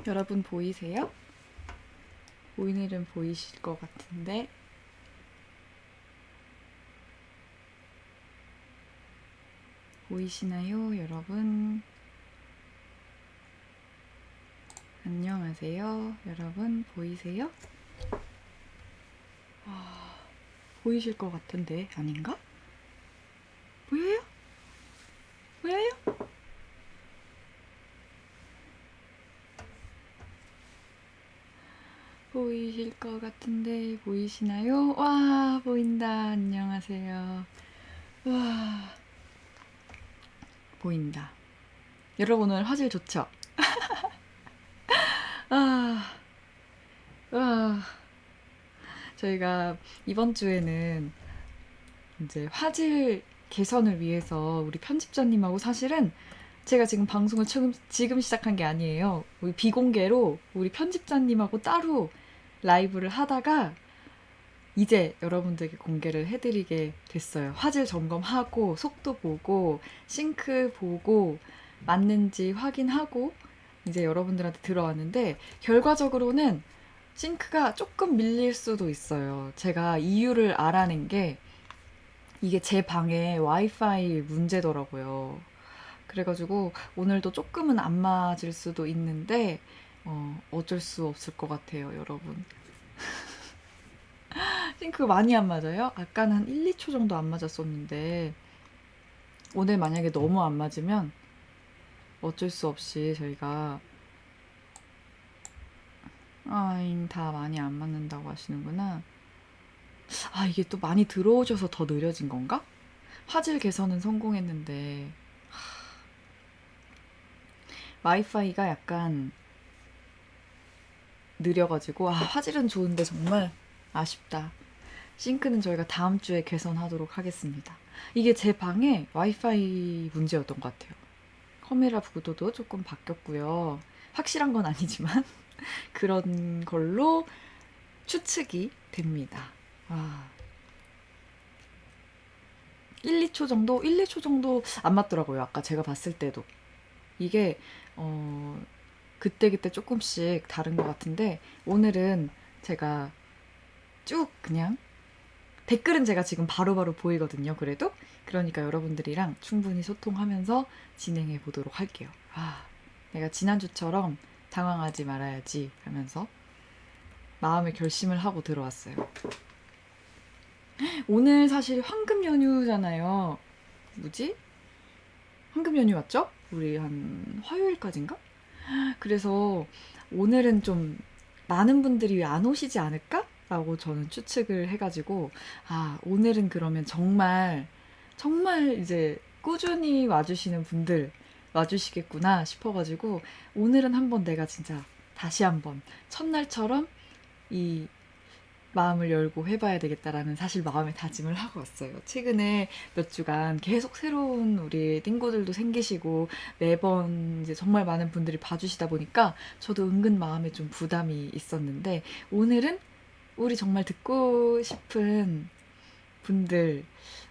여러분 보이세요? 보이는 일은 보이실 것 같은데 보이시나요, 여러분? 안녕하세요, 여러분 보이세요? 보이실 것 같은데 아닌가? 보여요? 보여요? 보이실 것 같은데 보이시나요? 와, 보인다. 안녕하세요. 와, 보인다. 여러분 오늘 화질 좋죠? 아, 와. 저희가 이번 주에는 이제 화질 개선을 위해서 우리 편집자님하고 사실은 제가 지금 방송을 지금 시작한 게 아니에요. 우리 비공개로 우리 편집자님하고 따로 라이브를 하다가 이제 여러분들께 공개를 해드리게 됐어요. 화질 점검하고 속도 보고 싱크 보고 맞는지 확인하고 이제 여러분들한테 들어왔는데 결과적으로는 싱크가 조금 밀릴 수도 있어요. 제가 이유를 알아낸 게 이게 제 방에 와이파이 문제더라고요. 그래가지고 오늘도 조금은 안 맞을 수도 있는데 어쩔 수 없을 것 같아요, 여러분. 싱크 많이 안 맞아요? 아까는 한 1, 2초 정도 안 맞았었는데 오늘 만약에 너무 안 맞으면 어쩔 수 없이 저희가 아잉 다 많이 안 맞는다고 하시는구나. 아, 이게 또 많이 들어오셔서 더 느려진 건가? 화질 개선은 성공했는데 와이파이가 약간 느려가지고 화질은 좋은데 정말 아쉽다. 싱크는 저희가 다음 주에 개선하도록 하겠습니다. 이게 제 방에 와이파이 문제였던 것 같아요. 카메라 구도도 조금 바뀌었고요. 확실한 건 아니지만 그런 걸로 추측이 됩니다. 1, 2초 정도? 1, 2초 정도 안 맞더라고요. 아까 제가 봤을 때도. 이게 그때그때 조금씩 다른 것 같은데 오늘은 제가 쭉 그냥 댓글은 제가 지금 바로바로 보이거든요. 그래도 그러니까 여러분들이랑 충분히 소통하면서 진행해 보도록 할게요. 내가 지난주처럼 당황하지 말아야지 하면서 마음의 결심을 하고 들어왔어요. 오늘 사실 황금 연휴잖아요. 뭐지? 황금 연휴 맞죠? 우리 한 화요일까지인가? 그래서 오늘은 좀 많은 분들이 왜 안 오시지 않을까? 라고 저는 추측을 해가지고, 오늘은 그러면 정말, 정말 이제 꾸준히 와주시는 분들 와주시겠구나 싶어가지고, 오늘은 한번 내가 진짜 다시 한번 첫날처럼 이 마음을 열고 해봐야 되겠다라는 사실 마음의 다짐을 하고 왔어요. 최근에 몇 주간 계속 새로운 우리 띵고들도 생기시고 매번 이제 정말 많은 분들이 봐주시다 보니까 저도 은근 마음에 좀 부담이 있었는데 오늘은 우리 정말 듣고 싶은 분들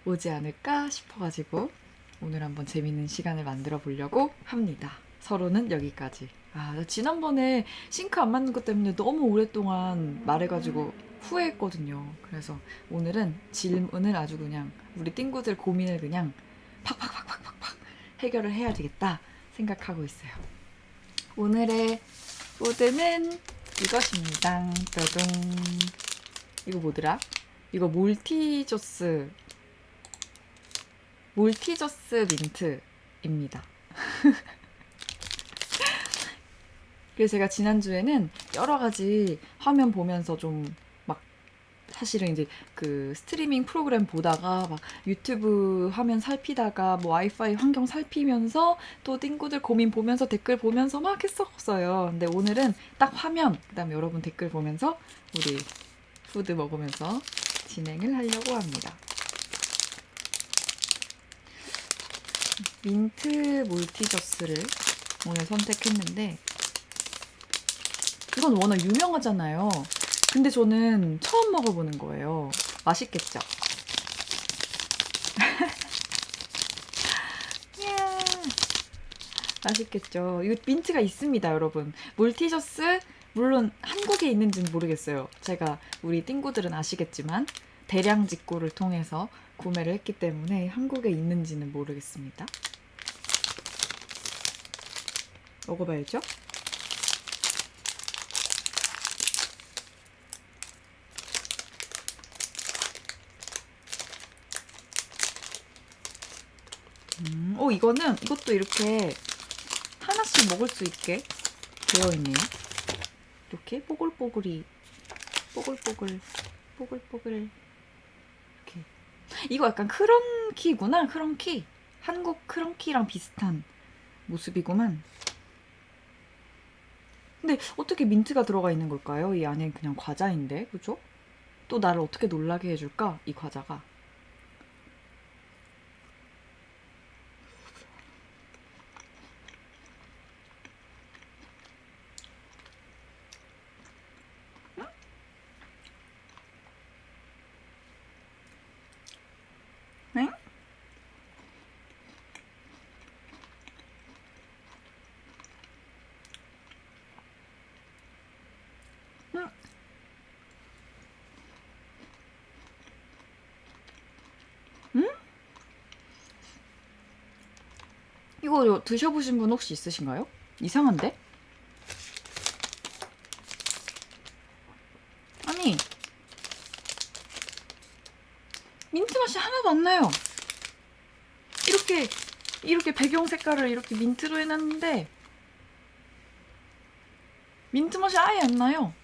오지 않을까 싶어가지고 오늘 한번 재밌는 시간을 만들어 보려고 합니다. 서로는 여기까지. 나 지난번에 싱크 안 맞는 것 때문에 너무 오랫동안 말해가지고 후회했거든요. 그래서 오늘은 질문을 아주 그냥 우리 띵구들 고민을 그냥 팍팍팍팍팍팍 해결을 해야 되겠다 생각하고 있어요. 오늘의 코드는 이것입니다. 따둥. 이거 뭐더라? 이거 몰티저스 민트입니다. 그래서 제가 지난주에는 여러 가지 화면 보면서 좀 막 사실은 이제 그 스트리밍 프로그램 보다가 막 유튜브 화면 살피다가 뭐 와이파이 환경 살피면서 또 띵구들 고민 보면서 댓글 보면서 막 했었어요. 근데 오늘은 딱 화면, 그다음에 여러분 댓글 보면서 우리 푸드 먹으면서 진행을 하려고 합니다. 민트 몰티저스를 오늘 선택했는데 이건 워낙 유명하잖아요. 근데 저는 처음 먹어보는 거예요. 맛있겠죠? 맛있겠죠. 이거 민트가 있습니다, 여러분. 몰티저스 물론 한국에 있는지는 모르겠어요. 제가 우리 띵구들은 아시겠지만 대량 직구를 통해서 구매를 했기 때문에 한국에 있는지는 모르겠습니다. 먹어봐야죠. 이것도 이렇게 하나씩 먹을 수 있게 되어 있네요. 이렇게 뽀글뽀글 이렇게. 이거 약간 크런키구나. 크런키. 한국 크런키랑 비슷한 모습이구만. 근데 어떻게 민트가 들어가 있는 걸까요? 이 안에 그냥 과자인데, 그죠? 또 나를 어떻게 놀라게 해줄까? 이 과자가. 응? 응? 응? 이거 드셔보신 분 혹시 있으신가요? 이상한데? 아니, 민트 맛이 하나도 안 나요. 이렇게 배경 색깔을 이렇게 민트로 해놨는데 민트 맛이 아예 안 나요.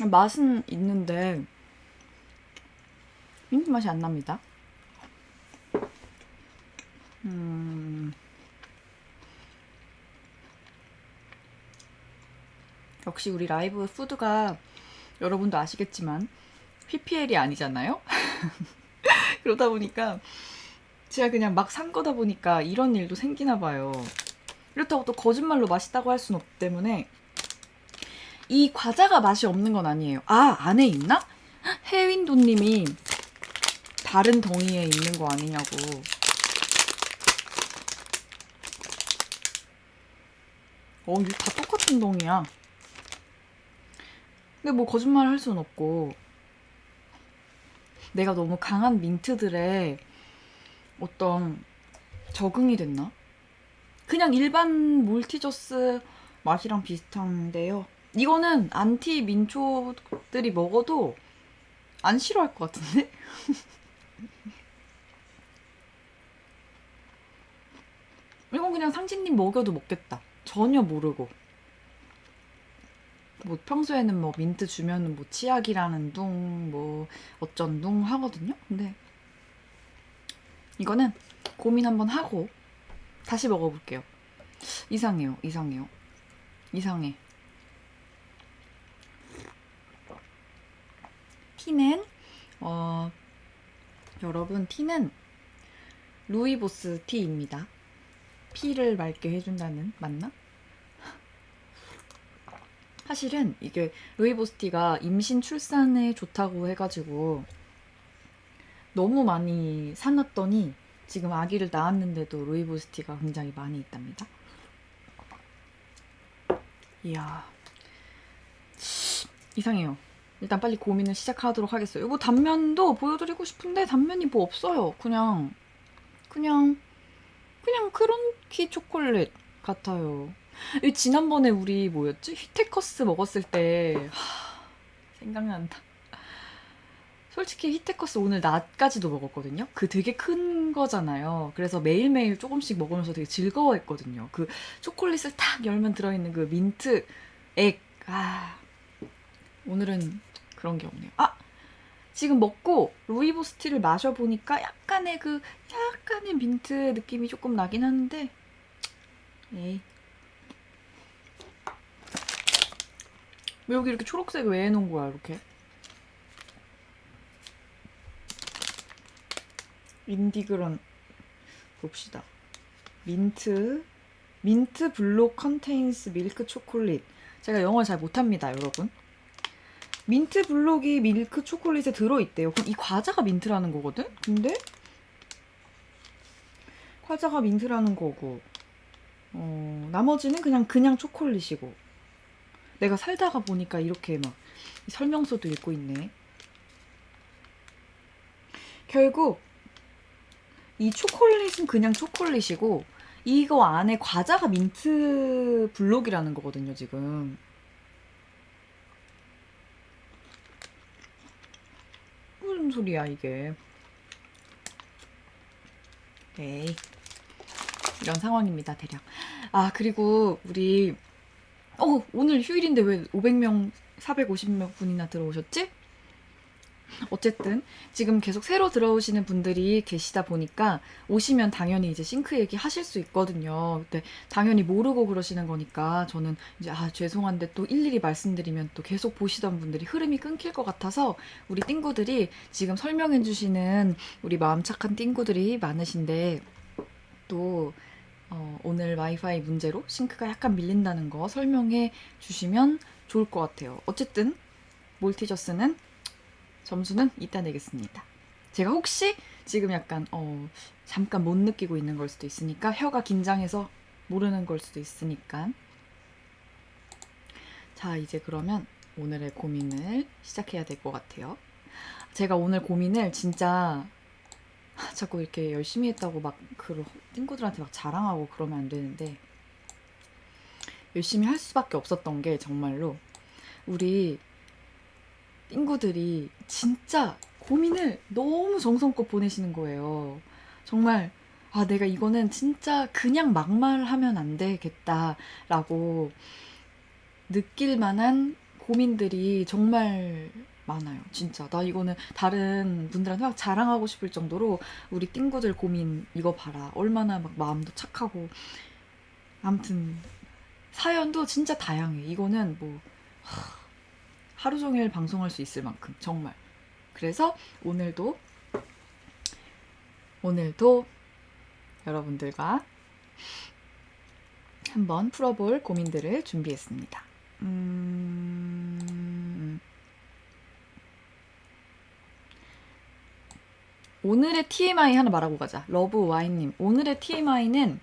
맛은 있는데 민트 맛이 안 납니다. 역시 우리 라이브 푸드가 여러분도 아시겠지만 PPL이 아니잖아요? 그러다 보니까 제가 그냥 막 산 거다 보니까 이런 일도 생기나 봐요. 그렇다고 또 거짓말로 맛있다고 할 순 없기 때문에. 이 과자가 맛이 없는 건 아니에요. 아, 안에 있나? 해윈도님이 다른 덩이에 있는 거 아니냐고. 이거 다 똑같은 덩이야. 근데 뭐 거짓말 할 순 없고, 내가 너무 강한 민트들의 어떤 적응이 됐나? 그냥 일반 몰티저스 맛이랑 비슷한데요. 이거는 안티 민초들이 먹어도 안 싫어할 것 같은데? 이건 그냥 상진님 먹여도 먹겠다. 전혀 모르고. 뭐 평소에는 뭐 민트 주면은 뭐 치약이라는 둥, 뭐 어쩐 둥 하거든요. 근데 이거는 고민 한번 하고 다시 먹어볼게요. 이상해요. 이상해. 티는 여러분, 티는 루이보스 티입니다. 피를 맑게 해준다는, 맞나? 사실은 이게 루이보스 티가 임신 출산에 좋다고 해가지고 너무 많이 사놨더니 지금 아기를 낳았는데도 루이보스 티가 굉장히 많이 있답니다. 이야, 이상해요. 일단 빨리 고민을 시작하도록 하겠어요. 이거 단면도 보여드리고 싶은데 단면이 뭐 없어요. 그냥 크런키 초콜릿 같아요. 지난번에 우리 뭐였지? 휘테커스 먹었을 때 생각난다. 솔직히 휘테커스 오늘 낮까지도 먹었거든요. 그 되게 큰 거잖아요. 그래서 매일매일 조금씩 먹으면서 되게 즐거워했거든요. 그 초콜릿을 탁 열면 들어있는 그 민트 액. 오늘은 그런 게 없네요. 지금 먹고 루이보스 티를 마셔보니까 약간의 민트 느낌이 조금 나긴 하는데, 에이. 왜 여기 이렇게 초록색 왜 해놓은 거야, 이렇게? 인디그런 봅시다. 민트 블록 컨테인스 밀크 초콜릿. 제가 영어를 잘 못합니다, 여러분. 민트 블록이 밀크 초콜릿에 들어있대요. 그럼 이 과자가 민트라는 거거든? 근데 과자가 민트라는 거고 나머지는 그냥 초콜릿이고. 내가 살다가 보니까 이렇게 막 설명서도 읽고 있네. 결국 이 초콜릿은 그냥 초콜릿이고 이거 안에 과자가 민트 블록이라는 거거든요, 지금. 무슨 소리야, 이게. 에이, 이런 상황입니다, 대략. 아, 그리고 우리 오늘 휴일인데 왜 500명, 450명 분이나 들어오셨지? 어쨌든 지금 계속 새로 들어오시는 분들이 계시다 보니까 오시면 당연히 이제 싱크 얘기 하실 수 있거든요. 근데 당연히 모르고 그러시는 거니까 저는 이제 죄송한데 또 일일이 말씀드리면 또 계속 보시던 분들이 흐름이 끊길 것 같아서 우리 띵구들이 지금 설명해 주시는 우리 마음 착한 띵구들이 많으신데 또 오늘 와이파이 문제로 싱크가 약간 밀린다는 거 설명해 주시면 좋을 것 같아요. 어쨌든 몰티저스는 점수는 이따 내겠습니다. 제가 혹시 지금 약간 잠깐 못 느끼고 있는 걸 수도 있으니까 혀가 긴장해서 모르는 걸 수도 있으니까. 자, 이제 그러면 오늘의 고민을 시작해야 될 것 같아요. 제가 오늘 고민을 진짜 자꾸 이렇게 열심히 했다고 막 띵구들한테 막 자랑하고 그러면 안 되는데 열심히 할 수밖에 없었던 게 정말로 우리 띵구들이 진짜 고민을 너무 정성껏 보내시는 거예요. 정말 내가 이거는 진짜 그냥 막말하면 안 되겠다라고 느낄 만한 고민들이 정말 많아요. 진짜 나 이거는 다른 분들한테 막 자랑하고 싶을 정도로 우리 띵구들 고민 이거 봐라. 얼마나 막 마음도 착하고. 아무튼 사연도 진짜 다양해. 이거는 뭐 하루 종일 방송할 수 있을 만큼 정말. 그래서 오늘도 여러분들과 한번 풀어볼 고민들을 준비했습니다. 오늘의 TMI 하나 말하고 가자. 러브와인님, 오늘의 TMI는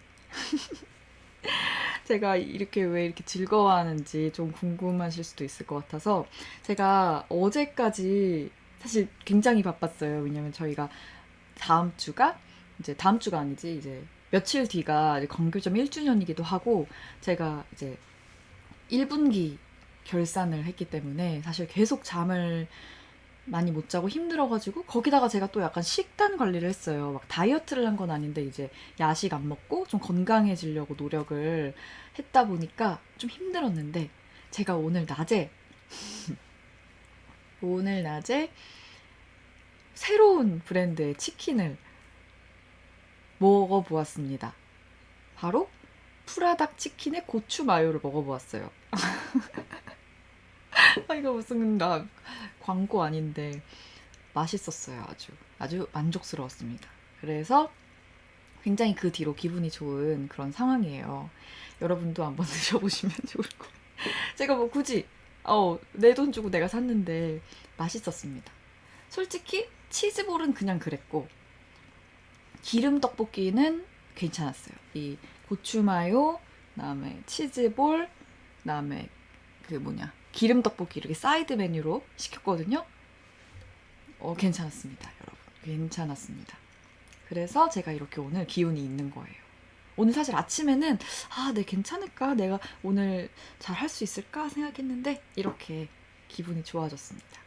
제가 이렇게 왜 이렇게 즐거워하는지 좀 궁금하실 수도 있을 것 같아서 제가 어제까지 사실 굉장히 바빴어요. 왜냐면 저희가 다음 주가 아니지, 이제 며칠 뒤가 이제 건교점 1주년이기도 하고 제가 이제 1분기 결산을 했기 때문에 사실 계속 잠을 많이 못 자고 힘들어가지고 거기다가 제가 또 약간 식단 관리를 했어요. 막 다이어트를 한 건 아닌데 이제 야식 안 먹고 좀 건강해지려고 노력을 했다 보니까 좀 힘들었는데 제가 오늘 낮에 새로운 브랜드의 치킨을 먹어보았습니다. 바로 프라닭 치킨에 고추 마요를 먹어보았어요. 이거 무슨 나 광고 아닌데 맛있었어요. 아주 만족스러웠습니다. 그래서 굉장히 그 뒤로 기분이 좋은 그런 상황이에요. 여러분도 한번 드셔보시면 좋을 거예요. 제가 뭐 굳이 내 돈 주고 내가 샀는데 맛있었습니다. 솔직히 치즈볼은 그냥 그랬고 기름 떡볶이는 괜찮았어요. 이 고추 마요, 그다음에 치즈볼, 그다음에 기름 떡볶이 이렇게 사이드 메뉴로 시켰거든요. 괜찮았습니다, 여러분. 괜찮았습니다. 그래서 제가 이렇게 오늘 기운이 있는 거예요. 오늘 사실 아침에는 네, 괜찮을까? 내가 오늘 잘 할 수 있을까? 생각했는데 이렇게 기분이 좋아졌습니다.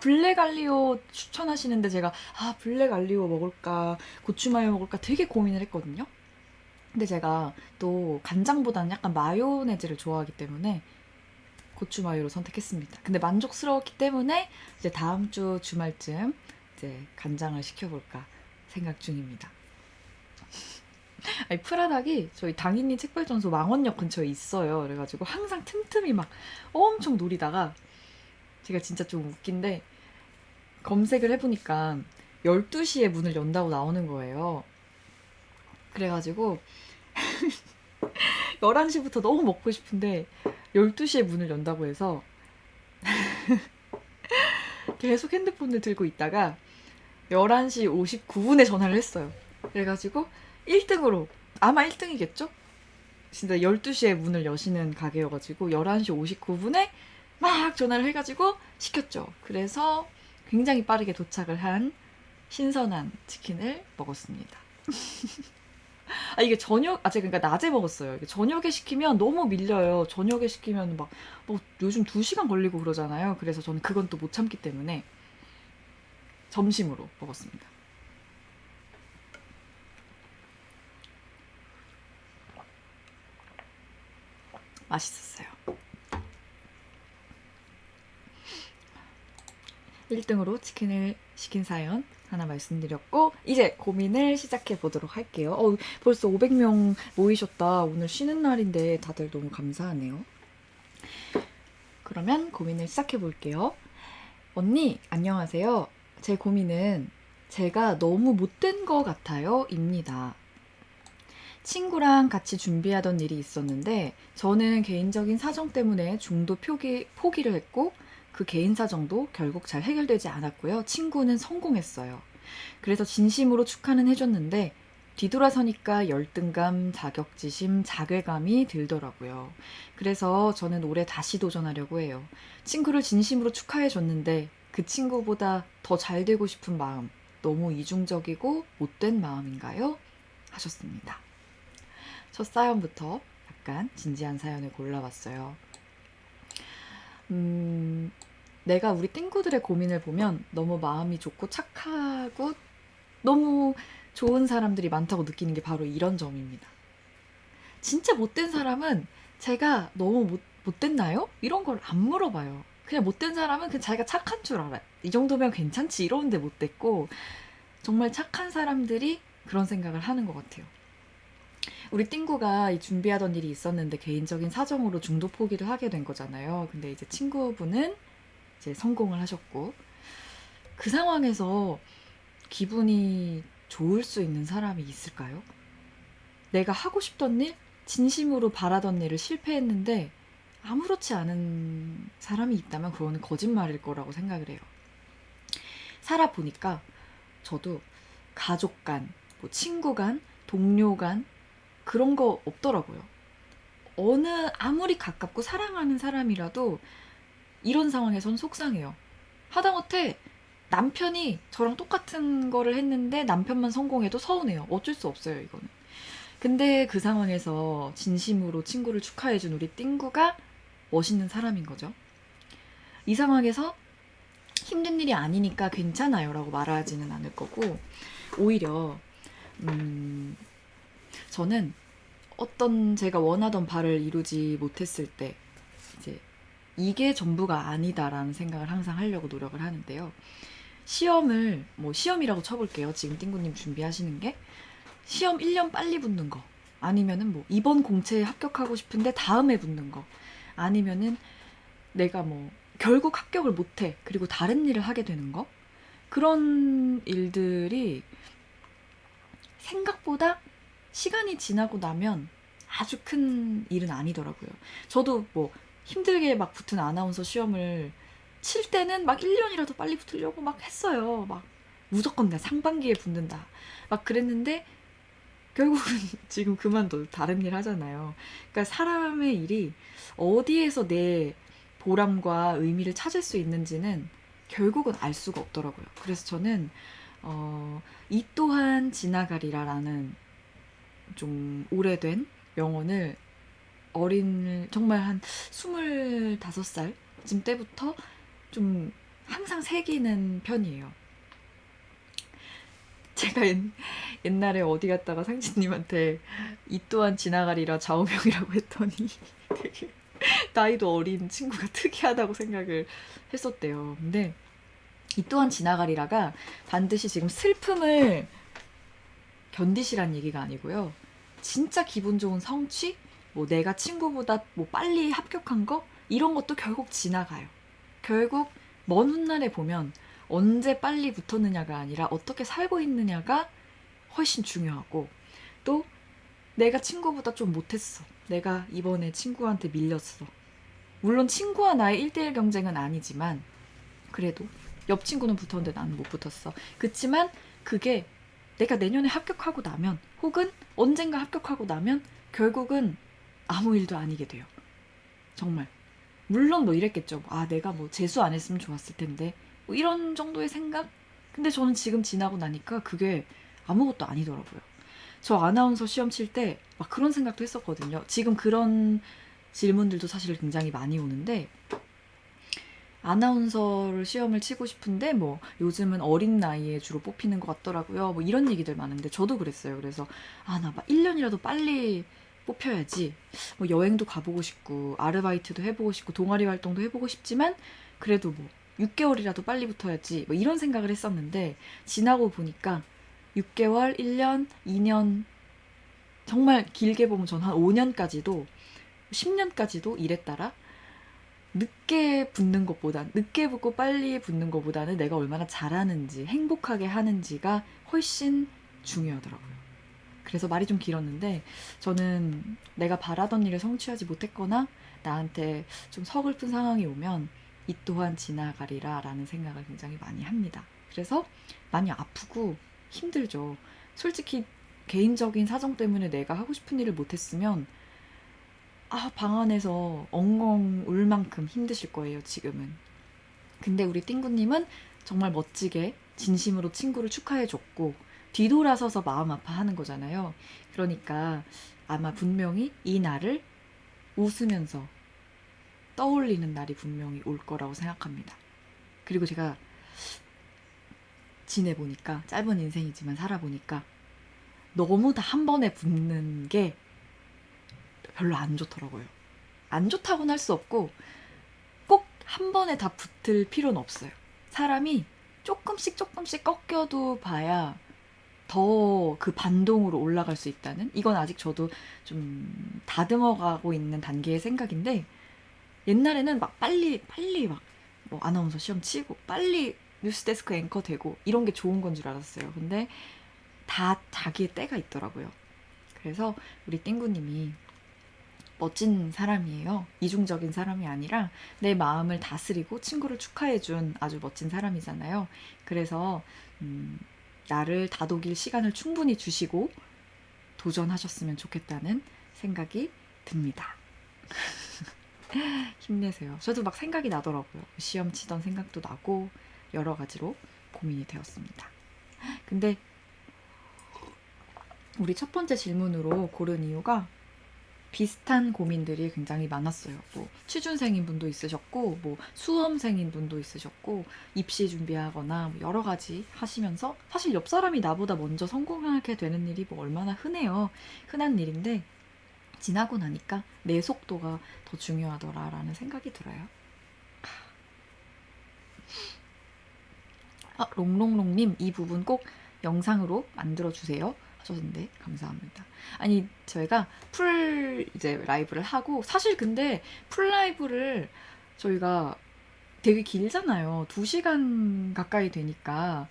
블랙 알리오 추천하시는데 제가 블랙 알리오 먹을까 고추마요 먹을까 되게 고민을 했거든요. 근데 제가 또 간장보다는 약간 마요네즈를 좋아하기 때문에 고추마요로 선택했습니다. 근데 만족스러웠기 때문에 이제 다음 주 주말쯤 이제 간장을 시켜볼까 생각 중입니다. 아니, 프라닭이 저희 당인님 책발전소 망원역 근처에 있어요. 그래가지고 항상 틈틈이 막 엄청 노리다가 제가 진짜 좀 웃긴데 검색을 해보니까 12시에 문을 연다고 나오는 거예요. 그래가지고 11시부터 너무 먹고 싶은데 12시에 문을 연다고 해서 계속 핸드폰을 들고 있다가 11시 59분에 전화를 했어요. 그래가지고 1등으로, 아마 1등이겠죠? 진짜 12시에 문을 여시는 가게여가지고 11시 59분에 막 전화를 해가지고 시켰죠. 그래서 굉장히 빠르게 도착을 한 신선한 치킨을 먹었습니다. 이게 제가 그러니까 낮에 먹었어요. 이게 저녁에 시키면 너무 밀려요. 저녁에 시키면 막, 뭐 요즘 2시간 걸리고 그러잖아요. 그래서 저는 그건 또 못 참기 때문에 점심으로 먹었습니다. 맛있었어요. 1등으로 치킨을 시킨 사연 하나 말씀드렸고, 이제 고민을 시작해 보도록 할게요. 벌써 500명 모이셨다. 오늘 쉬는 날인데 다들 너무 감사하네요. 그러면 고민을 시작해 볼게요. 언니, 안녕하세요. 제 고민은 제가 너무 못된 것 같아요. 입니다. 친구랑 같이 준비하던 일이 있었는데 저는 개인적인 사정 때문에 중도 포기를 했고 그 개인 사정도 결국 잘 해결되지 않았고요. 친구는 성공했어요. 그래서 진심으로 축하는 해줬는데 뒤돌아서니까 열등감, 자격지심, 자괴감이 들더라고요. 그래서 저는 올해 다시 도전하려고 해요. 친구를 진심으로 축하해줬는데 그 친구보다 더 잘 되고 싶은 마음, 너무 이중적이고 못된 마음인가요? 하셨습니다. 첫 사연부터 약간 진지한 사연을 골라봤어요. 내가 우리 띵구들의 고민을 보면 너무 마음이 좋고 착하고 너무 좋은 사람들이 많다고 느끼는 게 바로 이런 점입니다. 진짜 못된 사람은 제가 너무 못됐나요? 이런 걸 안 물어봐요. 그냥 못된 사람은 그냥 자기가 착한 줄 알아요. 이 정도면 괜찮지 이러는데 못됐고, 정말 착한 사람들이 그런 생각을 하는 것 같아요. 우리 띵구가 준비하던 일이 있었는데 개인적인 사정으로 중도 포기를 하게 된 거잖아요. 근데 이제 친구분은 이제 성공을 하셨고, 그 상황에서 기분이 좋을 수 있는 사람이 있을까요? 내가 하고 싶던 일, 진심으로 바라던 일을 실패했는데 아무렇지 않은 사람이 있다면 그거는 거짓말일 거라고 생각을 해요. 살아보니까 저도 가족 간, 뭐 친구 간, 동료 간 그런 거 없더라고요. 아무리 가깝고 사랑하는 사람이라도 이런 상황에선 속상해요. 하다못해 남편이 저랑 똑같은 거를 했는데 남편만 성공해도 서운해요. 어쩔 수 없어요, 이거는. 근데 그 상황에서 진심으로 친구를 축하해준 우리 띵구가 멋있는 사람인 거죠. 이 상황에서 힘든 일이 아니니까 괜찮아요 라고 말하지는 않을 거고, 오히려 저는 어떤 제가 원하던 바를 이루지 못했을 때 이제 이게 전부가 아니다라는 생각을 항상 하려고 노력을 하는데요. 시험이라고 쳐볼게요. 지금 띵구님 준비하시는 게 시험 1년 빨리 붙는 거, 아니면은 뭐 이번 공채에 합격하고 싶은데 다음에 붙는 거, 아니면은 내가 뭐 결국 합격을 못해 그리고 다른 일을 하게 되는 거, 그런 일들이 생각보다 시간이 지나고 나면 아주 큰 일은 아니더라고요. 저도 뭐 힘들게 막 붙은 아나운서 시험을 칠 때는 막 1년이라도 빨리 붙으려고 막 했어요. 막 무조건 내 상반기에 붙는다 막 그랬는데 결국은 지금 그만둬 다른 일 하잖아요. 그러니까 사람의 일이 어디에서 내 보람과 의미를 찾을 수 있는지는 결국은 알 수가 없더라고요. 그래서 저는 이 또한 지나가리라라는 좀 오래된 명언을 정말 한 25살쯤 때부터 좀 항상 새기는 편이에요. 제가 옛날에 어디 갔다가 상진님한테 이 또한 지나가리라 좌우명이라고 했더니 되게 나이도 어린 친구가 특이하다고 생각을 했었대요. 근데 이 또한 지나가리라가 반드시 지금 슬픔을 견디시란 얘기가 아니고요. 진짜 기분 좋은 성취? 뭐 내가 친구보다 뭐 빨리 합격한 거? 이런 것도 결국 지나가요. 결국 먼 훗날에 보면 언제 빨리 붙었느냐가 아니라 어떻게 살고 있느냐가 훨씬 중요하고, 또 내가 친구보다 좀 못했어. 내가 이번에 친구한테 밀렸어. 물론 친구와 나의 1대1 경쟁은 아니지만 그래도 옆 친구는 붙었는데 나는 못 붙었어. 그치만 그게 내가 내년에 합격하고 나면 혹은 언젠가 합격하고 나면 결국은 아무 일도 아니게 돼요. 정말. 물론 뭐 이랬겠죠. 아, 내가 뭐 재수 안 했으면 좋았을 텐데. 뭐 이런 정도의 생각? 근데 저는 지금 지나고 나니까 그게 아무것도 아니더라고요. 저 아나운서 시험 칠 때 막 그런 생각도 했었거든요. 지금 그런 질문들도 사실 굉장히 많이 오는데 아나운서를 시험을 치고 싶은데 뭐 요즘은 어린 나이에 주로 뽑히는 것 같더라고요. 뭐 이런 얘기들 많은데 저도 그랬어요. 그래서 아, 나 막 1년이라도 빨리 뽑혀야지. 뭐 여행도 가보고 싶고 아르바이트도 해보고 싶고 동아리 활동도 해보고 싶지만 그래도 뭐 6개월이라도 빨리 붙어야지. 뭐 이런 생각을 했었는데 지나고 보니까 6개월, 1년, 2년 정말 길게 보면 전 한 5년까지도 10년까지도 일했다라 늦게 붙는 것보다 늦게 붙고 빨리 붙는 것보다는 내가 얼마나 잘하는지 행복하게 하는지가 훨씬 중요하더라고요. 그래서 말이 좀 길었는데 저는 내가 바라던 일을 성취하지 못했거나 나한테 좀 서글픈 상황이 오면 이 또한 지나가리라 라는 생각을 굉장히 많이 합니다. 그래서 많이 아프고 힘들죠. 솔직히 개인적인 사정 때문에 내가 하고 싶은 일을 못했으면 아, 방 안에서 엉엉 울 만큼 힘드실 거예요, 지금은. 근데 우리 띵구님은 정말 멋지게 진심으로 친구를 축하해줬고, 뒤돌아서서 마음 아파하는 거잖아요. 그러니까 아마 분명히 이 날을 웃으면서 떠올리는 날이 분명히 올 거라고 생각합니다. 그리고 제가 지내보니까, 짧은 인생이지만 살아보니까, 너무 다 한 번에 붙는 게 별로 안 좋더라고요. 안 좋다고는 할 수 없고, 꼭 한 번에 다 붙을 필요는 없어요. 사람이 조금씩 조금씩 꺾여도 봐야 더 그 반동으로 올라갈 수 있다는? 이건 아직 저도 좀 다듬어가고 있는 단계의 생각인데, 옛날에는 막 빨리 막 뭐 아나운서 시험 치고, 빨리 뉴스데스크 앵커 되고, 이런 게 좋은 건 줄 알았어요. 근데 다 자기의 때가 있더라고요. 그래서 우리 띵구님이 멋진 사람이에요. 이중적인 사람이 아니라 내 마음을 다스리고 친구를 축하해준 아주 멋진 사람이잖아요. 그래서 나를 다독일 시간을 충분히 주시고 도전하셨으면 좋겠다는 생각이 듭니다. 힘내세요. 저도 막 생각이 나더라고요. 시험 치던 생각도 나고 여러 가지로 고민이 되었습니다. 근데 우리 첫 번째 질문으로 고른 이유가 비슷한 고민들이 굉장히 많았어요. 뭐 취준생인 분도 있으셨고, 뭐 수험생인 분도 있으셨고, 입시 준비하거나 뭐 여러 가지 하시면서 사실 옆 사람이 나보다 먼저 성공하게 되는 일이 뭐 얼마나 흔해요. 흔한 일인데 지나고 나니까 내 속도가 더 중요하더라라는 생각이 들어요. 아, 롱롱롱님 이 부분 꼭 영상으로 만들어 주세요 하셨는데 감사합니다. 아니 저희가 풀 이제 라이브를 하고 사실 근데 풀 라이브를 저희가 되게 길잖아요. 2시간 가까이 되니까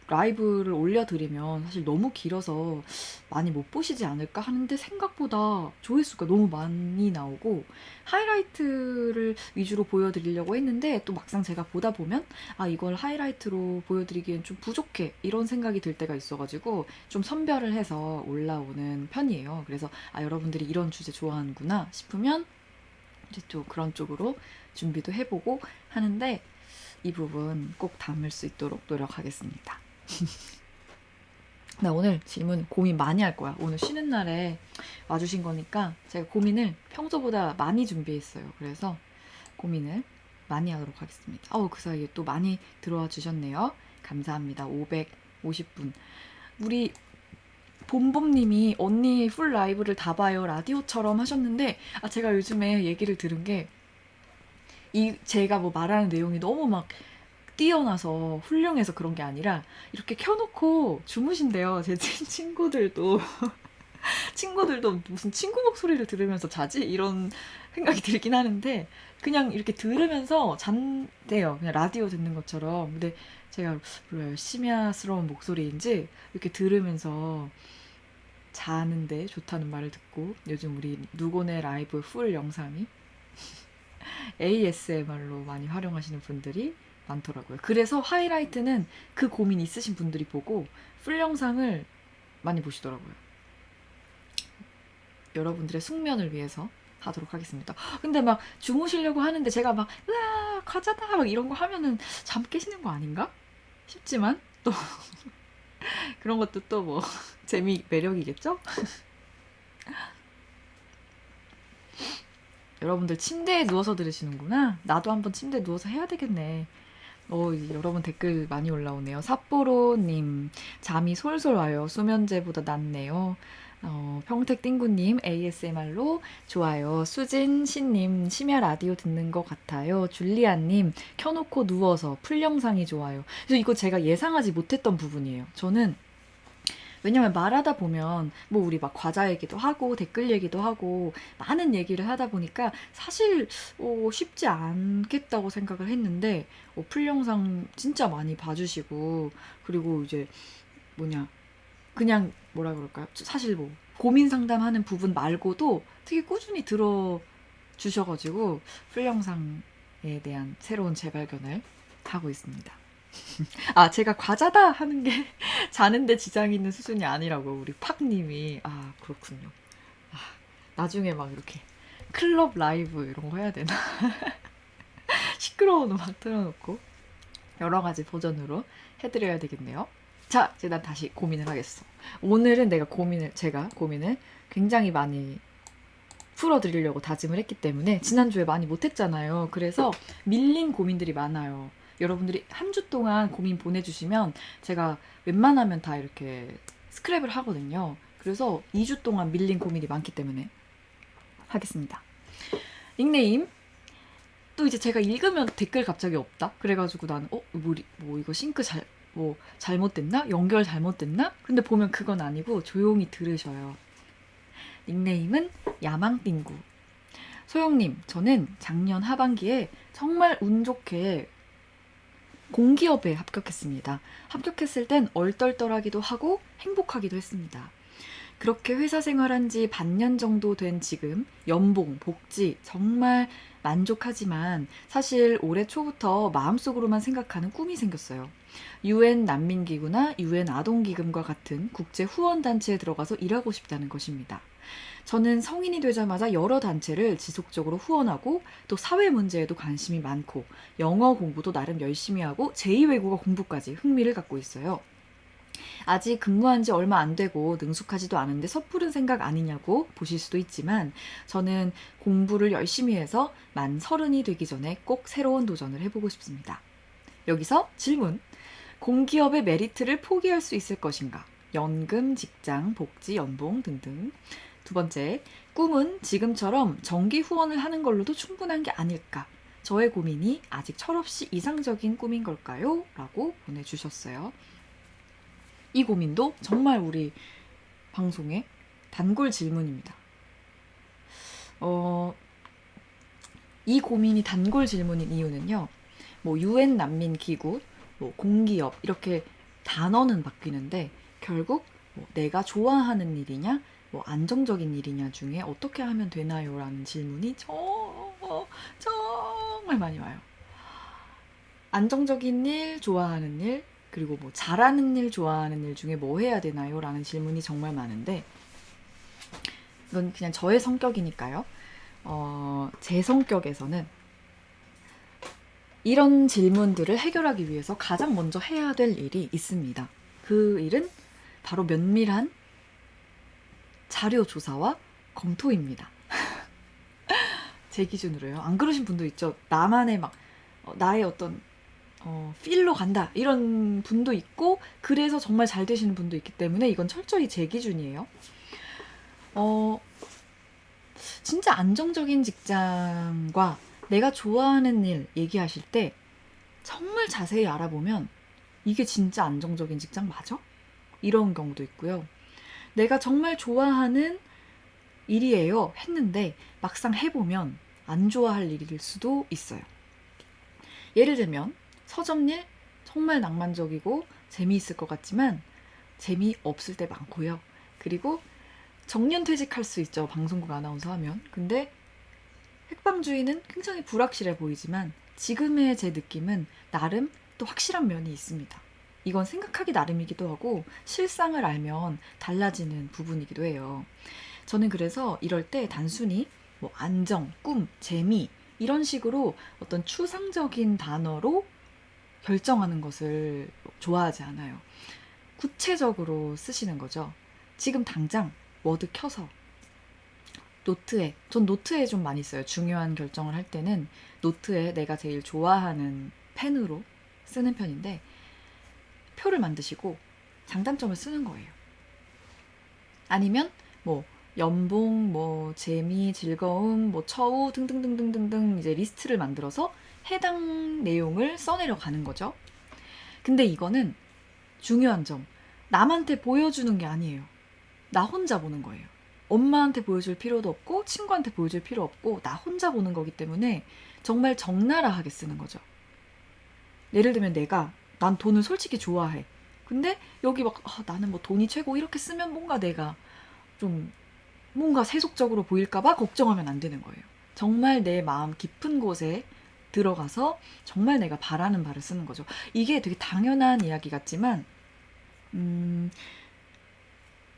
라이브를 올려드리면 사실 너무 길어서 많이 못 보시지 않을까 하는데 생각보다 조회수가 너무 많이 나오고 하이라이트를 위주로 보여드리려고 했는데 또 막상 제가 보다 보면 아 이걸 하이라이트로 보여드리기엔 좀 부족해 이런 생각이 들 때가 있어가지고 좀 선별을 해서 올라오는 편이에요. 그래서 아 여러분들이 이런 주제 좋아하는구나 싶으면 이제 또 그런 쪽으로 준비도 해보고 하는데 이 부분 꼭 담을 수 있도록 노력하겠습니다. 나 오늘 질문 고민 많이 할 거야. 오늘 쉬는 날에 와주신 거니까 제가 고민을 평소보다 많이 준비했어요. 그래서 고민을 많이 하도록 하겠습니다. 그 사이에 또 많이 들어와 주셨네요. 감사합니다. 550분. 우리 봄봄님이 언니 풀 라이브를 다 봐요. 라디오처럼 하셨는데 제가 요즘에 얘기를 들은 게 제가 뭐 말하는 내용이 너무 막 뛰어나서 훌륭해서 그런 게 아니라 이렇게 켜놓고 주무신대요. 제 친구들도 친구들도 무슨 친구 목소리를 들으면서 자지? 이런 생각이 들긴 하는데 그냥 이렇게 들으면서 잔대요. 그냥 라디오 듣는 것처럼. 근데 제가 몰라요. 심야스러운 목소리인지 이렇게 들으면서 자는데 좋다는 말을 듣고 요즘 우리 누고네 라이브 풀 영상이 ASMR로 많이 활용하시는 분들이 많더라고요. 그래서 하이라이트는 그 고민 있으신 분들이 보고 풀 영상을 많이 보시더라고요. 여러분들의 숙면을 위해서 하도록 하겠습니다. 근데 막 주무시려고 하는데 제가 막 으아 과자다 막 이런 거 하면은 잠 깨시는 거 아닌가 싶지만 또 그런 것도 또 뭐 재미 매력이겠죠? 여러분들 침대에 누워서 들으시는구나. 나도 한번 침대에 누워서 해야 되겠네. 여러분 댓글 많이 올라오네요. 삿포로님, 잠이 솔솔 와요. 수면제보다 낫네요. 평택띵구님, ASMR로 좋아요. 수진씨님, 심야 라디오 듣는 것 같아요. 줄리아님, 켜놓고 누워서 풀 영상이 좋아요. 그래서 이거 제가 예상하지 못했던 부분이에요. 저는 왜냐면 말하다 보면 뭐 우리 막 과자 얘기도 하고 댓글 얘기도 하고 많은 얘기를 하다 보니까 사실 쉽지 않겠다고 생각을 했는데 풀 영상 진짜 많이 봐주시고 그리고 이제 뭐냐 그냥 뭐라 그럴까요? 사실 뭐 고민 상담하는 부분 말고도 되게 꾸준히 들어주셔가지고 풀 영상에 대한 새로운 재발견을 하고 있습니다. 아, 제가 과자다 하는 게 자는데 지장이 있는 수준이 아니라고 우리 팍님이. 아, 그렇군요. 아, 나중에 막 이렇게 클럽 라이브 이런 거 해야 되나? 시끄러운 음악 틀어놓고 여러 가지 버전으로 해드려야 되겠네요. 자, 이제 난 다시 고민을 하겠어. 오늘은 제가 고민을 굉장히 많이 풀어드리려고 다짐을 했기 때문에 지난주에 많이 못했잖아요. 그래서 밀린 고민들이 많아요. 여러분들이 한 주 동안 고민 보내주시면 제가 웬만하면 다 이렇게 스크랩을 하거든요. 그래서 2주 동안 밀린 고민이 많기 때문에 하겠습니다. 닉네임. 또 이제 제가 읽으면 댓글 갑자기 없다? 그래가지고 나는 뭐 이거 싱크 잘못됐나? 연결 잘못됐나? 근데 보면 그건 아니고 조용히 들으셔요. 닉네임은 야망띵구. 소영님, 저는 작년 하반기에 정말 운 좋게 공기업에 합격했습니다. 합격했을 땐 얼떨떨하기도 하고 행복하기도 했습니다. 그렇게 회사 생활한 지 반년 정도 된 지금 연봉, 복지 정말 만족하지만 사실 올해 초부터 마음속으로만 생각하는 꿈이 생겼어요. UN 난민기구나 UN 아동기금과 같은 국제 후원단체에 들어가서 일하고 싶다는 것입니다. 저는 성인이 되자마자 여러 단체를 지속적으로 후원하고 또 사회 문제에도 관심이 많고 영어 공부도 나름 열심히 하고 제2외국어 공부까지 흥미를 갖고 있어요. 아직 근무한 지 얼마 안 되고 능숙하지도 않은데 섣부른 생각 아니냐고 보실 수도 있지만 저는 공부를 열심히 해서 만 30이 되기 전에 꼭 새로운 도전을 해보고 싶습니다. 여기서 질문. 공기업의 메리트를 포기할 수 있을 것인가? 연금, 직장, 복지, 연봉 등등. 두 번째, 꿈은 지금처럼 정기 후원을 하는 걸로도 충분한 게 아닐까? 저의 고민이 아직 철없이 이상적인 꿈인 걸까요? 라고 보내주셨어요. 이 고민도 정말 우리 방송의 단골 질문입니다. 이 고민이 단골 질문인 이유는요. 뭐 UN 난민기구, 뭐 공기업 이렇게 단어는 바뀌는데 결국 뭐 내가 좋아하는 일이냐 뭐 안정적인 일이냐 중에 어떻게 하면 되나요? 라는 질문이 정말 많이 와요. 안정적인 일, 좋아하는 일, 그리고 뭐 잘하는 일, 좋아하는 일 중에 뭐 해야 되나요? 라는 질문이 정말 많은데 이건 그냥 저의 성격이니까요. 제 성격에서는 이런 질문들을 해결하기 위해서 가장 먼저 해야 될 일이 있습니다. 그 일은 바로 면밀한 자료 조사와 검토입니다. 제 기준으로요. 안 그러신 분도 있죠. 나만의 나의 어떤 필로 간다 이런 분도 있고 그래서 정말 잘 되시는 분도 있기 때문에 이건 철저히 제 기준이에요. 진짜 안정적인 직장과 내가 좋아하는 일 얘기하실 때 정말 자세히 알아보면 이게 진짜 안정적인 직장 맞아? 이런 경우도 있고요. 내가 정말 좋아하는 일이에요 했는데 막상 해보면 안 좋아할 일일 수도 있어요. 예를 들면 서점일 정말 낭만적이고 재미있을 것 같지만 재미없을 때 많고요. 그리고 정년퇴직할 수 있죠. 방송국 아나운서 하면. 근데 일방주의는 굉장히 불확실해 보이지만 지금의 제 느낌은 나름 또 확실한 면이 있습니다. 이건 생각하기 나름이기도 하고 실상을 알면 달라지는 부분이기도 해요. 저는 그래서 이럴 때 단순히 뭐 안정, 꿈, 재미 이런 식으로 어떤 추상적인 단어로 결정하는 것을 좋아하지 않아요. 구체적으로 쓰시는 거죠. 지금 당장 워드 켜서 전 노트에 좀 많이 써요. 중요한 결정을 할 때는 노트에 내가 제일 좋아하는 펜으로 쓰는 편인데 표를 만드시고 장단점을 쓰는 거예요. 아니면 뭐 연봉, 뭐 재미, 즐거움, 뭐 처우 등등등등등등 이제 리스트를 만들어서 해당 내용을 써내려 가는 거죠. 근데 이거는 중요한 점, 남한테 보여주는 게 아니에요. 나 혼자 보는 거예요. 엄마한테 보여줄 필요도 없고 친구한테 보여줄 필요 없고 나 혼자 보는 거기 때문에 정말 적나라하게 쓰는 거죠. 예를 들면 난 돈을 솔직히 좋아해. 근데 여기 막 나는 뭐 돈이 최고 이렇게 쓰면 뭔가 내가 좀 뭔가 세속적으로 보일까봐 걱정하면 안 되는 거예요. 정말 내 마음 깊은 곳에 들어가서 정말 내가 바라는 바를 쓰는 거죠. 이게 되게 당연한 이야기 같지만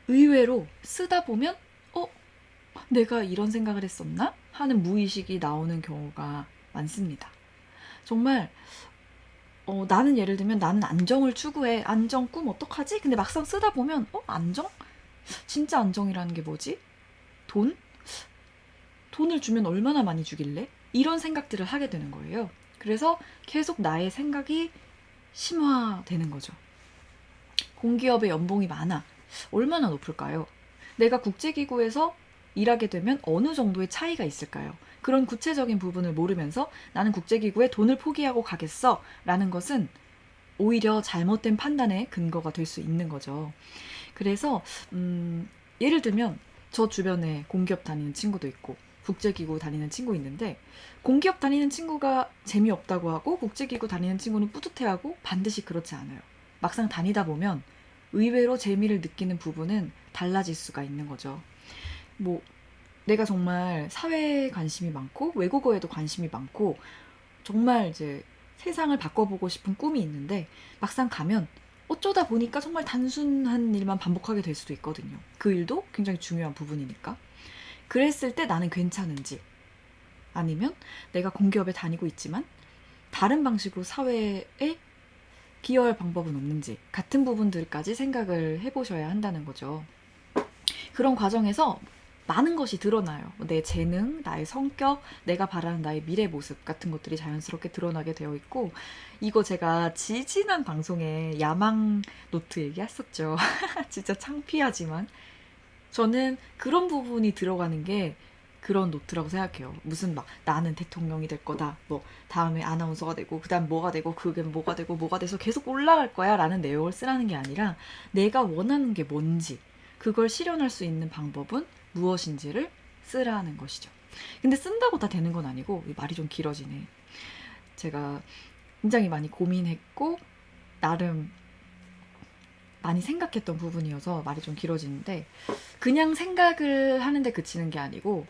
의외로 쓰다 보면 내가 이런 생각을 했었나? 하는 무의식이 나오는 경우가 많습니다. 정말 나는 예를 들면 나는 안정을 추구해. 안정 꿈 어떡하지? 근데 막상 쓰다 보면 안정? 진짜 안정이라는 게 뭐지? 돈을 주면 얼마나 많이 주길래? 이런 생각들을 하게 되는 거예요. 그래서 계속 나의 생각이 심화되는 거죠. 공기업의 연봉이 많아. 얼마나 높을까요? 내가 국제기구에서 일하게 되면 어느 정도의 차이가 있을까요? 그런 구체적인 부분을 모르면서 나는 국제기구에 돈을 포기하고 가겠어 라는 것은 오히려 잘못된 판단의 근거가 될 수 있는 거죠. 그래서 예를 들면 저 주변에 공기업 다니는 친구도 있고 국제기구 다니는 친구 있는데 공기업 다니는 친구가 재미없다고 하고 국제기구 다니는 친구는 뿌듯해하고 반드시 그렇지 않아요. 막상 다니다 보면 의외로 재미를 느끼는 부분은 달라질 수가 있는 거죠. 뭐 내가 정말 사회에 관심이 많고 외국어에도 관심이 많고 정말 이제 세상을 바꿔보고 싶은 꿈이 있는데 막상 가면 어쩌다 보니까 정말 단순한 일만 반복하게 될 수도 있거든요. 그 일도 굉장히 중요한 부분이니까. 그랬을 때 나는 괜찮은지 아니면 내가 공기업에 다니고 있지만 다른 방식으로 사회에 기여할 방법은 없는지 같은 부분들까지 생각을 해보셔야 한다는 거죠. 그런 과정에서 많은 것이 드러나요. 내 재능, 나의 성격, 내가 바라는 나의 미래 모습 같은 것들이 자연스럽게 드러나게 되어 있고 이거 제가 지지난 방송에 야망 노트 얘기했었죠. 진짜 창피하지만 저는 그런 부분이 들어가는 게 그런 노트라고 생각해요. 무슨 막 나는 대통령이 될 거다. 뭐 다음에 아나운서가 되고 그다음 뭐가 되고 그게 뭐가 되고 뭐가 돼서 계속 올라갈 거야 라는 내용을 쓰라는 게 아니라 내가 원하는 게 뭔지 그걸 실현할 수 있는 방법은 무엇인지를 쓰라는 것이죠. 근데 쓴다고 다 되는 건 아니고 말이 좀 길어지네. 제가 굉장히 많이 고민했고 나름 많이 생각했던 부분이어서 말이 좀 길어지는데 그냥 생각을 하는데 그치는 게 아니고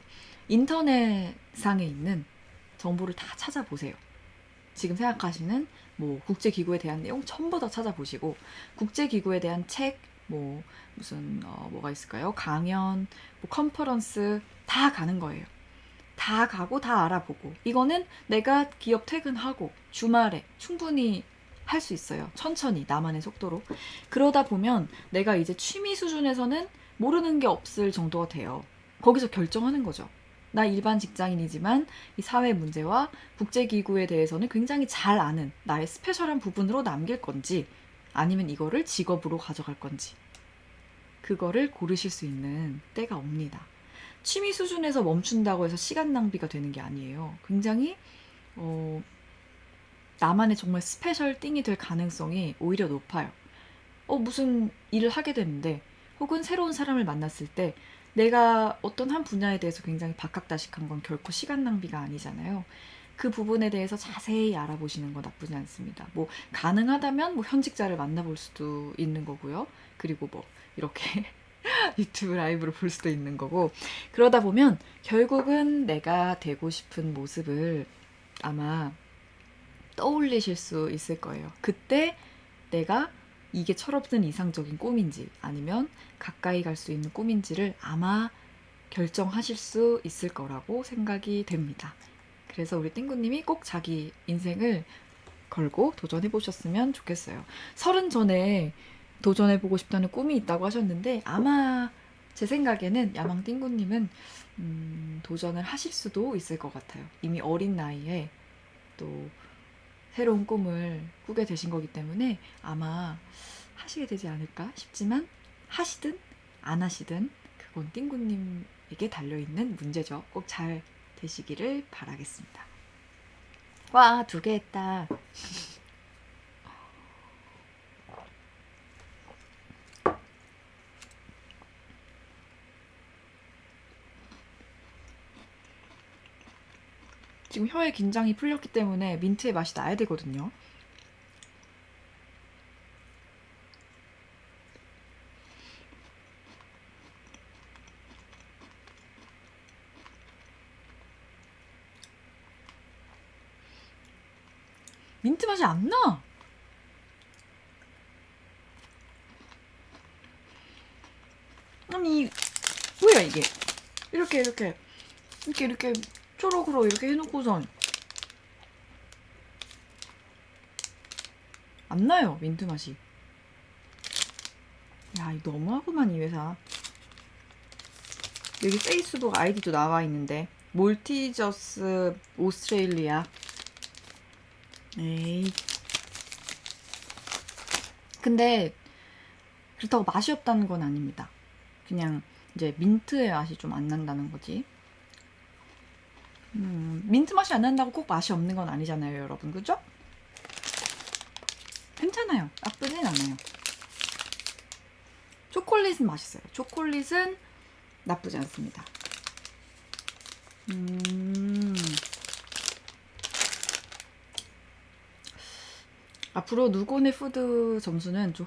인터넷상에 있는 정보를 다 찾아보세요. 지금 생각하시는 뭐 국제기구에 대한 내용 전부 다 찾아보시고 국제기구에 대한 책, 뭐 무슨 뭐가 있을까요? 강연, 뭐 컨퍼런스 다 가는 거예요. 다 가고 다 알아보고 이거는 내가 기업 퇴근하고 주말에 충분히 할 수 있어요. 천천히 나만의 속도로. 그러다 보면 내가 이제 취미 수준에서는 모르는 게 없을 정도가 돼요. 거기서 결정하는 거죠. 나 일반 직장인이지만 이 사회 문제와 국제기구에 대해서는 굉장히 잘 아는 나의 스페셜한 부분으로 남길 건지 아니면 이거를 직업으로 가져갈 건지 그거를 고르실 수 있는 때가 옵니다. 취미 수준에서 멈춘다고 해서 시간 낭비가 되는 게 아니에요. 굉장히 나만의 정말 스페셜 띵이 될 가능성이 오히려 높아요. 무슨 일을 하게 됐는데 혹은 새로운 사람을 만났을 때 내가 어떤 한 분야에 대해서 굉장히 박학다식한 건 결코 시간 낭비가 아니잖아요. 그 부분에 대해서 자세히 알아보시는 거 나쁘지 않습니다. 뭐 가능하다면 뭐 현직자를 만나볼 수도 있는 거고요. 그리고 뭐 이렇게 유튜브 라이브로 볼 수도 있는 거고, 그러다 보면 결국은 내가 되고 싶은 모습을 아마 떠올리실 수 있을 거예요. 그때 내가 이게 철없는 이상적인 꿈인지 아니면 가까이 갈 수 있는 꿈인지를 아마 결정하실 수 있을 거라고 생각이 됩니다. 그래서 우리 띵구님이 꼭 자기 인생을 걸고 도전해 보셨으면 좋겠어요. 30 전에 도전해 보고 싶다는 꿈이 있다고 하셨는데 아마 제 생각에는 야망 띵구님은 도전을 하실 수도 있을 것 같아요. 이미 어린 나이에 또 새로운 꿈을 꾸게 되신 거기 때문에 아마 하시게 되지 않을까 싶지만, 하시든 안 하시든 그건 띵구님에게 달려있는 문제죠. 꼭 잘 되시기를 바라겠습니다. 와, 2개 했다. 지금 혀의 긴장이 풀렸기 때문에 민트의 맛이 나야 되거든요. 민트 맛이 안 나. 아니, 뭐야 이게? 이렇게 초록으로 이렇게 해놓고선 안 나요, 민트 맛이. 야, 이거 너무하구만, 이 회사. 여기 페이스북 아이디도 나와 있는데, 몰티저스 오스트레일리아. 에이. 근데 그렇다고 맛이 없다는 건 아닙니다. 그냥 이제 민트의 맛이 좀 안 난다는 거지. 민트 맛이 안 난다고 꼭 맛이 없는 건 아니잖아요, 여러분. 그죠? 괜찮아요. 나쁘진 않아요. 초콜릿은 맛있어요. 초콜릿은 나쁘지 않습니다. 앞으로 누곤의 푸드 점수는 좀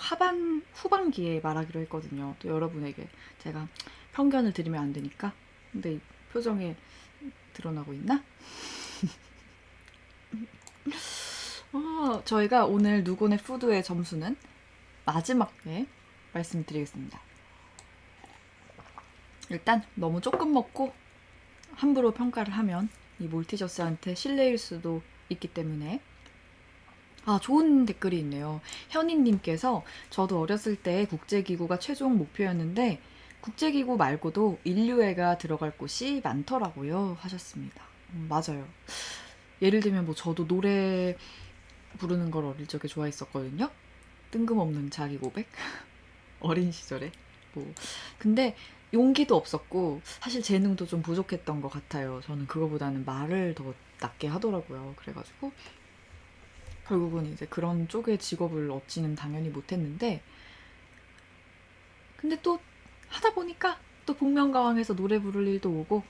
후반기에 말하기로 했거든요. 또 여러분에게 제가 편견을 드리면 안 되니까. 근데 이 표정에 드러나고 있나? 저희가 오늘 누곤의 푸드의 점수는 마지막에 말씀드리겠습니다. 일단 너무 조금 먹고 함부로 평가를 하면 이 몰티저스한테 실례일 수도 있기 때문에. 좋은 댓글이 있네요. 현인님께서 저도 어렸을 때 국제기구가 최종 목표였는데 국제기구 말고도 인류애가 들어갈 곳이 많더라고요 하셨습니다. 맞아요. 예를 들면 뭐 저도 노래 부르는 걸 어릴 적에 좋아했었거든요. 뜬금없는 자기 고백. 어린 시절에. 근데 용기도 없었고 사실 재능도 좀 부족했던 것 같아요. 저는 그거보다는 말을 더 낫게 하더라고요. 그래가지고 결국은 이제 그런 쪽의 직업을 얻지는 당연히 못했는데, 근데 또 하다 보니까 또 복면가왕에서 노래 부를 일도 오고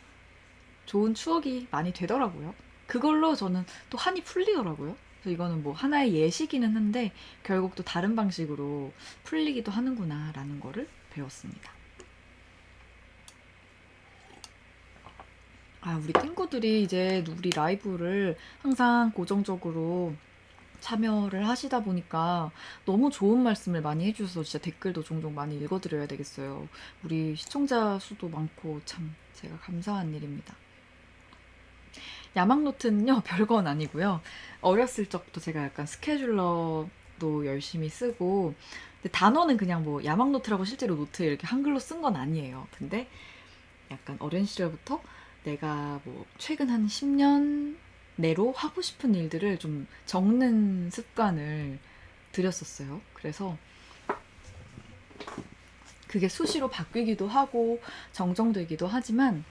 좋은 추억이 많이 되더라고요. 그걸로 저는 또 한이 풀리더라고요. 그래서 이거는 뭐 하나의 예시기는 한데 결국 또 다른 방식으로 풀리기도 하는구나 라는 거를 배웠습니다. 우리 친구들이 이제 우리 라이브를 항상 고정적으로 참여를 하시다 보니까 너무 좋은 말씀을 많이 해주셔서 진짜 댓글도 종종 많이 읽어드려야 되겠어요. 우리 시청자 수도 많고 참 제가 감사한 일입니다. 야망노트는요, 별건 아니고요. 어렸을 적부터 제가 약간 스케줄러도 열심히 쓰고, 근데 단어는 그냥 뭐 야망노트라고 실제로 노트에 이렇게 한글로 쓴 건 아니에요. 근데 약간 어린 시절부터 내가 뭐 최근 한 10년 내로 하고 싶은 일들을 좀 적는 습관을 들였었어요. 그래서 그게 수시로 바뀌기도 하고 정정되기도 하지만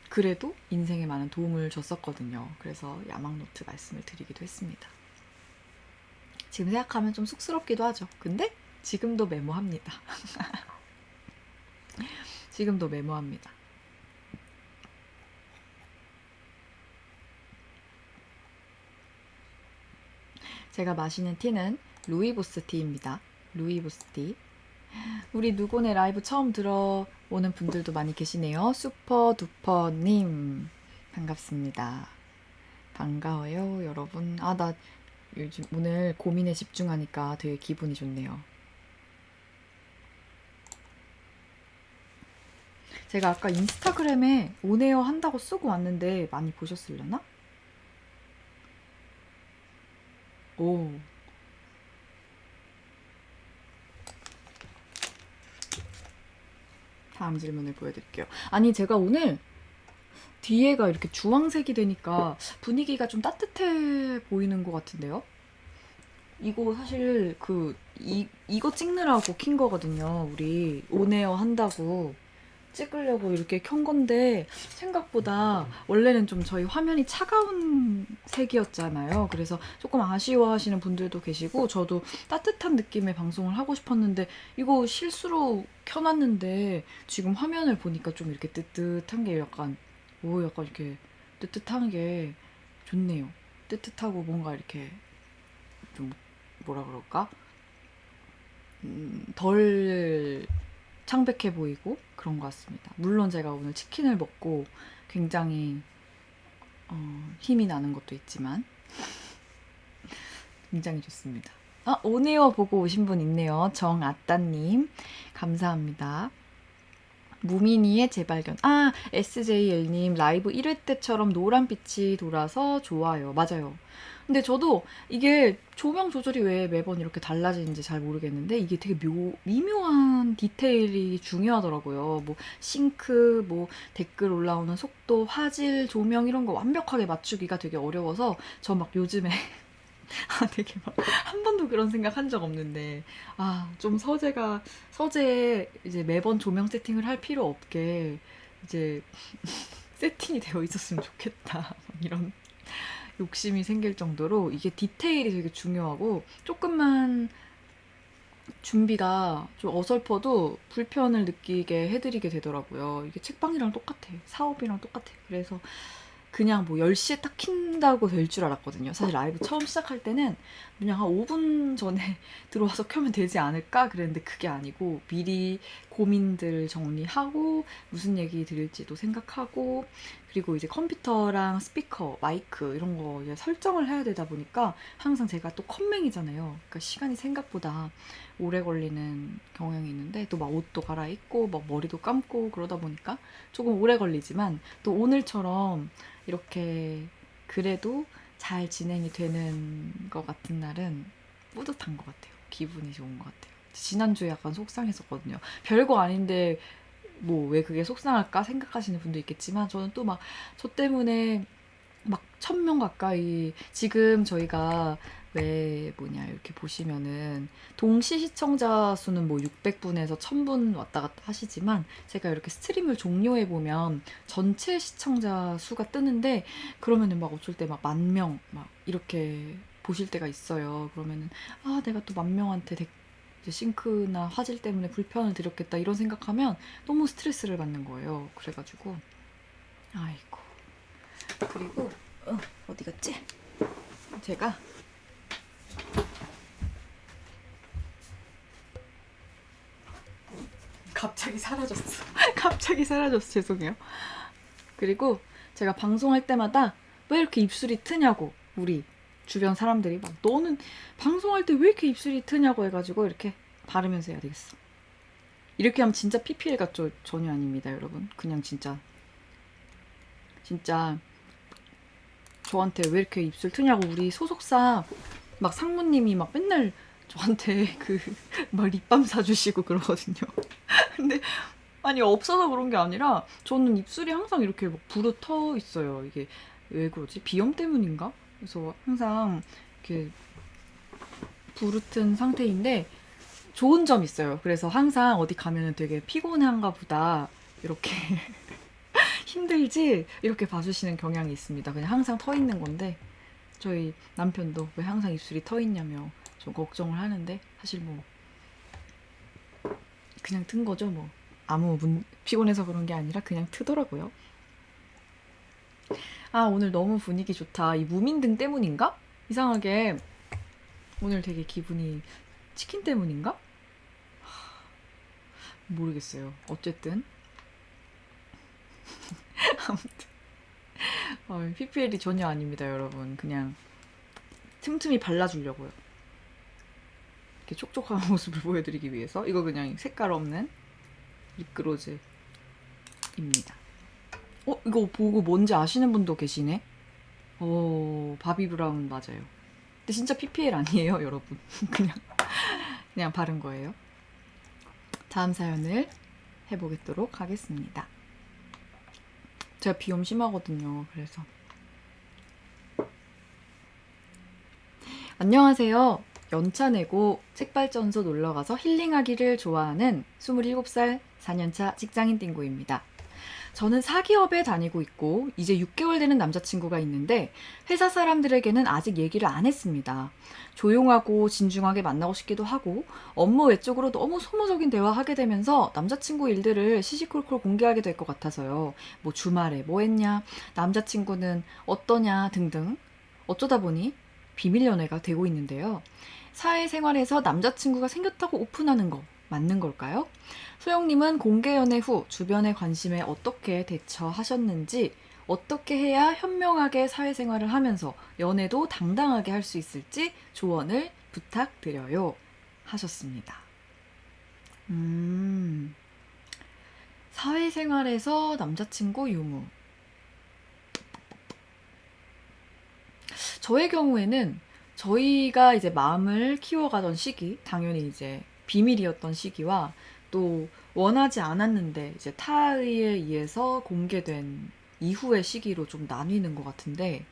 그래도 인생에 많은 도움을 줬었거든요. 그래서 야망노트 말씀을 드리기도 했습니다. 지금 생각하면 좀 쑥스럽기도 하죠. 근데 지금도 메모합니다. 지금도 메모합니다. 제가 마시는 티는 루이보스 티입니다. 루이보스 티. 우리 누구네 라이브 처음 들어오는 분들도 많이 계시네요. 슈퍼두퍼님 반갑습니다. 반가워요 여러분. 아, 나 요즘 오늘 고민에 집중하니까 되게 기분이 좋네요. 제가 아까 인스타그램에 온에어 한다고 쓰고 왔는데 많이 보셨으려나? 오. 다음 질문을 보여드릴게요. 아니, 제가 오늘 뒤에가 이렇게 주황색이 되니까 분위기가 좀 따뜻해 보이는 것 같은데요? 이거 사실 이거 찍느라고 킨 거거든요. 우리 온에어 한다고 찍으려고 이렇게 켠 건데 생각보다 원래는 좀 저희 화면이 차가운 색이었잖아요. 그래서 조금 아쉬워하시는 분들도 계시고 저도 따뜻한 느낌의 방송을 하고 싶었는데 이거 실수로 켜놨는데 지금 화면을 보니까 좀 이렇게 뜨뜻한 게 약간 약간 이렇게 뜨뜻한 게 좋네요. 뜨뜻하고 뭔가 이렇게 좀 뭐라 그럴까? 덜 창백해 보이고 그런 것 같습니다. 물론 제가 오늘 치킨을 먹고 굉장히 힘이 나는 것도 있지만 굉장히 좋습니다. 아, 오네어 보고 오신 분 있네요. 정아따님 감사합니다. 무민이의 재발견. 아, SJL님 라이브 1회 때처럼 노란빛이 돌아서 좋아요. 맞아요. 근데 저도 이게 조명 조절이 왜 매번 이렇게 달라지는지 잘 모르겠는데 이게 되게 미묘한 디테일이 중요하더라고요. 뭐 싱크, 뭐 댓글 올라오는 속도, 화질, 조명 이런 거 완벽하게 맞추기가 되게 어려워서 저 막 요즘에 되게 막 한 번도 그런 생각 한 적 없는데 좀 서재에 이제 매번 조명 세팅을 할 필요 없게 이제 세팅이 되어 있었으면 좋겠다 이런 욕심이 생길 정도로 이게 디테일이 되게 중요하고 조금만 준비가 좀 어설퍼도 불편을 느끼게 해드리게 되더라고요. 이게 책방이랑 똑같아. 사업이랑 똑같아. 그래서 그냥 뭐 10시에 딱 킨다고 될 줄 알았거든요. 사실 라이브 처음 시작할 때는 그냥 한 5분 전에 들어와서 켜면 되지 않을까 그랬는데 그게 아니고 미리 고민들 정리하고 무슨 얘기 드릴지도 생각하고 그리고 이제 컴퓨터랑 스피커, 마이크 이런 거 이제 설정을 해야 되다 보니까 항상 제가 또 컴맹이잖아요. 그러니까 시간이 생각보다 오래 걸리는 경향이 있는데 또 막 옷도 갈아입고 막 머리도 감고 그러다 보니까 조금 오래 걸리지만 또 오늘처럼 이렇게 그래도 잘 진행이 되는 것 같은 날은 뿌듯한 것 같아요. 기분이 좋은 것 같아요. 지난주에 약간 속상했었거든요. 별거 아닌데 뭐 왜 그게 속상할까 생각하시는 분도 있겠지만 저는 또 막 저 때문에 막 1000명 가까이 지금 저희가 왜 뭐냐 이렇게 보시면은 동시 시청자 수는 뭐 600분에서 1000분 왔다 갔다 하시지만 제가 이렇게 스트림을 종료해 보면 전체 시청자 수가 뜨는데 그러면은 막 어쩔 때 막 10,000명 막 이렇게 보실 때가 있어요. 그러면은 내가 또 10,000명한테 이제 싱크나 화질 때문에 불편을 드렸겠다 이런 생각하면 너무 스트레스를 받는 거예요. 그래가지고 아이고 그리고 어디 갔지? 제가 갑자기 사라졌어. 갑자기 사라졌어. 죄송해요. 그리고 제가 방송할 때마다 왜 이렇게 입술이 트냐고 우리 주변 사람들이 막 너는 방송할 때 왜 이렇게 입술이 트냐고 해가지고 이렇게 바르면서 해야 되겠어. 이렇게 하면 진짜 PPL 같죠? 전혀 아닙니다, 여러분. 그냥 진짜 저한테 왜 이렇게 입술 트냐고 우리 소속사 막 상무님이 막 맨날 저한테 막 립밤 사주시고 그러거든요. 근데 아니 없어서 그런 게 아니라 저는 입술이 항상 이렇게 막 부르터 있어요. 이게 왜 그러지? 비염 때문인가? 그래서 항상 이렇게 부르튼 상태인데 좋은 점 있어요. 그래서 항상 어디 가면은 되게 피곤한가 보다 이렇게 힘들지 이렇게 봐주시는 경향이 있습니다. 그냥 항상 터 있는 건데 저희 남편도 왜 항상 입술이 터 있냐며 좀 걱정을 하는데 사실 뭐 그냥 튼 거죠 뭐. 피곤해서 그런 게 아니라 그냥 트더라고요. 오늘 너무 분위기 좋다. 이 무민등 때문인가? 이상하게 오늘 되게 기분이 치킨 때문인가? 모르겠어요. 어쨌든 아무튼 PPL이 전혀 아닙니다, 여러분. 그냥 틈틈이 발라주려고요. 이렇게 촉촉한 모습을 보여드리기 위해서. 이거 그냥 색깔 없는 립그로즈입니다. 이거 보고 뭔지 아시는 분도 계시네? 바비 브라운 맞아요. 근데 진짜 PPL 아니에요, 여러분. 그냥 바른 거예요. 다음 사연을 해보도록 하겠습니다. 제가 비염 심하거든요. 그래서 안녕하세요. 연차 내고 책발전소 놀러가서 힐링하기를 좋아하는 27살 4년차 직장인 띵고입니다. 저는 사기업에 다니고 있고 이제 6개월 되는 남자친구가 있는데 회사 사람들에게는 아직 얘기를 안 했습니다. 조용하고 진중하게 만나고 싶기도 하고 업무 외적으로 너무 소모적인 대화하게 되면서 남자친구 일들을 시시콜콜 공개하게 될 것 같아서요. 뭐 주말에 뭐 했냐, 남자친구는 어떠냐 등등. 어쩌다 보니 비밀 연애가 되고 있는데요. 사회생활에서 남자친구가 생겼다고 오픈하는 거 맞는 걸까요? 소영님은 공개 연애 후 주변의 관심에 어떻게 대처하셨는지, 어떻게 해야 현명하게 사회생활을 하면서 연애도 당당하게 할 수 있을지 조언을 부탁드려요. 하셨습니다. 사회생활에서 남자친구 유무. 저의 경우에는 저희가 이제 마음을 키워가던 시기, 당연히 이제 비밀이었던 시기와 또 원하지 않았는데 이제 타의에 의해서 공개된 이후의 시기로 좀 나뉘는 것 같은데,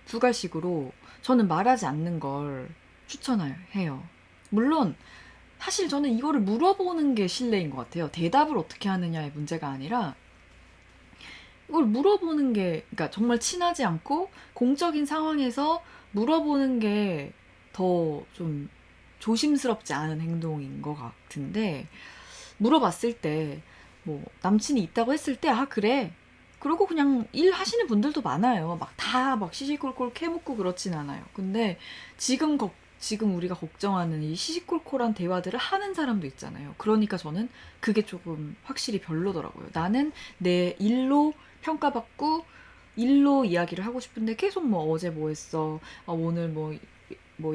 두 가지식으로 저는 말하지 않는 걸 추천해요. 물론 사실 저는 이거를 물어보는 게 신뢰인 것 같아요. 대답을 어떻게 하느냐의 문제가 아니라 이걸 물어보는 게, 그러니까 정말 친하지 않고 공적인 상황에서 물어보는 게 더 좀 조심스럽지 않은 행동인 것 같은데, 물어봤을 때 뭐 남친이 있다고 했을 때 그래, 그러고 그냥 일 하시는 분들도 많아요. 막 다 막 시시콜콜 캐묻고 그렇진 않아요. 근데 지금 우리가 걱정하는 이 시시콜콜한 대화들을 하는 사람도 있잖아요. 그러니까 저는 그게 조금 확실히 별로더라고요. 나는 내 일로 평가받고 일로 이야기를 하고 싶은데 계속 뭐 어제 뭐 했어, 오늘 뭐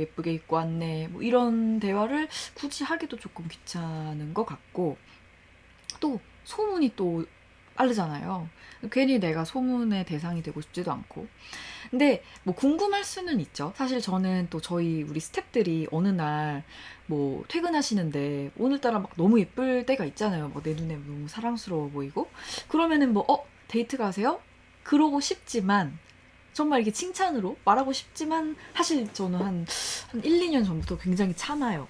예쁘게 입고 왔네, 뭐 이런 대화를 굳이 하기도 조금 귀찮은 것 같고, 또 소문이 또 빠르잖아요. 괜히 내가 소문의 대상이 되고 싶지도 않고. 근데 뭐 궁금할 수는 있죠. 사실 저는 또 우리 스태프들이 어느 날 뭐 퇴근하시는데 오늘따라 막 너무 예쁠 때가 있잖아요. 뭐 내 눈에 너무 사랑스러워 보이고. 그러면은 뭐 데이트 가세요? 그러고 싶지만, 정말 이게 칭찬으로 말하고 싶지만, 사실 저는 한 1, 2년 전부터 굉장히 참아요.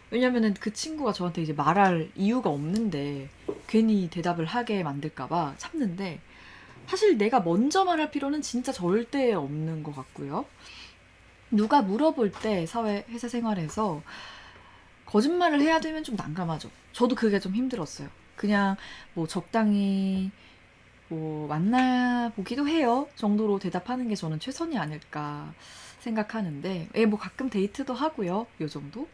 왜냐면은 그 친구가 저한테 이제 말할 이유가 없는데 괜히 대답을 하게 만들까봐 참는데, 사실 내가 먼저 말할 필요는 진짜 절대 없는 것 같고요. 누가 물어볼 때 회사 생활에서 거짓말을 해야 되면 좀 난감하죠. 저도 그게 좀 힘들었어요. 그냥 뭐 적당히 뭐 만나보기도 해요 정도로 대답하는 게 저는 최선이 아닐까 생각하는데, 뭐 가끔 데이트도 하고요, 요 정도?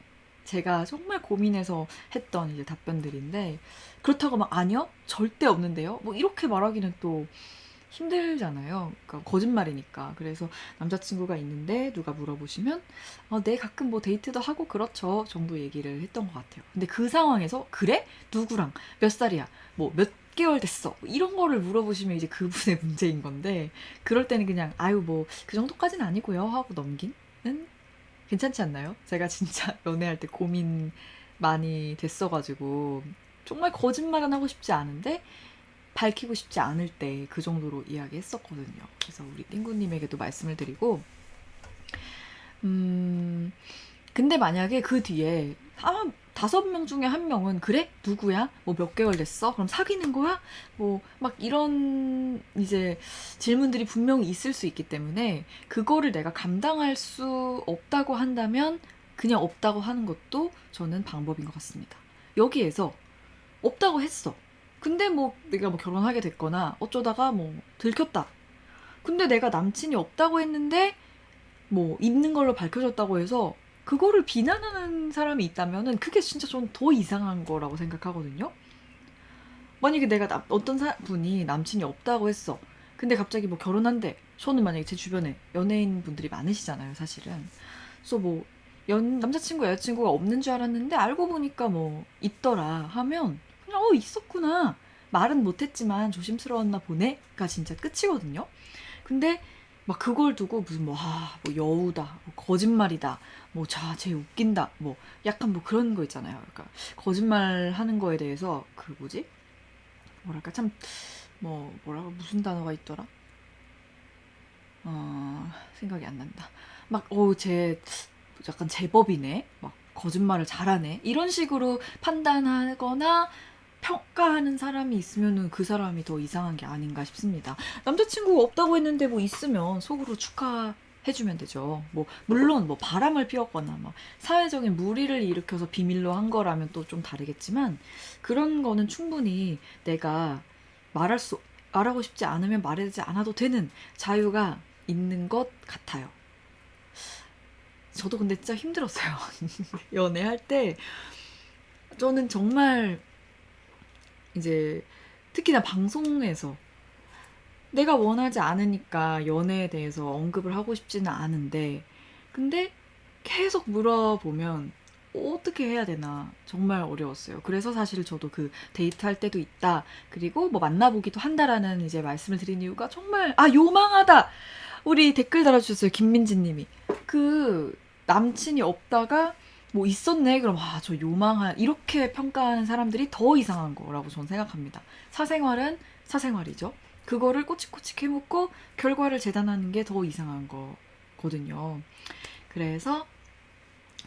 제가 정말 고민해서 했던 이제 답변들인데, 그렇다고 막 아니요? 절대 없는데요? 뭐 이렇게 말하기는 또 힘들잖아요. 그러니까 거짓말이니까. 그래서 남자친구가 있는데 누가 물어보시면 네, 가끔 뭐 데이트도 하고 그렇죠 정도 얘기를 했던 것 같아요. 근데 그 상황에서 그래? 누구랑? 몇 살이야? 뭐 몇 개월 됐어? 뭐 이런 거를 물어보시면 이제 그분의 문제인 건데, 그럴 때는 그냥 아유 뭐 그 정도까지는 아니고요 하고 넘기는 괜찮지 않나요? 제가 진짜 연애할 때 고민 많이 됐어가지고 정말 거짓말은 하고 싶지 않은데 밝히고 싶지 않을 때 그 정도로 이야기했었거든요. 그래서 우리 띵구님에게도 말씀을 드리고, 근데 만약에 그 뒤에 5명 중에 1명은 그래? 누구야? 뭐 몇 개월 됐어? 그럼 사귀는 거야? 뭐 막 이런 이제 질문들이 분명히 있을 수 있기 때문에, 그거를 내가 감당할 수 없다고 한다면 그냥 없다고 하는 것도 저는 방법인 것 같습니다. 여기에서 없다고 했어. 근데 뭐 내가 뭐 결혼하게 됐거나 어쩌다가 뭐 들켰다. 근데 내가 남친이 없다고 했는데 뭐 있는 걸로 밝혀졌다고 해서 그거를 비난하는 사람이 있다면은 그게 진짜 좀 더 이상한 거라고 생각하거든요. 만약에 내가 어떤 분이 남친이 없다고 했어. 근데 갑자기 뭐 결혼한대. 저는 만약에 제 주변에 연예인 분들이 많으시잖아요, 사실은. 그래서 뭐 남자친구, 여자친구가 없는 줄 알았는데 알고 보니까 뭐 있더라 하면 그냥 있었구나. 말은 못했지만 조심스러웠나 보네가 진짜 끝이거든요. 근데 막 그걸 두고 무슨 뭐 여우다, 뭐 거짓말이다, 뭐 쟤 웃긴다, 뭐 약간 뭐 그런 거 있잖아요. 그러니까 거짓말 하는 거에 대해서 그 뭐지? 뭐랄까 참 뭐라고 무슨 단어가 있더라? 생각이 안 난다. 쟤 약간 제법이네. 막 거짓말을 잘하네. 이런 식으로 판단하거나 평가하는 사람이 있으면은 그 사람이 더 이상한 게 아닌가 싶습니다. 남자친구가 없다고 했는데 뭐 있으면 속으로 축하해주면 되죠. 뭐 물론 뭐 바람을 피웠거나 막 사회적인 무리를 일으켜서 비밀로 한 거라면 또 좀 다르겠지만 그런 거는 충분히 내가 말하고 싶지 않으면 말하지 않아도 되는 자유가 있는 것 같아요. 저도 근데 진짜 힘들었어요. 연애할 때 저는 정말 이제 특히나 방송에서 내가 원하지 않으니까 연애에 대해서 언급을 하고 싶지는 않은데 근데 계속 물어보면 어떻게 해야 되나 정말 어려웠어요. 그래서 사실 저도 그 데이트할 때도 있다. 그리고 뭐 만나보기도 한다라는 이제 말씀을 드린 이유가 정말 요망하다. 우리 댓글 달아주셨어요. 김민지님이 그 남친이 없다가 뭐 있었네. 그럼 저 요망한 이렇게 평가하는 사람들이 더 이상한 거라고 저는 생각합니다. 사생활은 사생활이죠. 그거를 꼬치꼬치 해묻고 결과를 재단하는 게 더 이상한 거거든요. 그래서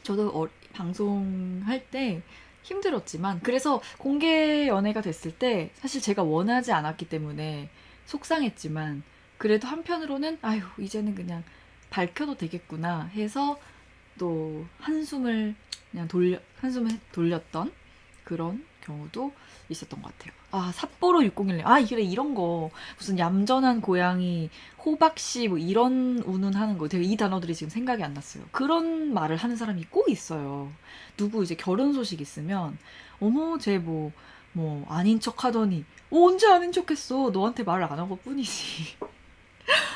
저도 방송할 때 힘들었지만 그래서 공개 연애가 됐을 때 사실 제가 원하지 않았기 때문에 속상했지만 그래도 한편으로는 아유 이제는 그냥 밝혀도 되겠구나 해서 또 한숨을 한숨을 돌렸던 그런 경우도 있었던 것 같아요. 삿포로 601님. 그래, 이런 거. 무슨 얌전한 고양이, 호박씨, 뭐 이런 운운하는 거. 되게 이 단어들이 지금 생각이 안 났어요. 그런 말을 하는 사람이 꼭 있어요. 누구 이제 결혼 소식 있으면, 어머, 쟤 아닌 척 하더니, 언제 아닌 척 했어? 너한테 말을 안 한 것 뿐이지.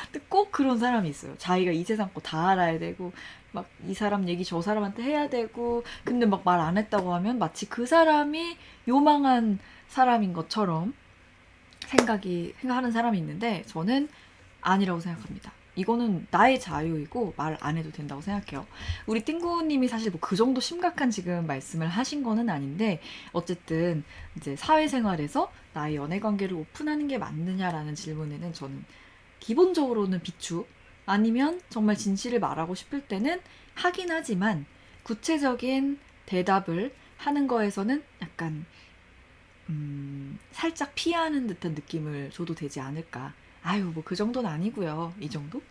근데 꼭 그런 사람이 있어요. 자기가 이 세상 거 다 알아야 되고 막 이 사람 얘기 저 사람한테 해야 되고 근데 막 말 안 했다고 하면 마치 그 사람이 요망한 사람인 것처럼 생각하는 사람이 있는데 저는 아니라고 생각합니다. 이거는 나의 자유이고 말 안 해도 된다고 생각해요. 우리 띵구님이 사실 뭐 그 정도 심각한 지금 말씀을 하신 거는 아닌데 어쨌든 이제 사회생활에서 나의 연애 관계를 오픈하는 게 맞느냐라는 질문에는 저는 기본적으로는 비추 아니면 정말 진실을 말하고 싶을 때는 하긴 하지만 구체적인 대답을 하는 거에서는 약간 살짝 피하는 듯한 느낌을 줘도 되지 않을까. 뭐 그 정도는 아니고요. 이 정도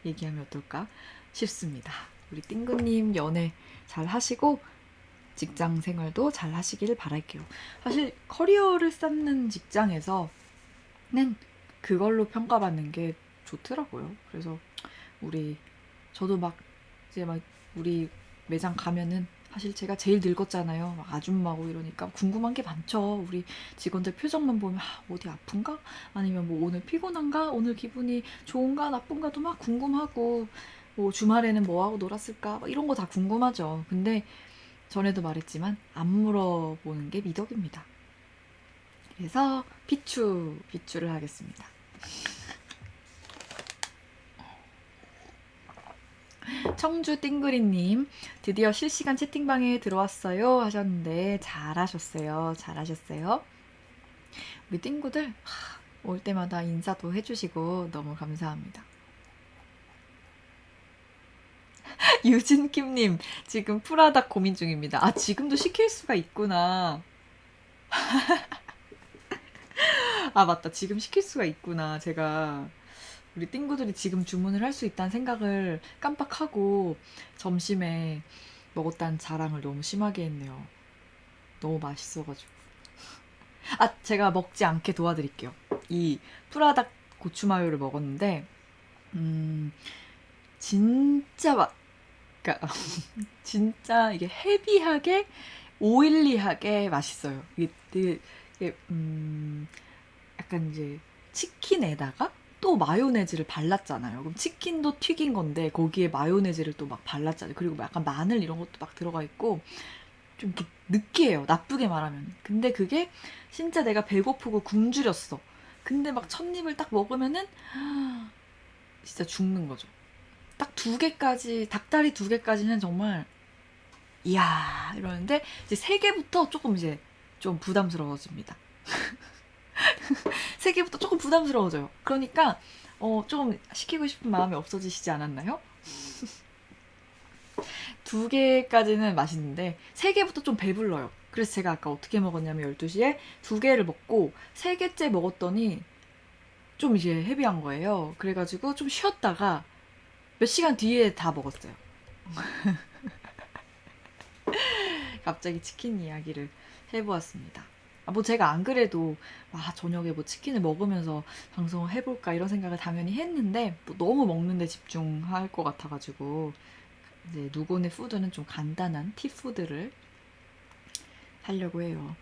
얘기하면 어떨까 싶습니다. 우리 띵구님 연애 잘 하시고 직장 생활도 잘 하시길 바랄게요. 사실 커리어를 쌓는 직장에서는 그걸로 평가받는 게 좋더라고요. 그래서 저도 이제 우리 매장 가면은 사실 제가 제일 늙었잖아요. 막 아줌마고 이러니까 궁금한 게 많죠. 우리 직원들 표정만 보면 어디 아픈가? 아니면 뭐 오늘 피곤한가? 오늘 기분이 좋은가? 나쁜가도 막 궁금하고 뭐 주말에는 뭐하고 놀았을까? 막 이런 거 다 궁금하죠. 근데 전에도 말했지만 안 물어보는 게 미덕입니다. 그래서 비추를 하겠습니다. 청주 띵그리님 드디어 실시간 채팅방에 들어왔어요 하셨는데 잘하셨어요. 우리 띵구들 올 때마다 인사도 해주시고 너무 감사합니다. 유진킴님 지금 프라닭 고민 중입니다. 지금도 시킬 수가 있구나. 맞다, 지금 시킬 수가 있구나. 제가 우리 띵구들이 지금 주문을 할 수 있다는 생각을 깜빡하고 점심에 먹었다는 자랑을 너무 심하게 했네요. 너무 맛있어가지고. 제가 먹지 않게 도와드릴게요. 이 프라닭 고추마요를 먹었는데 진짜 그러니까 진짜 이게 헤비하게 오일리하게 맛있어요. 이게 되게 약간 이제 치킨에다가 또 마요네즈를 발랐잖아요. 그럼 치킨도 튀긴 건데 거기에 마요네즈를 또 막 발랐잖아요. 그리고 약간 마늘 이런 것도 막 들어가 있고 좀 이렇게 느끼해요. 나쁘게 말하면. 근데 그게 진짜 내가 배고프고 굶주렸어. 근데 막 첫 입을 딱 먹으면은 진짜 죽는 거죠. 딱 두 개까지, 닭다리 두 개까지는 정말 이야 이러는데 이제 세 개부터 조금 이제 좀 부담스러워집니다. 세 개부터 조금 부담스러워져요. 그러니까 좀 시키고 싶은 마음이 없어지시지 않았나요? 두 개까지는 맛있는데 세 개부터 좀 배불러요. 그래서 제가 아까 어떻게 먹었냐면 12시에 두 개를 먹고 세 개째 먹었더니 좀 이제 헤비한 거예요. 그래가지고 좀 쉬었다가 몇 시간 뒤에 다 먹었어요. 갑자기 치킨 이야기를 해보았습니다. 뭐 제가 안 그래도 저녁에 뭐 치킨을 먹으면서 방송을 해볼까 이런 생각을 당연히 했는데 뭐 너무 먹는데 집중할 것 같아가지고 이제 누곤의 푸드는 좀 간단한 티푸드를 하려고 해요.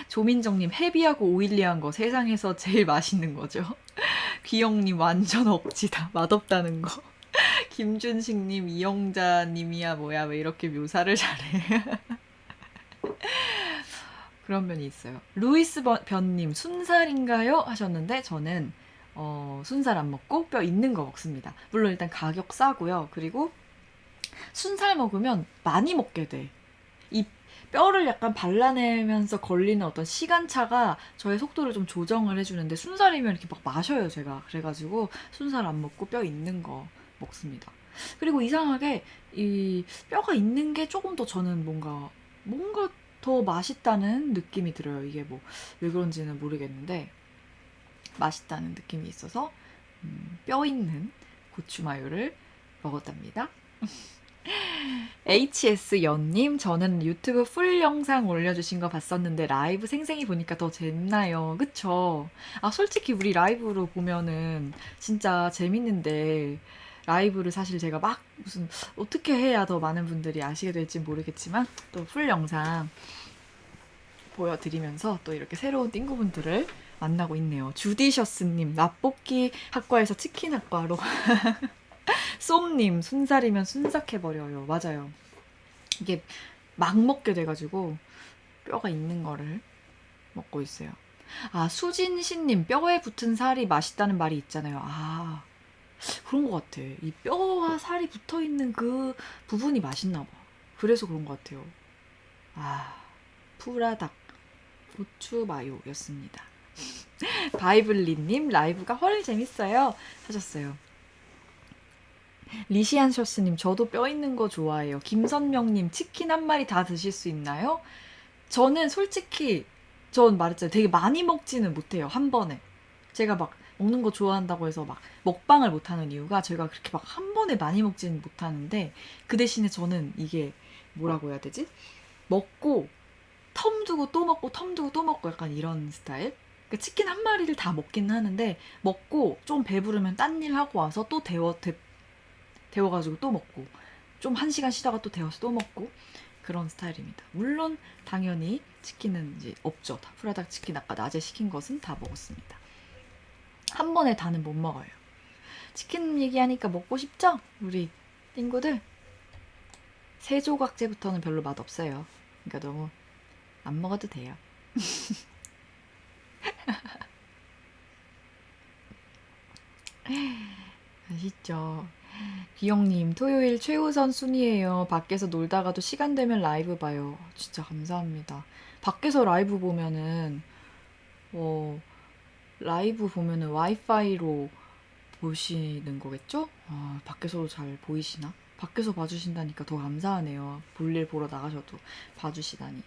조민정님 헤비하고 오일리한 거 세상에서 제일 맛있는 거죠. 귀영님 완전 억지다 맛없다는 거. 김준식님 이영자님이야 뭐야 왜 이렇게 묘사를 잘해. 그런 면이 있어요. 루이스 변님 순살인가요? 하셨는데 저는 순살 안 먹고 뼈 있는 거 먹습니다. 물론 일단 가격 싸고요. 그리고 순살 먹으면 많이 먹게 돼. 이 뼈를 약간 발라내면서 걸리는 어떤 시간차가 저의 속도를 좀 조정을 해주는데 순살이면 이렇게 막 마셔요 제가. 그래가지고 순살 안 먹고 뼈 있는 거 먹습니다. 그리고 이상하게 이 뼈가 있는 게 조금 더 저는 뭔가 더 맛있다는 느낌이 들어요. 이게 뭐 왜 그런지는 모르겠는데 맛있다는 느낌이 있어서 뼈 있는 고추마요를 먹었답니다. HS연님, 저는 유튜브 풀 영상 올려주신 거 봤었는데 라이브 생생히 보니까 더 재밌나요? 그쵸? 솔직히 우리 라이브로 보면은 진짜 재밌는데 라이브를 사실 제가 막 무슨 어떻게 해야 더 많은 분들이 아시게 될지 모르겠지만 또 풀 영상 보여드리면서 또 이렇게 새로운 띵구분들을 만나고 있네요. 주디셔스님, 라볶이 학과에서 치킨 학과로. 쏨님, 순살이면 순삭해버려요. 맞아요. 이게 막 먹게 돼가지고 뼈가 있는 거를 먹고 있어요. 수진씨님, 뼈에 붙은 살이 맛있다는 말이 있잖아요. 그런 것 같아. 이 뼈와 살이 붙어 있는 그 부분이 맛있나 봐. 그래서 그런 것 같아요. 푸라닭 고추 마요였습니다. 바이블리님, 라이브가 헐 재밌어요 하셨어요. 리시안 셔스님, 저도 뼈 있는 거 좋아해요. 김선명님, 치킨 한 마리 다 드실 수 있나요? 저는 솔직히 전 말했잖아요. 되게 많이 먹지는 못해요. 한 번에. 제가 막 먹는 거 좋아한다고 해서 막 먹방을 못하는 이유가 제가 그렇게 막 한 번에 많이 먹지는 못하는데 그 대신에 저는 이게 뭐라고 해야 되지? 먹고 텀 두고 또 먹고 텀 두고 또 먹고 약간 이런 스타일? 그러니까 치킨 한 마리를 다 먹긴 하는데 먹고 좀 배부르면 딴 일 하고 와서 또 데워가지고 또 먹고 좀 한 시간 쉬다가 또 데워서 또 먹고 그런 스타일입니다. 물론 당연히 치킨은 이제 없죠. 프라닭 치킨 아까 낮에 시킨 것은 다 먹었습니다. 한 번에 다는 못 먹어요. 치킨 얘기하니까 먹고 싶죠? 우리 띵구들? 세 조각째부터는 별로 맛없어요. 그러니까 너무 안 먹어도 돼요. 아시죠? 귀영님, 토요일 최우선 순위예요. 밖에서 놀다가도 시간 되면 라이브 봐요. 진짜 감사합니다. 밖에서 라이브 보면은 라이브 보면은 와이파이로 보시는 거겠죠? 밖에서도 잘 보이시나? 밖에서 봐주신다니까 더 감사하네요. 볼일 보러 나가셔도 봐주시다니.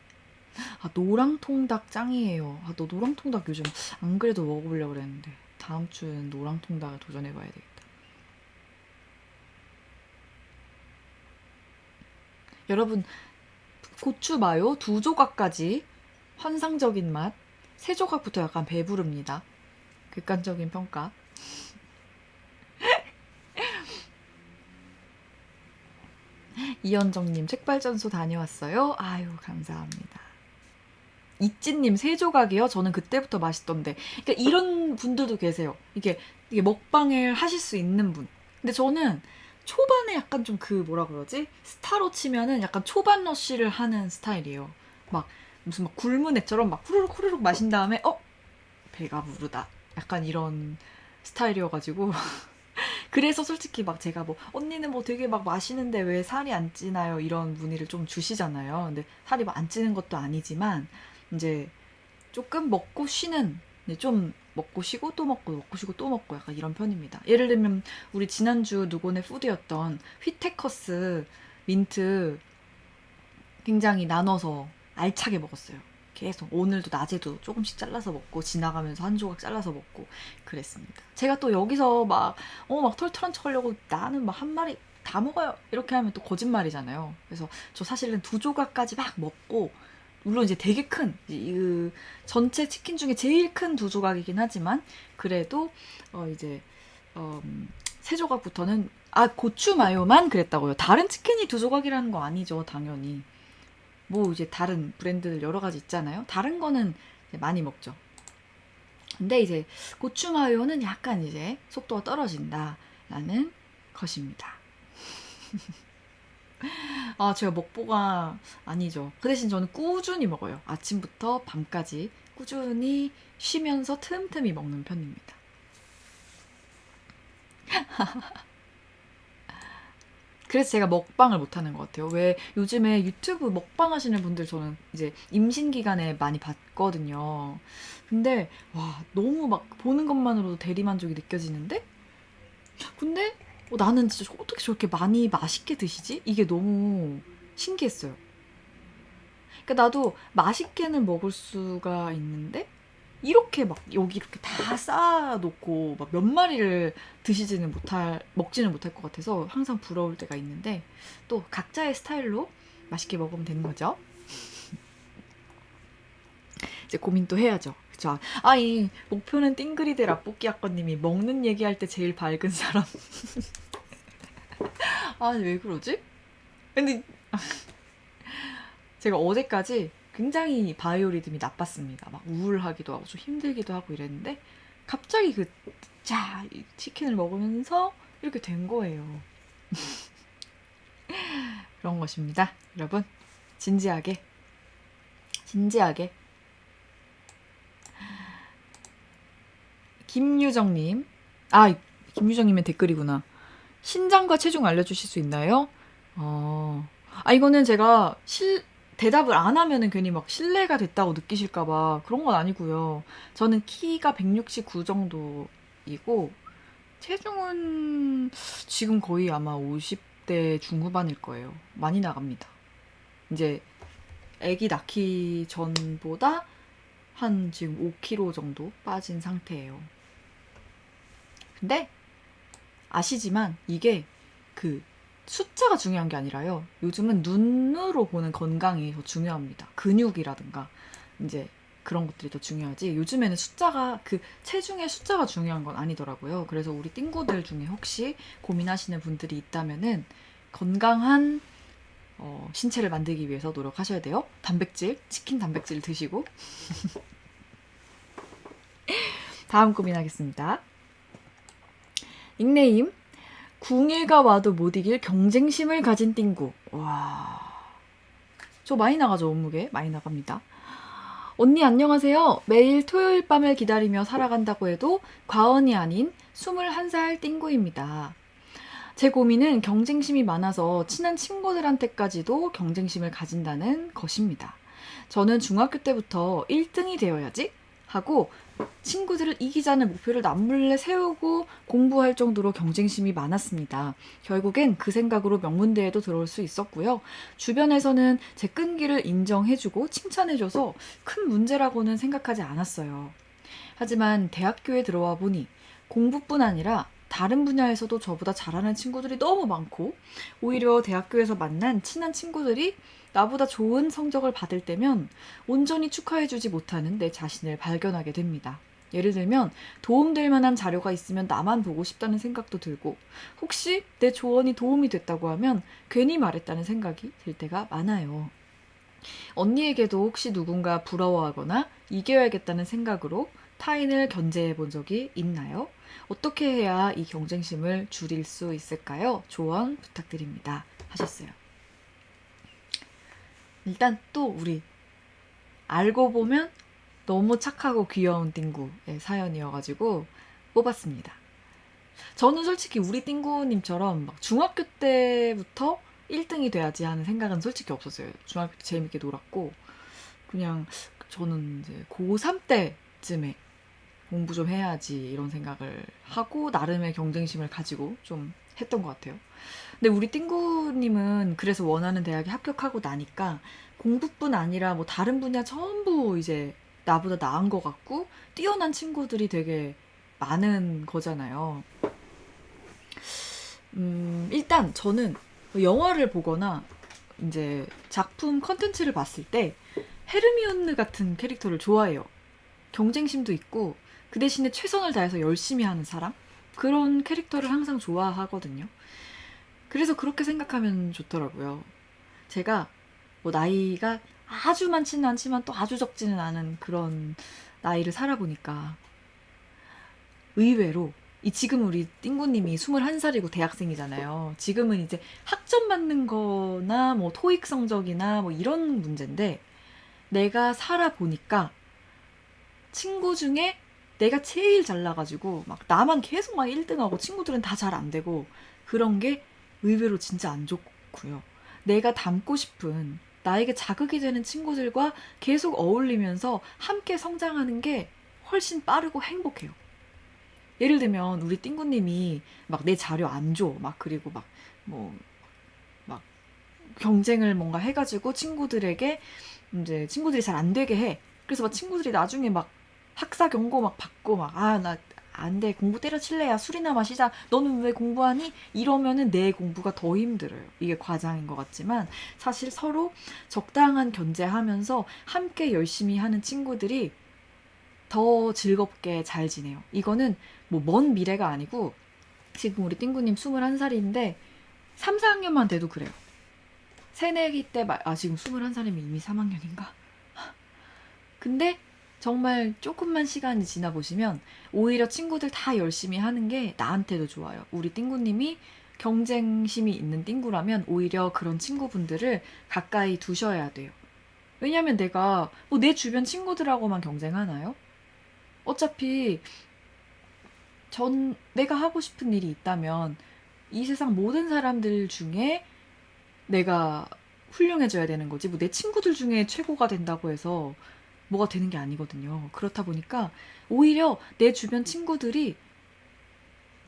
노랑통닭 짱이에요. 너 노랑통닭 요즘 안 그래도 먹어보려고 그랬는데 다음 주엔 노랑통닭을 도전해봐야 되겠다. 여러분, 고추 마요 2조각까지 환상적인 맛, 3조각부터 약간 배부릅니다. 객관적인 평가. 이현정님 책발전소 다녀왔어요. 아유 감사합니다. 이찌님 세 조각이요? 저는 그때부터 맛있던데. 그러니까 이런 분들도 계세요. 이게 먹방을 하실 수 있는 분. 근데 저는 초반에 약간 좀 그 뭐라 그러지? 스타로 치면은 약간 초반 러쉬를 하는 스타일이에요. 막 무슨 막 굶은 애처럼 막 후루룩 후루룩 마신 다음에 배가 부르다. 약간 이런 스타일이어가지고 그래서 솔직히 막 제가 뭐 언니는 뭐 되게 막 마시는데 왜 살이 안 찌나요? 이런 문의를 좀 주시잖아요. 근데 살이 막 안 찌는 것도 아니지만 이제 조금 먹고 쉬는 좀 먹고 쉬고 또 먹고 쉬고 또 먹고 약간 이런 편입니다. 예를 들면 우리 지난주 누곤의 푸드였던 휘테커스 민트 굉장히 나눠서 알차게 먹었어요. 계속 오늘도 낮에도 조금씩 잘라서 먹고 지나가면서 한 조각 잘라서 먹고 그랬습니다. 제가 또 여기서 막 털털한 척 하려고 나는 막 한 마리 다 먹어요 이렇게 하면 또 거짓말이잖아요. 그래서 저 사실은 두 조각까지 막 먹고 물론 이제 되게 큰 전체 치킨 중에 제일 큰 두 조각이긴 하지만 그래도 이제 세 조각부터는 고추 마요만 그랬다고요. 다른 치킨이 두 조각이라는 거 아니죠, 당연히. 뭐 이제 다른 브랜드들 여러 가지 있잖아요. 다른 거는 이제 많이 먹죠. 근데 이제 고추 마요는 약간 이제 속도가 떨어진다라는 것입니다. 제가 먹보가 아니죠. 그 대신 저는 꾸준히 먹어요. 아침부터 밤까지 꾸준히 쉬면서 틈틈이 먹는 편입니다. 그래서 제가 먹방을 못하는 것 같아요. 왜 요즘에 유튜브 먹방 하시는 분들 저는 이제 임신 기간에 많이 봤거든요. 근데 와 너무 막 보는 것만으로도 대리만족이 느껴지는데 근데 나는 진짜 어떻게 저렇게 많이 맛있게 드시지? 이게 너무 신기했어요. 그러니까 나도 맛있게는 먹을 수가 있는데 이렇게 막 여기 이렇게 다 쌓아놓고 막 몇 마리를 먹지는 못할 것 같아서 항상 부러울 때가 있는데 또 각자의 스타일로 맛있게 먹으면 되는 거죠. 이제 고민 또 해야죠. 그쵸? 이 목표는 띵그리데 라볶이 아꺼님이 먹는 얘기할 때 제일 밝은 사람. 왜 그러지? 근데 제가 어제까지 굉장히 바이오리듬이 나빴습니다. 막 우울하기도 하고 좀 힘들기도 하고 이랬는데 갑자기 이 치킨을 먹으면서 이렇게 된 거예요. 그런 것입니다. 여러분 진지하게 김유정님 김유정님의 댓글이구나. 신장과 체중 알려주실 수 있나요? 이거는 제가 대답을 안 하면은 괜히 막 실례가 됐다고 느끼실까봐 그런 건 아니고요. 저는 키가 169 정도이고 체중은 지금 거의 아마 50대 중후반일 거예요. 많이 나갑니다. 이제 아기 낳기 전보다 한 지금 5kg 정도 빠진 상태예요. 근데 아시지만 이게 숫자가 중요한 게 아니라요. 요즘은 눈으로 보는 건강이 더 중요합니다. 근육이라든가 이제 그런 것들이 더 중요하지. 요즘에는 체중의 숫자가 중요한 건 아니더라고요. 그래서 우리 띵구들 중에 혹시 고민하시는 분들이 있다면은 건강한 신체를 만들기 위해서 노력하셔야 돼요. 치킨 단백질 드시고. 다음 고민하겠습니다. 닉네임 궁예가 와도 못 이길 경쟁심을 가진 띵구. 와, 저 많이 나가죠. 몸무게 많이 나갑니다. 언니 안녕하세요. 매일 토요일 밤을 기다리며 살아간다고 해도 과언이 아닌 21살 띵구입니다. 제 고민은 경쟁심이 많아서 친한 친구들한테까지도 경쟁심을 가진다는 것입니다. 저는 중학교 때부터 1등이 되어야지 하고 친구들을 이기자는 목표를 남몰래 세우고 공부할 정도로 경쟁심이 많았습니다. 결국엔 그 생각으로 명문대에도 들어올 수 있었고요. 주변에서는 제 끈기를 인정해주고 칭찬해줘서 큰 문제라고는 생각하지 않았어요. 하지만 대학교에 들어와 보니 공부뿐 아니라 다른 분야에서도 저보다 잘하는 친구들이 너무 많고 오히려 대학교에서 만난 친한 친구들이 나보다 좋은 성적을 받을 때면 온전히 축하해주지 못하는 내 자신을 발견하게 됩니다. 예를 들면 도움될 만한 자료가 있으면 나만 보고 싶다는 생각도 들고, 혹시 내 조언이 도움이 됐다고 하면 괜히 말했다는 생각이 들 때가 많아요. 언니에게도 혹시 누군가 부러워하거나 이겨야겠다는 생각으로 타인을 견제해 본 적이 있나요? 어떻게 해야 이 경쟁심을 줄일 수 있을까요? 조언 부탁드립니다. 하셨어요. 일단 또 우리 알고 보면 너무 착하고 귀여운 띵구의 사연이어가지고 뽑았습니다. 저는 솔직히 우리 띵구님처럼 막 중학교 때부터 1등이 돼야지 하는 생각은 솔직히 없었어요. 중학교 때 재밌게 놀았고, 그냥 저는 이제 고3 때쯤에 공부 좀 해야지 이런 생각을 하고 나름의 경쟁심을 가지고 좀 했던 것 같아요. 근데 우리 띵구님은 그래서 원하는 대학에 합격하고 나니까 공부뿐 아니라 뭐 다른 분야 전부 이제 나보다 나은 것 같고 뛰어난 친구들이 되게 많은 거잖아요. 일단 저는 영화를 보거나 이제 작품 컨텐츠를 봤을 때 헤르미온느 같은 캐릭터를 좋아해요. 경쟁심도 있고 그 대신에 최선을 다해서 열심히 하는 사람? 그런 캐릭터를 항상 좋아하거든요. 그래서 그렇게 생각하면 좋더라고요. 제가 뭐 나이가 아주 많지는 않지만 또 아주 적지는 않은 그런 나이를 살아보니까 의외로 이 지금 우리 띵구님이 21살이고 대학생이잖아요. 지금은 이제 학점 받는 거나 뭐 토익 성적이나 뭐 이런 문제인데, 내가 살아보니까 친구 중에 내가 제일 잘나가지고 막 나만 계속 막 1등하고 친구들은 다 잘 안 되고 그런 게 의외로 진짜 안 좋고요. 내가 닮고 싶은 나에게 자극이 되는 친구들과 계속 어울리면서 함께 성장하는 게 훨씬 빠르고 행복해요. 예를 들면 우리 띵구님이 막 내 자료 안 줘. 막 그리고 막 뭐 막 경쟁을 뭔가 해가지고 친구들에게 이제 친구들이 잘 안 되게 해. 그래서 막 친구들이 나중에 막 학사 경고 막 받고 막 아 나 안 돼 공부 때려칠래 야 술이나 마시자 너는 왜 공부하니 이러면은 내 공부가 더 힘들어요. 이게 과장인 것 같지만 사실 서로 적당한 견제하면서 함께 열심히 하는 친구들이 더 즐겁게 잘 지내요. 이거는 뭐 먼 미래가 아니고 지금 우리 띵구님 21살인데 3, 4학년만 돼도 그래요. 새내기 때 지금 21살이면 이미 3학년인가? 근데 정말 조금만 시간이 지나 보시면 오히려 친구들 다 열심히 하는 게 나한테도 좋아요. 우리 띵구님이 경쟁심이 있는 띵구라면 오히려 그런 친구분들을 가까이 두셔야 돼요. 왜냐면 내가 뭐 내 주변 친구들하고만 경쟁하나요? 어차피 내가 하고 싶은 일이 있다면 이 세상 모든 사람들 중에 내가 훌륭해져야 되는 거지. 뭐 내 친구들 중에 최고가 된다고 해서 뭐가 되는 게 아니거든요. 그렇다 보니까 오히려 내 주변 친구들이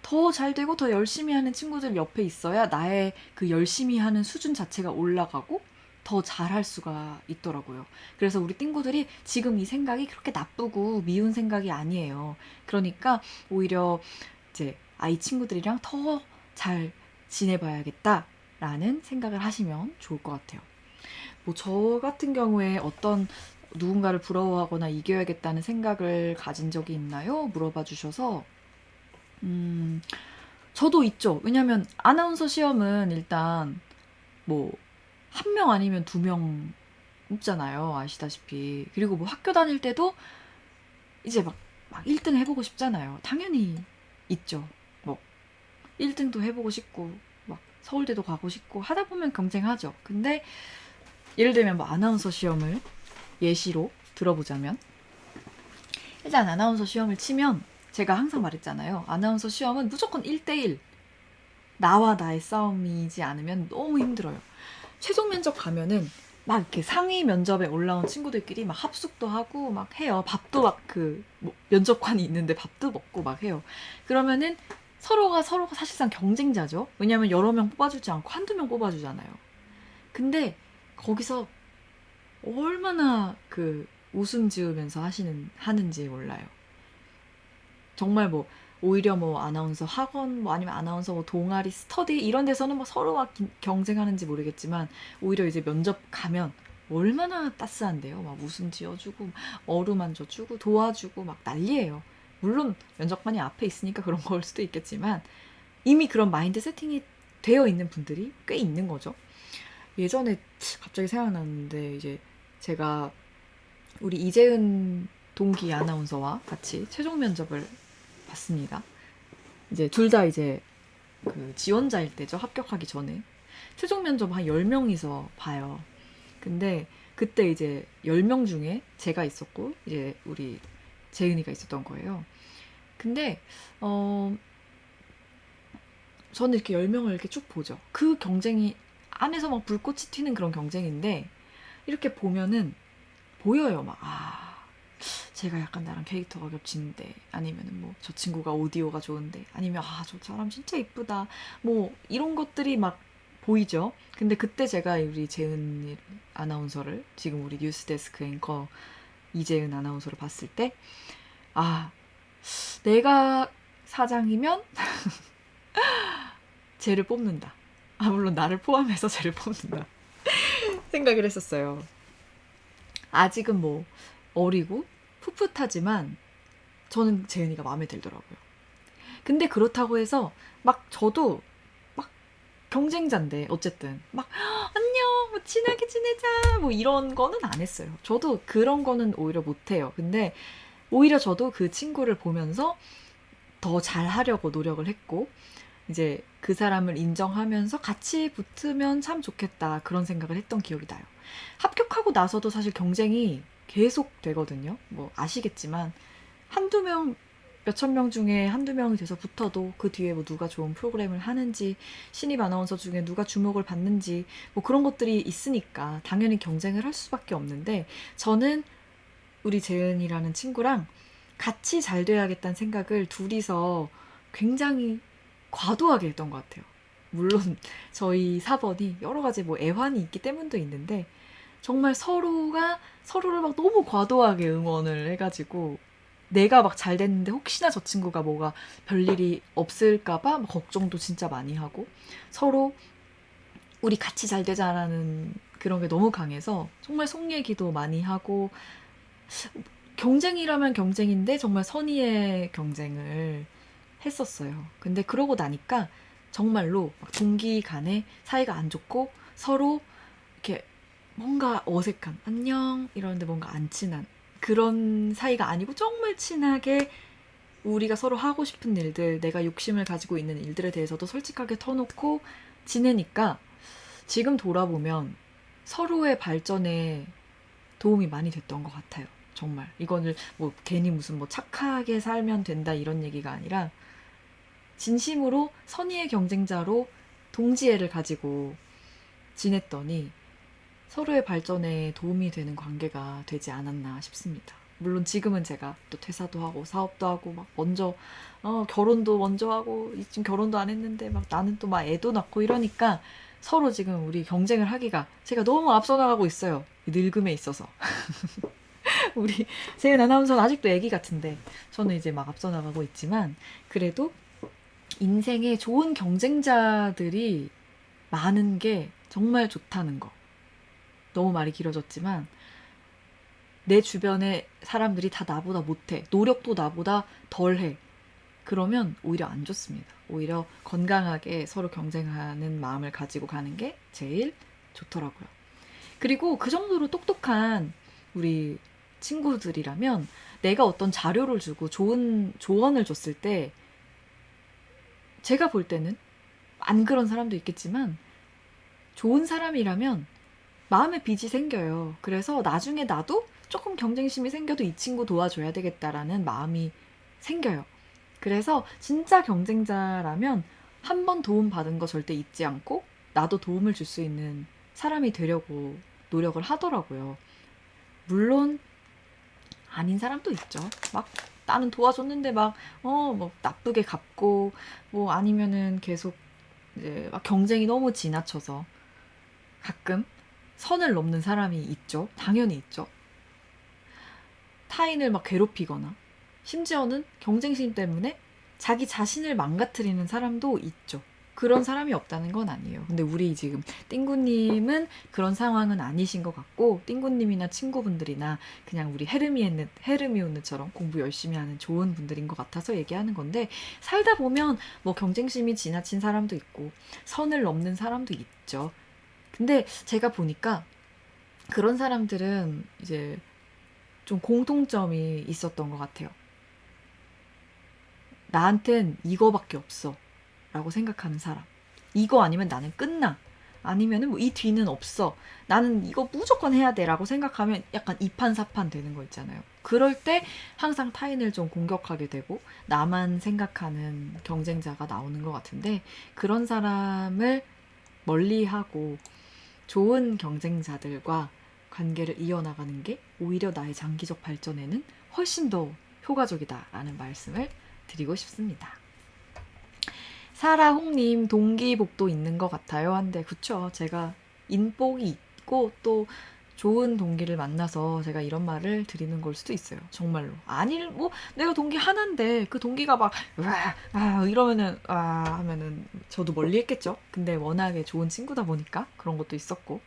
더 잘 되고 더 열심히 하는 친구들 옆에 있어야 나의 그 열심히 하는 수준 자체가 올라가고 더 잘할 수가 있더라고요. 그래서 우리 띵구들이 지금 이 생각이 그렇게 나쁘고 미운 생각이 아니에요. 그러니까 오히려 이제 아이 친구들이랑 더 잘 지내봐야겠다라는 생각을 하시면 좋을 것 같아요. 뭐 저 같은 경우에 어떤 누군가를 부러워하거나 이겨야겠다는 생각을 가진 적이 있나요? 물어봐 주셔서 저도 있죠. 왜냐면 아나운서 시험은 일단 뭐 한 명 아니면 두 명 있잖아요. 아시다시피. 그리고 뭐 학교 다닐 때도 이제 막 1등 해보고 싶잖아요. 당연히 있죠. 뭐 1등도 해보고 싶고 막 서울대도 가고 싶고 하다 보면 경쟁하죠. 근데 예를 들면 뭐 아나운서 시험을 예시로 들어보자면 일단 아나운서 시험을 치면 제가 항상 말했잖아요. 아나운서 시험은 무조건 1대1 나와 나의 싸움이지 않으면 너무 힘들어요. 최종 면접 가면은 막 이렇게 상위 면접에 올라온 친구들끼리 막 합숙도 하고 막 해요. 밥도 막 뭐 면접관이 있는데 밥도 먹고 막 해요. 그러면은 서로가 사실상 경쟁자죠. 왜냐면 여러 명 뽑아주지 않고 한두 명 뽑아주잖아요. 근데 거기서 얼마나 그 웃음 지으면서 하는지 몰라요. 정말 뭐 오히려 뭐 아나운서 학원 뭐 아니면 아나운서 뭐 동아리 스터디 이런 데서는 뭐 서로 막 경쟁하는지 모르겠지만 오히려 이제 면접 가면 얼마나 따스한데요. 막 웃음 지어주고 어루만져 주고 도와주고 막 난리예요. 물론 면접관이 앞에 있으니까 그런 걸 수도 있겠지만 이미 그런 마인드 세팅이 되어 있는 분들이 꽤 있는 거죠. 예전에 갑자기 생각났는데 이제 제가 우리 이재은 동기 아나운서와 같이 최종 면접을 봤습니다. 이제 둘 다 이제 그 지원자일 때죠. 합격하기 전에. 최종 면접 한 10명이서 봐요. 근데 그때 이제 10명 중에 제가 있었고 이제 우리 재은이가 있었던 거예요. 근데 저는 이렇게 10명을 이렇게 쭉 보죠. 그 경쟁이 안에서 막 불꽃이 튀는 그런 경쟁인데 이렇게 보면은 보여요. 막 제가 약간 나랑 캐릭터가 겹치는데 아니면은 뭐 저 친구가 오디오가 좋은데 아니면 저 사람 진짜 이쁘다 뭐 이런 것들이 막 보이죠. 근데 그때 제가 우리 재은 아나운서를 지금 우리 뉴스데스크 앵커 이재은 아나운서를 봤을 때 내가 사장이면 쟤를 뽑는다. 물론 나를 포함해서 쟤를 뽑는다. 생각을 했었어요. 아직은 뭐 어리고 풋풋하지만 저는 재은이가 마음에 들더라고요. 근데 그렇다고 해서 막 저도 막 경쟁자인데 어쨌든 막 안녕 뭐 친하게 지내자 뭐 이런 거는 안 했어요. 저도 그런 거는 오히려 못해요. 근데 오히려 저도 그 친구를 보면서 더 잘하려고 노력을 했고 이제 그 사람을 인정하면서 같이 붙으면 참 좋겠다 그런 생각을 했던 기억이 나요. 합격하고 나서도 사실 경쟁이 계속 되거든요. 뭐 아시겠지만 한두 명, 몇천 명 중에 한두 명이 돼서 붙어도 그 뒤에 뭐 누가 좋은 프로그램을 하는지 신입 아나운서 중에 누가 주목을 받는지 뭐 그런 것들이 있으니까 당연히 경쟁을 할 수밖에 없는데 저는 우리 재은이라는 친구랑 같이 잘 돼야겠다는 생각을 둘이서 굉장히 과도하게 했던 것 같아요. 물론 저희 사번이 여러 가지 뭐 애환이 있기 때문도 있는데 정말 서로가 서로를 막 너무 과도하게 응원을 해가지고 내가 막 잘 됐는데 혹시나 저 친구가 뭐가 별일이 없을까봐 막 걱정도 진짜 많이 하고 서로 우리 같이 잘 되자라는 그런 게 너무 강해서 정말 속 얘기도 많이 하고 경쟁이라면 경쟁인데 정말 선의의 경쟁을 했었어요. 근데 그러고 나니까 정말로 막 동기 간에 사이가 안 좋고 서로 이렇게 뭔가 어색한 안녕 이러는데 뭔가 안 친한 그런 사이가 아니고 정말 친하게 우리가 서로 하고 싶은 일들, 내가 욕심을 가지고 있는 일들에 대해서도 솔직하게 터놓고 지내니까 지금 돌아보면 서로의 발전에 도움이 많이 됐던 것 같아요. 정말 이거를 뭐 괜히 무슨 뭐 착하게 살면 된다 이런 얘기가 아니라 진심으로 선의의 경쟁자로 동지애를 가지고 지냈더니 서로의 발전에 도움이 되는 관계가 되지 않았나 싶습니다. 물론 지금은 제가 또 퇴사도 하고 사업도 하고 막 먼저 결혼도 먼저 하고 지금 결혼도 안 했는데 막 나는 또 막 애도 낳고 이러니까 서로 지금 우리 경쟁을 하기가 제가 너무 앞서 나가고 있어요. 늙음에 있어서. 우리 재은 아나운서는 아직도 애기 같은데 저는 이제 막 앞서 나가고 있지만 그래도 인생에 좋은 경쟁자들이 많은 게 정말 좋다는 거. 너무 말이 길어졌지만 내 주변의 사람들이 다 나보다 못해. 노력도 나보다 덜해. 그러면 오히려 안 좋습니다. 오히려 건강하게 서로 경쟁하는 마음을 가지고 가는 게 제일 좋더라고요. 그리고 그 정도로 똑똑한 우리 친구들이라면 내가 어떤 자료를 주고 좋은 조언을 줬을 때 제가 볼 때는 안 그런 사람도 있겠지만 좋은 사람이라면 마음의 빚이 생겨요. 그래서 나중에 나도 조금 경쟁심이 생겨도 이 친구 도와줘야 되겠다라는 마음이 생겨요. 그래서 진짜 경쟁자라면 한 번 도움 받은 거 절대 잊지 않고 나도 도움을 줄 수 있는 사람이 되려고 노력을 하더라고요. 물론 아닌 사람도 있죠. 막 나는 도와줬는데 뭐 나쁘게 갚고 뭐 아니면은 계속 이제 막 경쟁이 너무 지나쳐서 가끔 선을 넘는 사람이 있죠. 당연히 있죠. 타인을 막 괴롭히거나 심지어는 경쟁심 때문에 자기 자신을 망가뜨리는 사람도 있죠. 그런 사람이 없다는 건 아니에요. 근데 우리 지금 띵구님은 그런 상황은 아니신 것 같고, 띵구님이나 친구분들이나 그냥 우리 헤르미온느처럼 공부 열심히 하는 좋은 분들인 것 같아서 얘기하는 건데, 살다 보면 뭐 경쟁심이 지나친 사람도 있고 선을 넘는 사람도 있죠. 근데 제가 보니까 그런 사람들은 이제 좀 공통점이 있었던 것 같아요. 나한텐 이거밖에 없어 라고 생각하는 사람. 이거 아니면 나는 끝나. 아니면은 뭐 이 뒤는 없어. 나는 이거 무조건 해야 돼 라고 생각하면 약간 이판사판 되는 거 있잖아요. 그럴 때 항상 타인을 좀 공격하게 되고 나만 생각하는 경쟁자가 나오는 것 같은데, 그런 사람을 멀리하고 좋은 경쟁자들과 관계를 이어나가는 게 오히려 나의 장기적 발전에는 훨씬 더 효과적이다라는 말씀을 드리고 싶습니다. 사라홍님, 동기복도 있는 것 같아요 한데, 그쵸, 제가 인복이 있고 또 좋은 동기를 만나서 제가 이런 말을 드리는 걸 수도 있어요. 정말로. 아니, 뭐 내가 동기 하나인데 그 동기가 막 이러면은 하면은 저도 멀리 했겠죠. 근데 워낙에 좋은 친구다 보니까 그런 것도 있었고,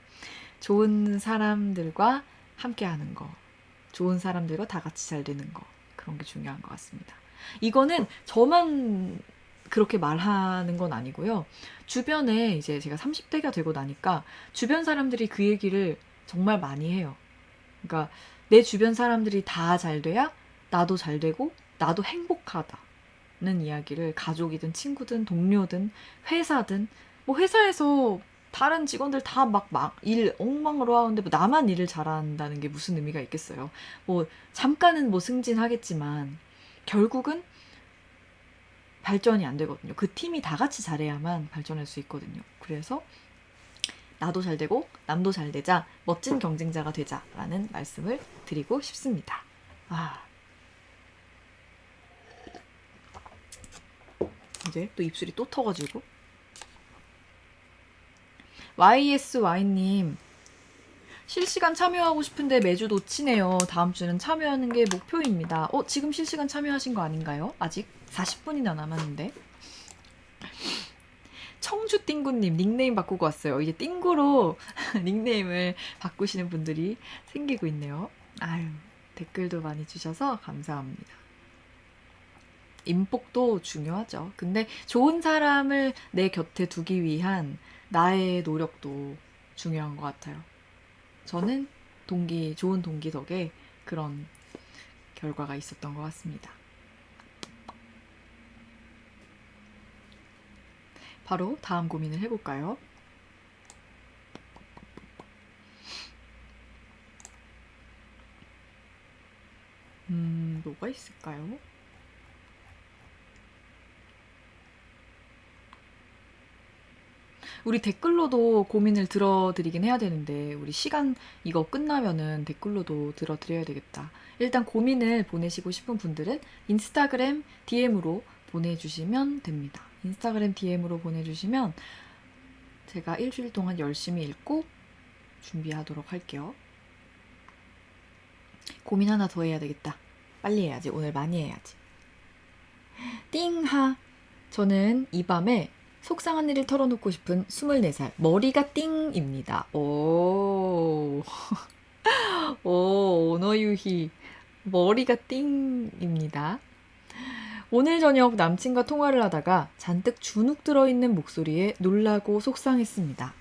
좋은 사람들과 함께 하는 거, 좋은 사람들과 다 같이 잘 되는 거, 그런 게 중요한 것 같습니다. 이거는 저만 그렇게 말하는 건 아니고요. 주변에 이제 제가 30대가 되고 나니까 주변 사람들이 그 얘기를 정말 많이 해요. 그러니까 내 주변 사람들이 다 잘 돼야 나도 잘 되고 나도 행복하다는 이야기를 가족이든 친구든 동료든 회사든, 뭐 회사에서 다른 직원들 다 막 일 엉망으로 하는데 뭐 나만 일을 잘한다는 게 무슨 의미가 있겠어요. 뭐 잠깐은 뭐 승진하겠지만 결국은 발전이 안 되거든요. 그 팀이 다 같이 잘해야만 발전할 수 있거든요. 그래서 나도 잘 되고 남도 잘 되자, 멋진 경쟁자가 되자라는 말씀을 드리고 싶습니다. 이제 또 입술이 또 터가지고. YSY님, 실시간 참여하고 싶은데 매주 놓치네요. 다음 주는 참여하는 게 목표입니다. 지금 실시간 참여하신 거 아닌가요? 아직 40분이나 남았는데. 청주 띵구님, 닉네임 바꾸고 왔어요. 이제 띵구로 닉네임을 바꾸시는 분들이 생기고 있네요. 아유, 댓글도 많이 주셔서 감사합니다. 인복도 중요하죠. 근데 좋은 사람을 내 곁에 두기 위한 나의 노력도 중요한 것 같아요. 저는 좋은 동기 덕에 그런 결과가 있었던 것 같습니다. 바로 다음 고민을 해볼까요? 뭐가 있을까요? 우리 댓글로도 고민을 들어드리긴 해야 되는데, 우리 시간 이거 끝나면은 댓글로도 들어드려야 되겠다. 일단 고민을 보내시고 싶은 분들은 인스타그램 DM으로 보내주시면 됩니다. 인스타그램 DM으로 보내주시면 제가 일주일 동안 열심히 읽고 준비하도록 할게요. 고민 하나 더 해야 되겠다. 빨리 해야지. 오늘 많이 해야지. 띵하. 저는 이 밤에 속상한 일을 털어놓고 싶은 24살 머리가 띵입니다. 오, 오너유희 머리가 띵입니다. 오늘 저녁 남친과 통화를 하다가 잔뜩 주눅 들어있는 목소리에 놀라고 속상했습니다.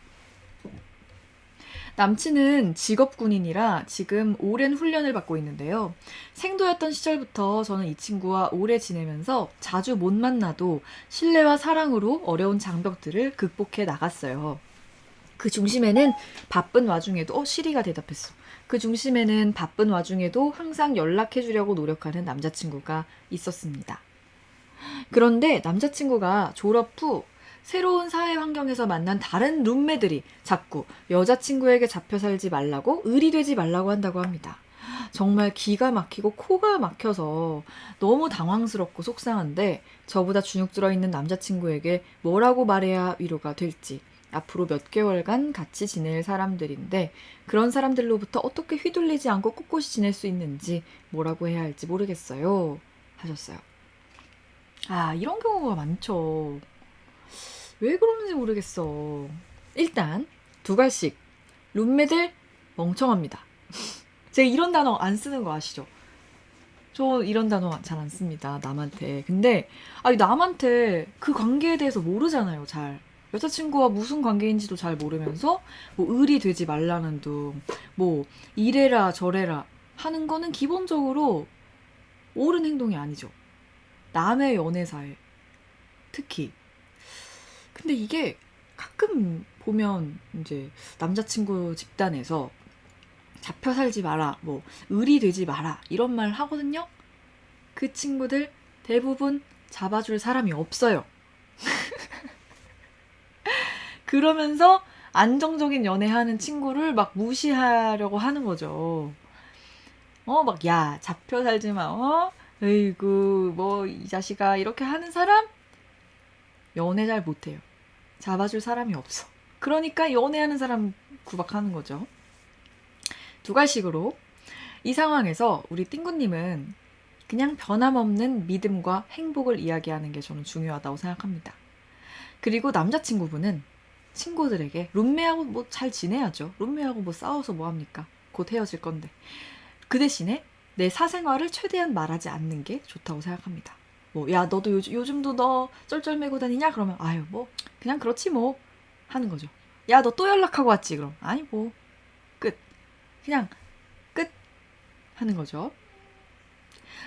남친은 직업군인이라 지금 오랜 훈련을 받고 있는데요. 생도였던 시절부터 저는 이 친구와 오래 지내면서 자주 못 만나도 신뢰와 사랑으로 어려운 장벽들을 극복해 나갔어요. 그 중심에는 바쁜 와중에도 시리가 대답했어. 그 중심에는 바쁜 와중에도 항상 연락해주려고 노력하는 남자친구가 있었습니다. 그런데 남자친구가 졸업 후 새로운 사회 환경에서 만난 다른 룸메들이 자꾸 여자친구에게 잡혀 살지 말라고, 의리되지 말라고 한다고 합니다. 정말 기가 막히고 코가 막혀서 너무 당황스럽고 속상한데, 저보다 주눅 들어있는 남자친구에게 뭐라고 말해야 위로가 될지, 앞으로 몇 개월간 같이 지낼 사람들인데 그런 사람들로부터 어떻게 휘둘리지 않고 꿋꿋이 지낼 수 있는지, 뭐라고 해야 할지 모르겠어요 하셨어요. 이런 경우가 많죠. 왜 그러는지 모르겠어. 일단 두 갈씩 룸메들 멍청합니다. 제가 이런 단어 안 쓰는 거 아시죠? 저 이런 단어 잘 안 씁니다. 남한테. 근데 아니 남한테 그 관계에 대해서 모르잖아요. 잘. 여자친구와 무슨 관계인지도 잘 모르면서 뭐 을이 되지 말라는 둥, 뭐 이래라 저래라 하는 거는 기본적으로 옳은 행동이 아니죠. 남의 연애사에 특히. 근데 이게 가끔 보면 이제 남자친구 집단에서 잡혀 살지 마라, 뭐 을이 되지 마라 이런 말 하거든요. 그 친구들 대부분 잡아줄 사람이 없어요. 그러면서 안정적인 연애하는 친구를 막 무시하려고 하는 거죠. 막 야 잡혀 살지 마. 에이구 뭐 이 자식아 이렇게 하는 사람 연애 잘 못해요. 잡아줄 사람이 없어. 그러니까 연애하는 사람 구박하는 거죠. 두 가지식으로 이 상황에서 우리 띵구님은 그냥 변함없는 믿음과 행복을 이야기하는 게 저는 중요하다고 생각합니다. 그리고 남자친구분은 친구들에게 룸메하고 뭐 잘 지내야죠. 룸메하고 뭐 싸워서 뭐 합니까? 곧 헤어질 건데. 그 대신에 내 사생활을 최대한 말하지 않는 게 좋다고 생각합니다. 뭐 야 너도 요즘도 너 쩔쩔매고 다니냐? 그러면 아유 뭐 그냥 그렇지 뭐 하는 거죠. 야 너 또 연락하고 왔지? 그럼 아니 뭐 끝. 그냥 끝 하는 거죠.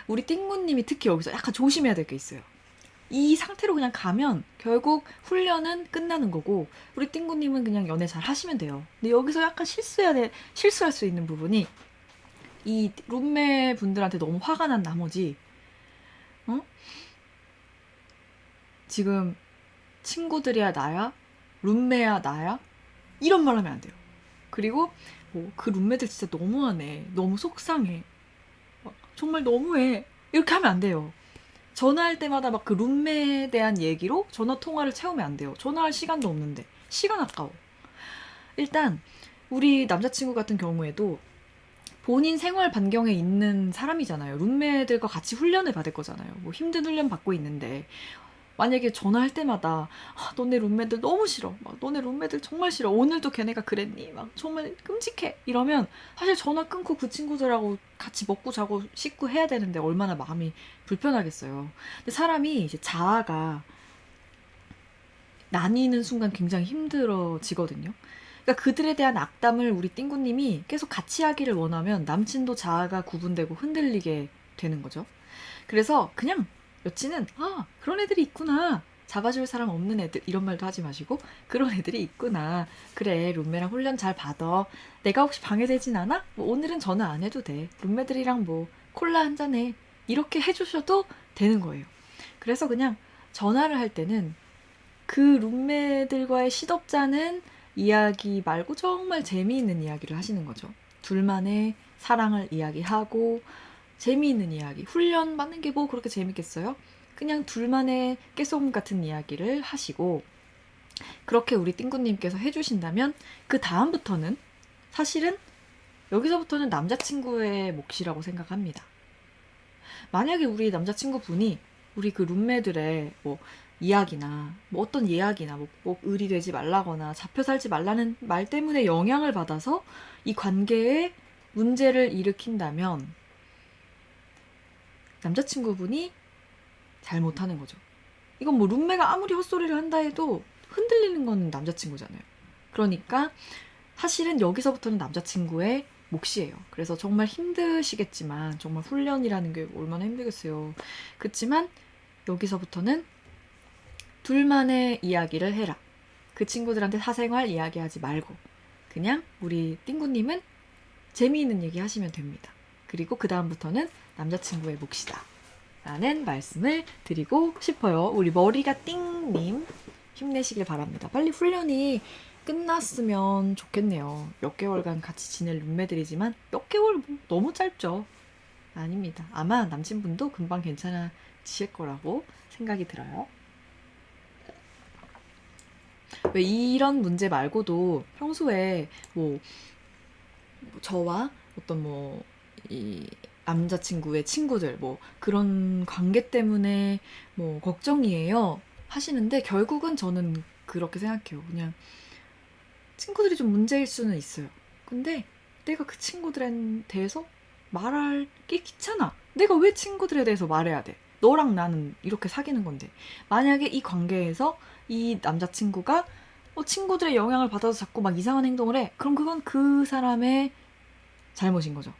우리 띵구님이 특히 여기서 약간 조심해야 될 게 있어요. 이 상태로 그냥 가면 결국 훈련은 끝나는 거고 우리 띵구님은 그냥 연애 잘 하시면 돼요. 근데 여기서 약간 실수할 수 있는 부분이 이 룸메 분들한테 너무 화가 난 나머지 지금 친구들이야 나야? 룸메야 나야? 이런 말 하면 안 돼요. 그리고 그 룸메들 진짜 너무하네. 너무 속상해. 정말 너무해. 이렇게 하면 안 돼요. 전화할 때마다 막 그 룸메에 대한 얘기로 전화 통화를 채우면 안 돼요. 전화할 시간도 없는데. 시간 아까워. 일단 우리 남자친구 같은 경우에도 본인 생활 반경에 있는 사람이잖아요. 룸메들과 같이 훈련을 받을 거잖아요. 뭐 힘든 훈련 받고 있는데 만약에 전화할 때마다 너네 룸메들 너무 싫어. 막 너네 룸메들 정말 싫어. 오늘도 걔네가 그랬니? 막 정말 끔찍해. 이러면 사실 전화 끊고 그 친구들하고 같이 먹고 자고 씻고 해야 되는데 얼마나 마음이 불편하겠어요. 근데 사람이 이제 자아가 나뉘는 순간 굉장히 힘들어지거든요. 그러니까 그들에 대한 악담을 우리 띵구님이 계속 같이 하기를 원하면 남친도 자아가 구분되고 흔들리게 되는 거죠. 그래서 그냥 여친은 그런 애들이 있구나. 잡아줄 사람 없는 애들 이런 말도 하지 마시고 그런 애들이 있구나. 그래 룸메랑 훈련 잘 받아. 내가 혹시 방해되진 않아? 뭐 오늘은 전화 안 해도 돼. 룸메들이랑 뭐 콜라 한잔 해. 이렇게 해주셔도 되는 거예요. 그래서 그냥 전화를 할 때는 그 룸메들과의 시덥잖은 이야기 말고 정말 재미있는 이야기를 하시는 거죠. 둘만의 사랑을 이야기하고 재미있는 이야기. 훈련 받는 게 뭐 그렇게 재밌겠어요? 그냥 둘만의 깨소금 같은 이야기를 하시고 그렇게 우리 띵구님께서 해주신다면 그 다음부터는 사실은 여기서부터는 남자친구의 몫이라고 생각합니다. 만약에 우리 남자친구분이 우리 그 룸메들의 뭐 이야기나 뭐 어떤 이야기나 뭐 을이 되지 말라거나 잡혀 살지 말라는 말 때문에 영향을 받아서 이 관계에 문제를 일으킨다면 남자친구분이 잘못하는 거죠. 이건 뭐 룸메가 아무리 헛소리를 한다 해도 흔들리는 건 남자친구잖아요. 그러니까 사실은 여기서부터는 남자친구의 몫이에요. 그래서 정말 힘드시겠지만 정말 훈련이라는 게 얼마나 힘들겠어요. 그렇지만 여기서부터는 둘만의 이야기를 해라. 그 친구들한테 사생활 이야기하지 말고 그냥 우리 띵구님은 재미있는 얘기 하시면 됩니다. 그리고 그 다음부터는 남자친구의 몫이다 라는 말씀을 드리고 싶어요. 우리 머리가 띵님 힘내시길 바랍니다. 빨리 훈련이 끝났으면 좋겠네요. 몇 개월간 같이 지낼 룸메들이지만 몇 개월 너무 짧죠. 아닙니다. 아마 남친분도 금방 괜찮아지실 거라고 생각이 들어요. 왜 이런 문제 말고도 평소에 뭐 저와 어떤 이 남자친구의 친구들 뭐 그런 관계 때문에 뭐 걱정이에요 하시는데 결국은 저는 그렇게 생각해요. 그냥 친구들이 좀 문제일 수는 있어요. 근데 내가 그 친구들에 대해서 말하기 귀찮아. 내가 왜 친구들에 대해서 말해야 돼? 너랑 나는 이렇게 사귀는 건데. 만약에 이 관계에서 이 남자친구가 친구들의 영향을 받아서 자꾸 막 이상한 행동을 해. 그럼 그건 그 사람의 잘못인 거죠.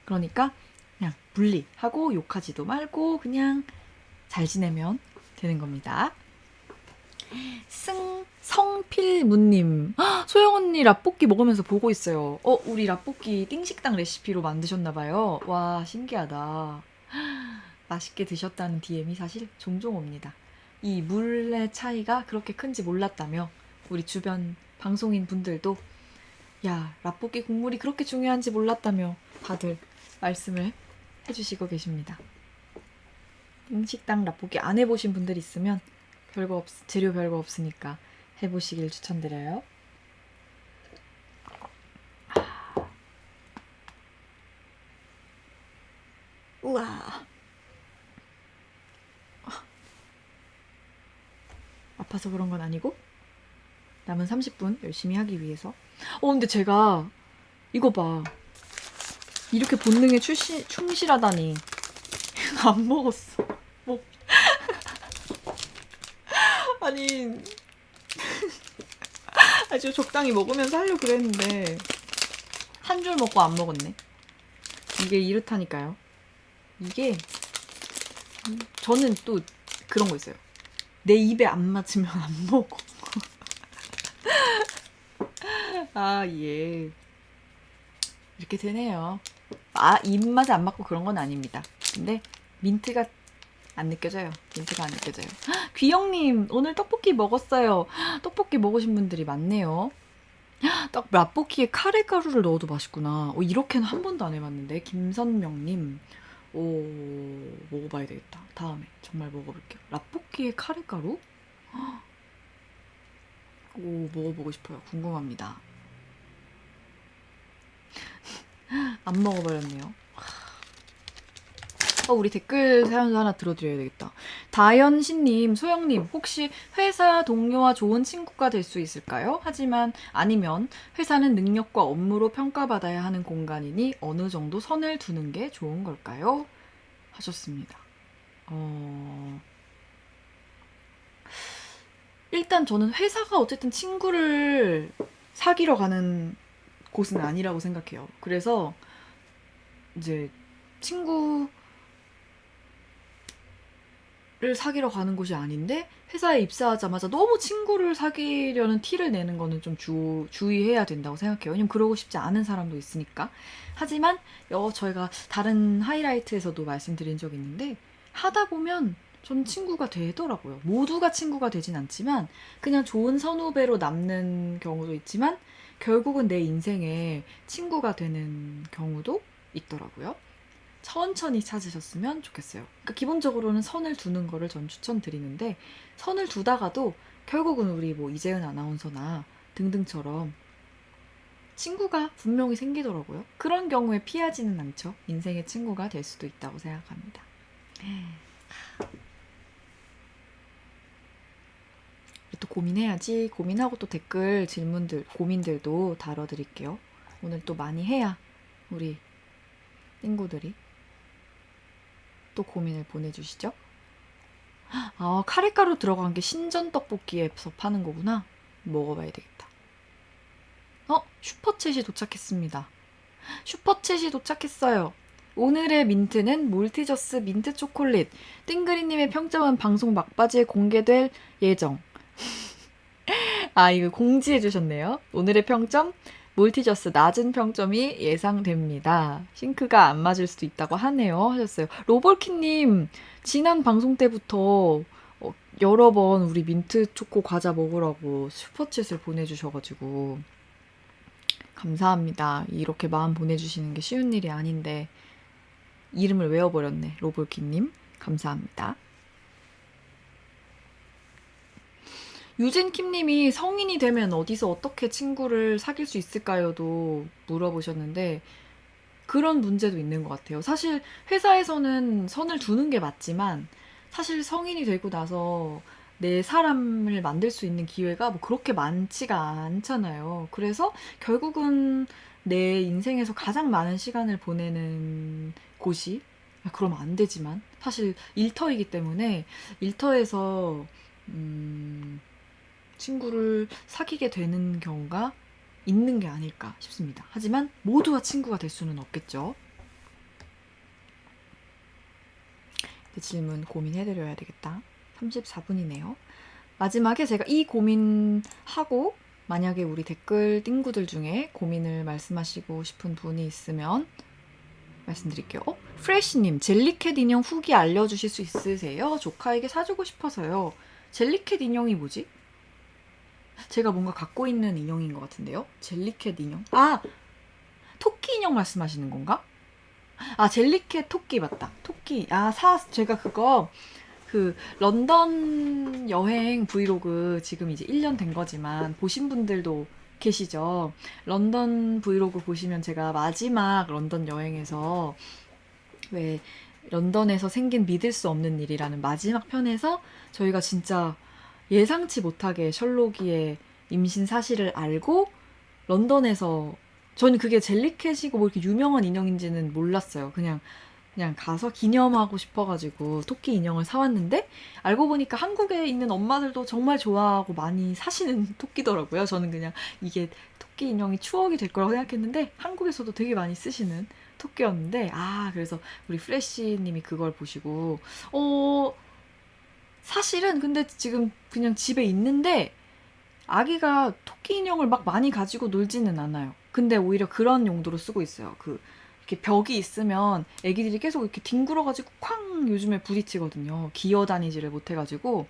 그러니까 그냥 분리하고 욕하지도 말고 그냥 잘 지내면 되는 겁니다. 성필무님, 소영 언니 라볶이 먹으면서 보고 있어요. 우리 라볶이 띵식당 레시피로 만드셨나봐요. 와, 신기하다. 맛있게 드셨다는 DM이 사실 종종 옵니다. 이 물의 차이가 그렇게 큰지 몰랐다며 우리 주변 방송인 분들도 야, 라볶이 국물이 그렇게 중요한지 몰랐다며 다들 말씀을 해주시고 계십니다. 띵식당 라볶이 안 해보신 분들 있으면 재료 별거 없으니까 해보시길 추천드려요. 우와. 아파서 그런 건 아니고 남은 30분 열심히 하기 위해서. 근데 제가 이거 봐. 이렇게 본능에 충실하다니. 안 먹었어. 아니 아주 적당히 먹으면서 하려고 그랬는데 한 줄 먹고 안 먹었네. 이게 이렇다니까요. 이게 저는 또 그런 거 있어요. 내 입에 안 맞으면 안 먹어. 아, 예. 이렇게 되네요. 입맛에 안 맞고 그런 건 아닙니다. 근데 민트가 안 느껴져요. 민트가 안 느껴져요. 귀영님, 오늘 떡볶이 먹었어요. 떡볶이 먹으신 분들이 많네요. 딱 라볶이에 카레가루를 넣어도 맛있구나. 이렇게는 한 번도 안 해봤는데. 김선명님, 먹어봐야 되겠다. 다음에 정말 먹어볼게요. 라볶이에 카레가루? 먹어보고 싶어요. 궁금합니다. 안 먹어버렸네요. 우리 댓글 사연도 하나 들어드려야 되겠다. 다현신님, 소영님, 혹시 회사 동료와 좋은 친구가 될 수 있을까요? 하지만 아니면 회사는 능력과 업무로 평가받아야 하는 공간이니 어느 정도 선을 두는 게 좋은 걸까요? 하셨습니다. 일단 저는 회사가 어쨌든 친구를 사귀러 가는 곳은 아니라고 생각해요. 그래서 이제 친구를 사귀러 가는 곳이 아닌데 회사에 입사하자마자 너무 친구를 사귀려는 티를 내는 거는 좀 주의해야 된다고 생각해요. 왜냐면 그러고 싶지 않은 사람도 있으니까. 하지만 저희가 다른 하이라이트에서도 말씀드린 적이 있는데 하다 보면 전 친구가 되더라고요. 모두가 친구가 되진 않지만 그냥 좋은 선후배로 남는 경우도 있지만 결국은 내 인생에 친구가 되는 경우도 있더라고요. 천천히 찾으셨으면 좋겠어요. 그러니까 기본적으로는 선을 두는 거를 전 추천드리는데 선을 두다가도 결국은 우리 이재은 아나운서나 등등처럼 친구가 분명히 생기더라고요. 그런 경우에 피하지는 않죠. 인생의 친구가 될 수도 있다고 생각합니다. 또 고민해야지. 고민하고 또 댓글 고민들도 다뤄드릴게요. 오늘 또 많이 해야 우리 친구들이 또 고민을 보내주시죠. 카레가루 들어간 게 신전 떡볶이에서 파는 거구나. 먹어봐야 되겠다. 슈퍼챗이 도착했습니다. 슈퍼챗이 도착했어요. 오늘의 민트는 몰티저스 민트 초콜릿. 띵그리님의 평점은 방송 막바지에 공개될 예정. 이거 공지해 주셨네요. 오늘의 평점 몰티저스 낮은 평점이 예상됩니다. 싱크가 안 맞을 수도 있다고 하네요. 하셨어요. 로볼키님, 지난 방송 때부터 여러 번 우리 민트 초코 과자 먹으라고 슈퍼챗을 보내주셔가지고 감사합니다. 이렇게 마음 보내주시는 게 쉬운 일이 아닌데 이름을 외워버렸네. 로볼키님, 감사합니다. 유진킴님이 성인이 되면 어디서 어떻게 친구를 사귈 수 있을까요도 물어보셨는데 그런 문제도 있는 것 같아요. 사실 회사에서는 선을 두는 게 맞지만 사실 성인이 되고 나서 내 사람을 만들 수 있는 기회가 뭐 그렇게 많지가 않잖아요. 그래서 결국은 내 인생에서 가장 많은 시간을 보내는 곳이, 그러면 안 되지만 사실 일터이기 때문에 일터에서 친구를 사귀게 되는 경우가 있는 게 아닐까 싶습니다. 하지만 모두와 친구가 될 수는 없겠죠. 질문 고민해드려야 되겠다. 34분이네요. 마지막에 제가 이 고민하고 만약에 우리 댓글 띵구들 중에 고민을 말씀하시고 싶은 분이 있으면 말씀드릴게요. 프레시님, 젤리캣 인형 후기 알려주실 수 있으세요? 조카에게 사주고 싶어서요. 젤리캣 인형이 뭐지? 제가 뭔가 갖고 있는 인형인 것 같은데요? 젤리캣 인형? 아! 토끼 인형 말씀하시는 건가? 아, 젤리캣 토끼 맞다. 토끼. 아, 제가 그거 런던 여행 브이로그 지금 이제 1년 된 거지만 보신 분들도 계시죠? 런던 브이로그 보시면 제가 마지막 런던 여행에서 왜 런던에서 생긴 믿을 수 없는 일이라는 마지막 편에서 저희가 진짜 예상치 못하게 셜록이의 임신 사실을 알고 런던에서 저는 그게 젤리캣이고 뭐 이렇게 유명한 인형인지는 몰랐어요. 그냥 가서 기념하고 싶어가지고 토끼 인형을 사왔는데 알고 보니까 한국에 있는 엄마들도 정말 좋아하고 많이 사시는 토끼더라고요. 저는 그냥 이게 토끼 인형이 추억이 될 거라고 생각했는데 한국에서도 되게 많이 쓰시는 토끼였는데 그래서 우리 프레쉬님이 그걸 보시고 사실은 근데 지금 그냥 집에 있는데 아기가 토끼 인형을 막 많이 가지고 놀지는 않아요. 근데 오히려 그런 용도로 쓰고 있어요. 이렇게 벽이 있으면 애기들이 계속 이렇게 뒹굴어가지고 쾅 요즘에 부딪히거든요. 기어다니지를 못해가지고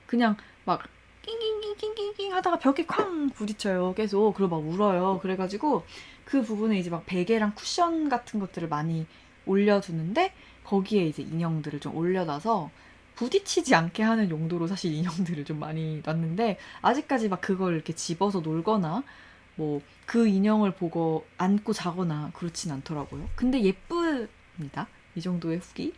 그냥 막 낑낑낑낑낑 하다가 벽에 쾅 부딪혀요. 계속. 그리고 막 울어요. 그래가지고 그 부분에 이제 막 베개랑 쿠션 같은 것들을 많이 올려두는데 거기에 이제 인형들을 좀 올려놔서 부딪히지 않게 하는 용도로 사실 인형들을 좀 많이 놨는데 아직까지 막 그걸 이렇게 집어서 놀거나 뭐 그 인형을 보고 안고 자거나 그렇진 않더라고요. 근데 예쁩니다. 이 정도의 후기.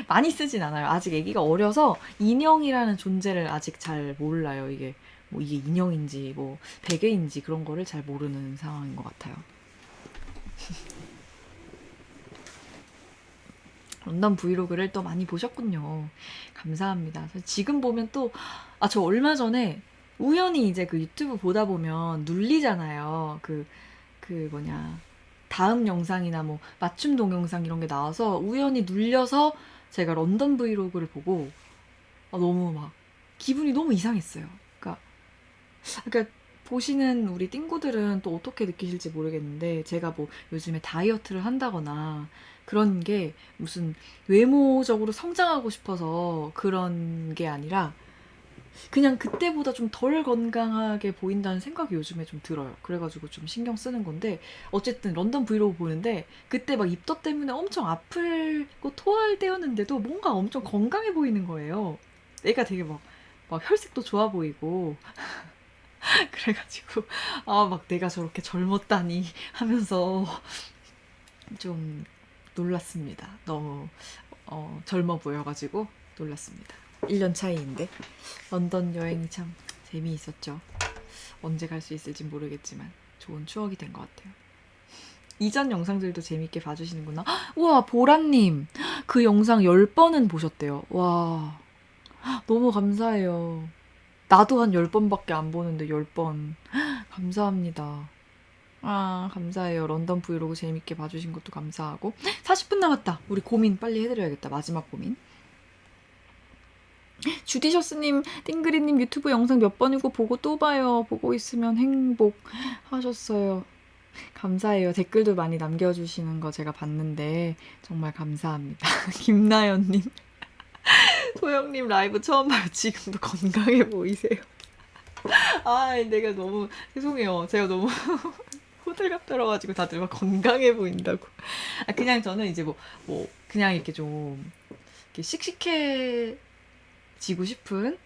많이 쓰진 않아요. 아직 애기가 어려서 인형이라는 존재를 아직 잘 몰라요. 이게 뭐 이게 인형인지 뭐 베개인지 그런 거를 잘 모르는 상황인 것 같아요. 런던 브이로그를 또 많이 보셨군요. 감사합니다. 지금 보면 또, 저 얼마 전에 우연히 이제 그 유튜브 보다 보면 눌리잖아요. 다음 영상이나 뭐 맞춤 동영상 이런 게 나와서 우연히 눌려서 제가 런던 브이로그를 보고 너무 막 기분이 너무 이상했어요. 그러니까 보시는 우리 띵구들은 또 어떻게 느끼실지 모르겠는데 제가 뭐 요즘에 다이어트를 한다거나 그런 게 무슨 외모적으로 성장하고 싶어서 그런 게 아니라 그냥 그때보다 좀 덜 건강하게 보인다는 생각이 요즘에 좀 들어요. 그래가지고 좀 신경 쓰는 건데 어쨌든 런던 브이로그 보는데 그때 막 입덧 때문에 엄청 아플고 토할 때였는데도 뭔가 엄청 건강해 보이는 거예요. 애가 되게 막 혈색도 좋아 보이고 그래가지고 막 내가 저렇게 젊었다니 하면서 좀 놀랐습니다. 너무 젊어 보여가지고 놀랐습니다. 1년 차이인데 런던 여행이 참 재미있었죠. 언제 갈 수 있을지 모르겠지만 좋은 추억이 된 것 같아요. 이전 영상들도 재밌게 봐주시는구나. 우와, 보라님 그 영상 10번은 보셨대요. 와, 너무 감사해요. 나도 한 10번밖에 안 보는데 10번. 감사합니다. 감사해요. 런던 브이로그 재밌게 봐주신 것도 감사하고. 40분 남았다. 우리 고민 빨리 해드려야겠다. 마지막 고민. 주디셔스님, 띵그리님 유튜브 영상 몇 번이고 보고 또 봐요. 보고 있으면 행복하셨어요. 감사해요. 댓글도 많이 남겨주시는 거 제가 봤는데 정말 감사합니다. 김나연님, 소영님 라이브 처음 봐요. 지금도 건강해 보이세요. 내가 너무 죄송해요. 제가 너무 호들갑 떨어가지고 다들 막 건강해 보인다고. 그냥 저는 이제 그냥 이렇게 좀 이렇게 씩씩해지고 싶은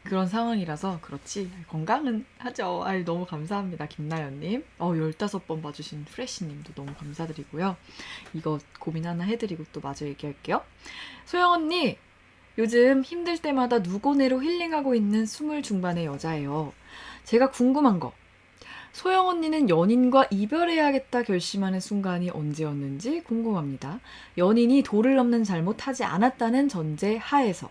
그런 상황이라서 그렇지. 건강은 하죠. 너무 감사합니다. 김나연님. 15번 봐주신 프레시님도 너무 감사드리고요. 이거 고민 하나 해드리고 또 마저 얘기할게요. 소영 언니, 요즘 힘들 때마다 누고내로 힐링하고 있는 20 중반의 여자예요. 제가 궁금한 거. 소영 언니는 연인과 이별해야겠다 결심하는 순간이 언제였는지 궁금합니다. 연인이 도를 넘는 잘못하지 않았다는 전제 하에서.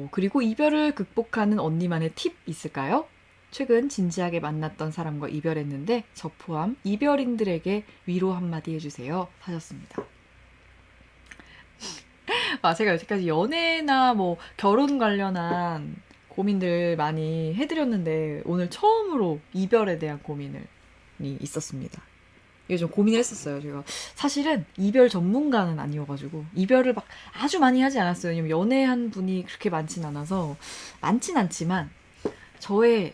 그리고 이별을 극복하는 언니만의 팁 있을까요? 최근 진지하게 만났던 사람과 이별했는데 저 포함 이별인들에게 위로 한마디 해주세요. 하셨습니다. 제가 여태까지 연애나 뭐 결혼 관련한 고민들 많이 해드렸는데 오늘 처음으로 이별에 대한 고민이 있었습니다. 이게 좀 고민을 했었어요. 제가 사실은 이별 전문가는 아니어가지고 이별을 막 아주 많이 하지 않았어요. 왜냐면 연애한 분이 그렇게 많진 않아서 많진 않지만 저의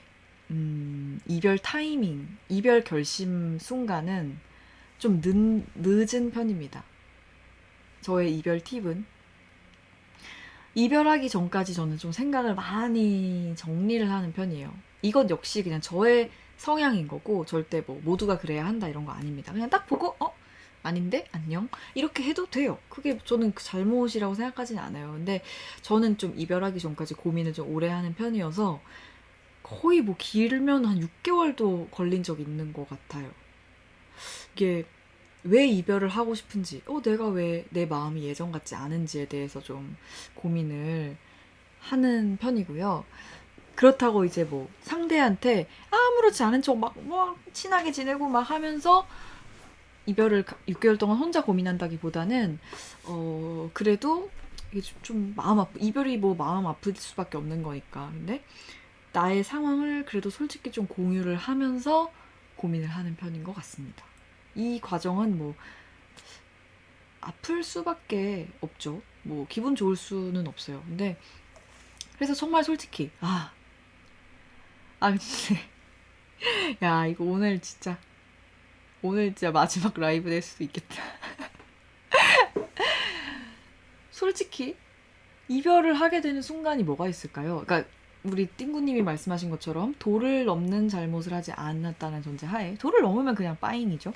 이별 타이밍, 이별 결심 순간은 좀 늦은 편입니다. 저의 이별 팁은 이별하기 전까지 저는 좀 생각을 많이 정리를 하는 편이에요. 이것 역시 그냥 저의 성향인 거고 절대 뭐 모두가 그래야 한다 이런 거 아닙니다. 그냥 딱 보고 아닌데 안녕 이렇게 해도 돼요. 그게 저는 잘못이라고 생각하지는 않아요. 근데 저는 좀 이별하기 전까지 고민을 좀 오래 하는 편이어서 거의 뭐 길면 한 6개월도 걸린 적 있는 것 같아요. 이게 왜 이별을 하고 싶은지, 내가 왜 내 마음이 예전 같지 않은지에 대해서 좀 고민을 하는 편이고요. 그렇다고 이제 뭐 상대한테 아무렇지 않은 척 막 친하게 지내고 막 하면서 이별을 6개월 동안 혼자 고민한다기보다는 그래도 이게 좀 이별이 뭐 마음 아플 수밖에 없는 거니까. 근데 나의 상황을 그래도 솔직히 좀 공유를 하면서 고민을 하는 편인 것 같습니다. 이 과정은 뭐 아플 수밖에 없죠. 뭐 기분 좋을 수는 없어요. 근데 그래서 정말 솔직히 근데 야 이거 오늘 진짜 마지막 라이브 될 수도 있겠다. 솔직히 이별을 하게 되는 순간이 뭐가 있을까요? 그러니까 우리 띵구님이 말씀하신 것처럼 도를 넘는 잘못을 하지 않았다는 전제 하에 도를 넘으면 그냥 빠잉이죠.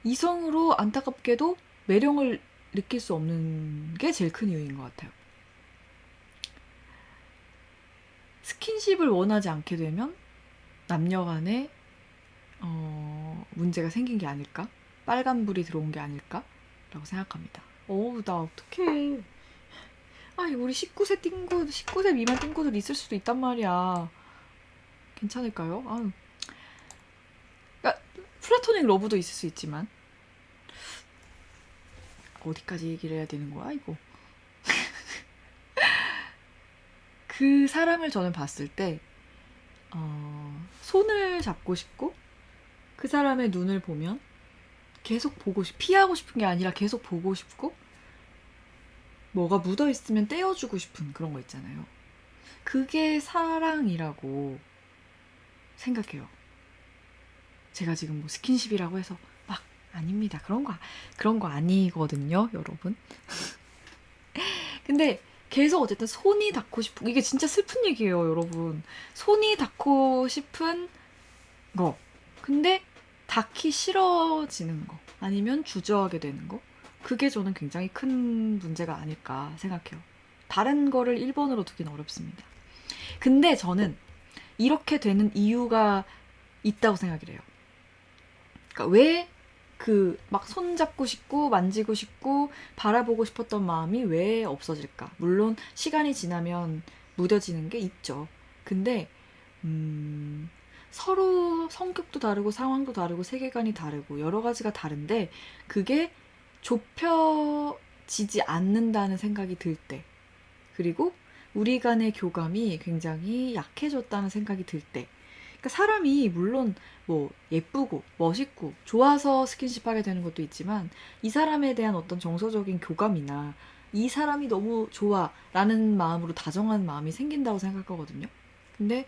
이성으로 안타깝게도 매력을 느낄 수 없는 게 제일 큰 이유인 것 같아요. 스킨십을 원하지 않게 되면 남녀 간에 문제가 생긴 게 아닐까? 빨간불이 들어온 게 아닐까? 라고 생각합니다. 나 어떡해. 우리 19세 미만 띵구들 있을 수도 있단 말이야. 괜찮을까요? 그러니까 플라토닉 러브도 있을 수 있지만 어디까지 얘기를 해야 되는 거야 이거. 그 사람을 저는 봤을 때 손을 잡고 싶고 그 사람의 눈을 보면 계속 피하고 싶은 게 아니라 계속 보고 싶고 뭐가 묻어있으면 떼어주고 싶은 그런 거 있잖아요. 그게 사랑이라고 생각해요. 제가 지금 뭐 스킨십이라고 해서 막 아닙니다. 그런 거 아니거든요, 여러분. 근데 계속 어쨌든 손이 닿고 싶은 이게 진짜 슬픈 얘기예요, 여러분. 손이 닿고 싶은 거. 근데 닿기 싫어지는 거. 아니면 주저하게 되는 거. 그게 저는 굉장히 큰 문제가 아닐까 생각해요. 다른 거를 1번으로 두긴 어렵습니다. 근데 저는 이렇게 되는 이유가 있다고 생각을 해요. 그러니까 왜 막 손잡고 싶고 만지고 싶고 바라보고 싶었던 마음이 왜 없어질까? 물론 시간이 지나면 무뎌지는 게 있죠. 근데 서로 성격도 다르고 상황도 다르고 세계관이 다르고 여러 가지가 다른데 그게 좁혀지지 않는다는 생각이 들 때, 그리고 우리 간의 교감이 굉장히 약해졌다는 생각이 들 때, 그러니까 사람이 물론 뭐 예쁘고 멋있고 좋아서 스킨십 하게 되는 것도 있지만 이 사람에 대한 어떤 정서적인 교감이나 이 사람이 너무 좋아 라는 마음으로 다정한 마음이 생긴다고 생각하거든요. 근데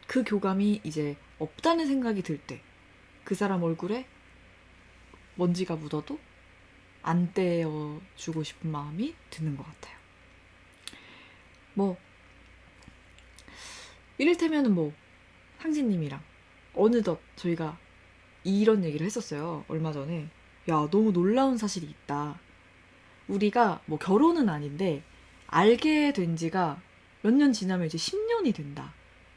그 교감이 이제 없다는 생각이 들 때 그 사람 얼굴에 먼지가 묻어도 안 떼어주고 싶은 마음이 드는 것 같아요. 뭐 이를테면은 뭐 상진님이랑 어느덧 저희가 이런 얘기를 했었어요. 얼마 전에. 야, 너무 놀라운 사실이 있다. 우리가 뭐 결혼은 아닌데 알게 된 지가 몇 년 지나면 이제 10년이 된다.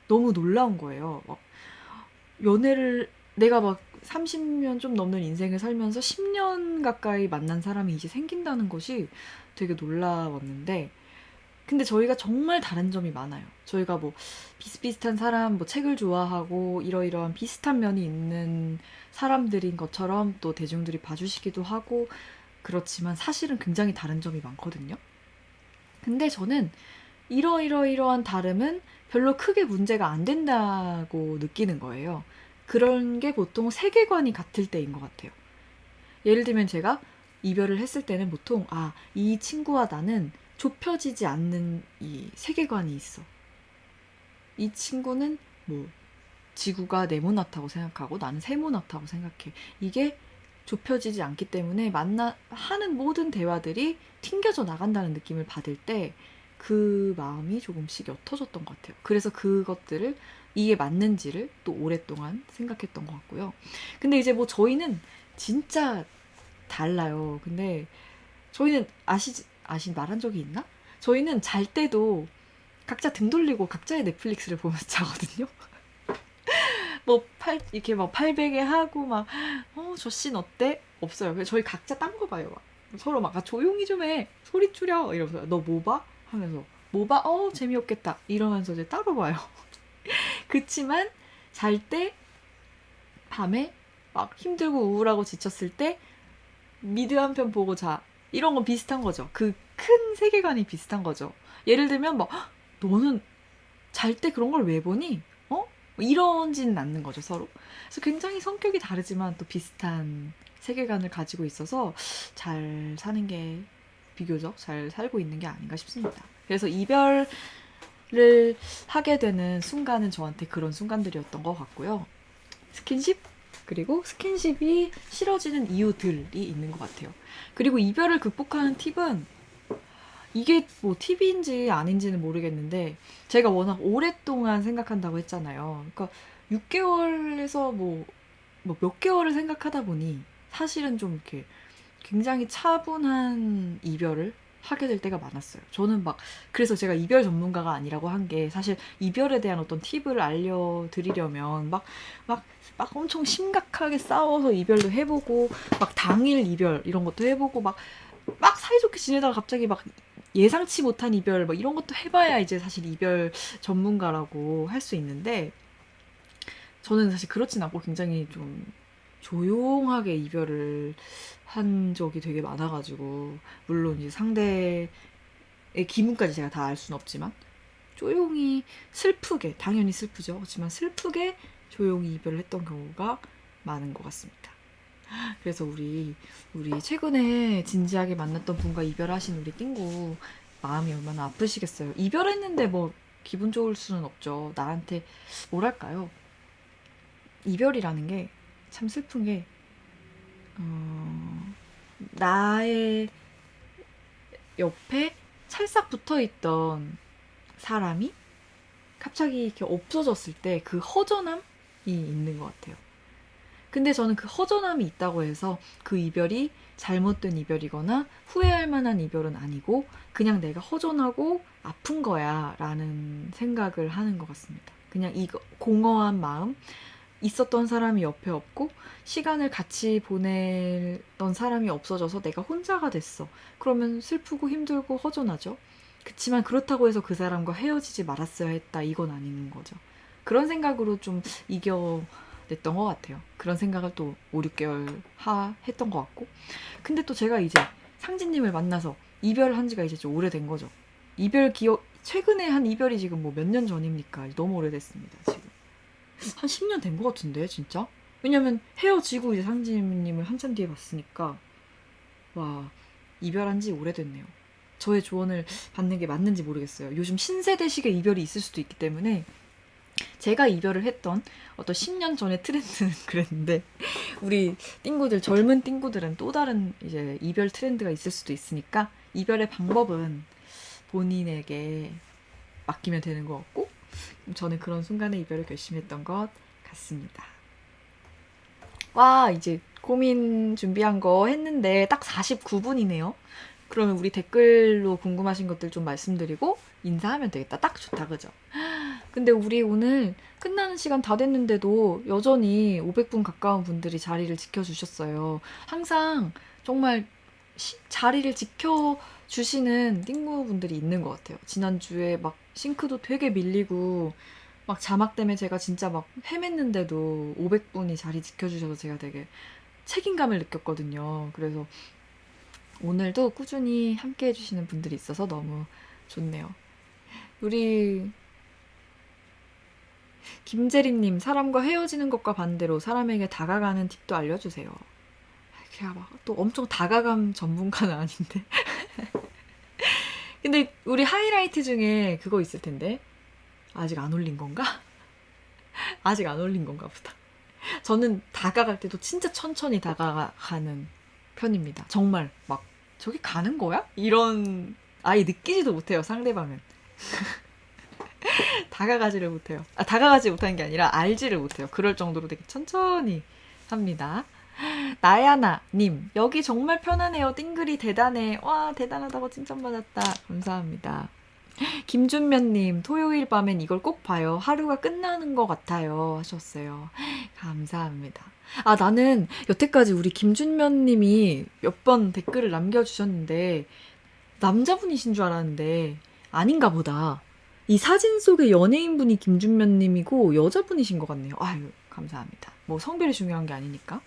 너무 놀라운 거예요. 막 연애를 내가 막 30년 좀 넘는 인생을 살면서 10년 가까이 만난 사람이 이제 생긴다는 것이 되게 놀라웠는데 근데 저희가 정말 다른 점이 많아요. 저희가 뭐 비슷비슷한 사람, 뭐 책을 좋아하고 이러이러한 비슷한 면이 있는 사람들인 것처럼 또 대중들이 봐주시기도 하고 그렇지만 사실은 굉장히 다른 점이 많거든요. 근데 저는 이러이러이러한 다름은 별로 크게 문제가 안 된다고 느끼는 거예요. 그런 게 보통 세계관이 같을 때인 것 같아요. 예를 들면 제가 이별을 했을 때는 보통 이 친구와 나는 좁혀지지 않는 이 세계관이 있어. 이 친구는 뭐 지구가 네모나다고 생각하고 나는 세모나다고 생각해. 이게 좁혀지지 않기 때문에 하는 모든 대화들이 튕겨져 나간다는 느낌을 받을 때 그 마음이 조금씩 옅어졌던 것 같아요. 그래서 그것들을 이게 맞는지를 또 오랫동안 생각했던 것 같고요. 근데 이제 뭐 저희는 진짜 달라요. 근데 저희는 말한 적이 있나? 저희는 잘 때도 각자 등 돌리고 각자의 넷플릭스를 보면서 자거든요. 이렇게 막 팔베개 하고 저 씬 어때? 없어요. 그래서 저희 각자 딴 거 봐요. 막. 서로 조용히 좀 해. 소리 줄여. 이러면서 너 뭐 봐? 하면서 뭐 봐? 재미없겠다. 이러면서 이제 따로 봐요. 그치만 잘 때 밤에 막 힘들고 우울하고 지쳤을 때 미드 한 편 보고 자. 이런 건 비슷한 거죠. 그 큰 세계관이 비슷한 거죠. 예를 들면 너는 잘 때 그런 걸 왜 보니? 이런지는 않는 거죠, 서로. 그래서 굉장히 성격이 다르지만 또 비슷한 세계관을 가지고 있어서 잘 사는 게 비교적 잘 살고 있는 게 아닌가 싶습니다. 그래서 이별을 하게 되는 순간은 저한테 그런 순간들이었던 것 같고요. 스킨십? 그리고 스킨십이 싫어지는 이유들이 있는 것 같아요. 그리고 이별을 극복하는 팁은 이게 뭐 팁인지 아닌지는 모르겠는데 제가 워낙 오랫동안 생각한다고 했잖아요. 그러니까 6개월에서 몇 개월을 생각하다 보니 사실은 좀 이렇게 굉장히 차분한 이별을 하게 될 때가 많았어요. 저는 그래서 제가 이별 전문가가 아니라고 한 게 사실 이별에 대한 어떤 팁을 알려드리려면 엄청 심각하게 싸워서 이별도 해보고 당일 이별 이런 것도 해보고 사이좋게 지내다가 갑자기 예상치 못한 이별 이런 것도 해봐야 이제 사실 이별 전문가라고 할 수 있는데 저는 사실 그렇진 않고 굉장히 좀 조용하게 이별을 한 적이 되게 많아가지고 물론 이제 상대의 기분까지 제가 다 알 순 없지만 조용히 슬프게 당연히 슬프죠. 그렇지만 슬프게 조용히 이별을 했던 경우가 많은 것 같습니다. 그래서 우리 최근에 진지하게 만났던 분과 이별하신 우리 띵구 마음이 얼마나 아프시겠어요. 이별했는데 기분 좋을 수는 없죠. 나한테 뭐랄까요. 이별이라는 게 참 슬픈 게 나의 옆에 찰싹 붙어있던 사람이 갑자기 이렇게 없어졌을 때 그 허전함이 있는 것 같아요. 근데 저는 그 허전함이 있다고 해서 그 이별이 잘못된 이별이거나 후회할 만한 이별은 아니고 그냥 내가 허전하고 아픈 거야 라는 생각을 하는 것 같습니다. 그냥 이 공허한 마음, 있었던 사람이 옆에 없고 시간을 같이 보내던 사람이 없어져서 내가 혼자가 됐어. 그러면 슬프고 힘들고 허전하죠. 그치만 그렇다고 해서 그 사람과 헤어지지 말았어야 했다 이건 아닌 거죠. 그런 생각으로 좀 이겨냈던 것 같아요. 그런 생각을 또 5, 6개월 했던 것 같고 근데 또 제가 이제 상진님을 만나서 이별한 지가 이제 좀 오래된 거죠. 최근에 한 이별이 지금 몇 년 전입니까? 너무 오래됐습니다. 지금 한 10년 된 것 같은데 진짜? 왜냐면 헤어지고 이제 상진님을 한참 뒤에 봤으니까 와 이별한 지 오래됐네요. 저의 조언을 받는 게 맞는지 모르겠어요. 요즘 신세대식의 이별이 있을 수도 있기 때문에 제가 이별을 했던 어떤 10년 전의 트렌드는 그랬는데 우리 띵구들 젊은 띵구들은 또 다른 이제 이별 트렌드가 있을 수도 있으니까 이별의 방법은 본인에게 맡기면 되는 것 같고 저는 그런 순간에 이별을 결심했던 것 같습니다. 와 이제 고민 준비한 거 했는데 딱 49분이네요. 그러면 우리 댓글로 궁금하신 것들 좀 말씀드리고 인사하면 되겠다. 딱 좋다, 그죠? 근데 우리 오늘 끝나는 시간 다 됐는데도 여전히 500분 가까운 분들이 자리를 지켜주셨어요. 항상 정말 자리를 지켜주시는 띵구분들이 있는 것 같아요. 지난주에 막 싱크도 되게 밀리고 막 자막 때문에 제가 진짜 막 헤맸는데도 500분이 자리 지켜주셔서 제가 되게 책임감을 느꼈거든요. 그래서 오늘도 꾸준히 함께 해주시는 분들이 있어서 너무 좋네요. 우리 김재림님, 사람과 헤어지는 것과 반대로 사람에게 다가가는 팁도 알려주세요. 제가 막 또 엄청 다가감 전문가는 아닌데. 근데 우리 하이라이트 중에 그거 있을 텐데. 아직 안 올린 건가? 아직 안 올린 건가 보다. 저는 다가갈 때도 진짜 천천히 다가가는 편입니다. 정말 막 저기 가는 거야? 이런 아예 느끼지도 못해요, 상대방은. 다가가지를 못해요. 다가가지 못하는 게 아니라 알지를 못해요. 그럴 정도로 되게 천천히 합니다. 나야나님, 여기 정말 편하네요. 띵글이 대단해. 와, 대단하다고 칭찬받았다. 감사합니다. 김준면님, 토요일 밤엔 이걸 꼭 봐요. 하루가 끝나는 것 같아요. 하셨어요. 감사합니다. 나는 여태까지 우리 김준면님이 몇 번 댓글을 남겨주셨는데, 남자분이신 줄 알았는데, 아닌가 보다. 이 사진 속의 연예인분이 김준면님이고, 여자분이신 것 같네요. 아유, 감사합니다. 뭐 성별이 중요한 게 아니니까.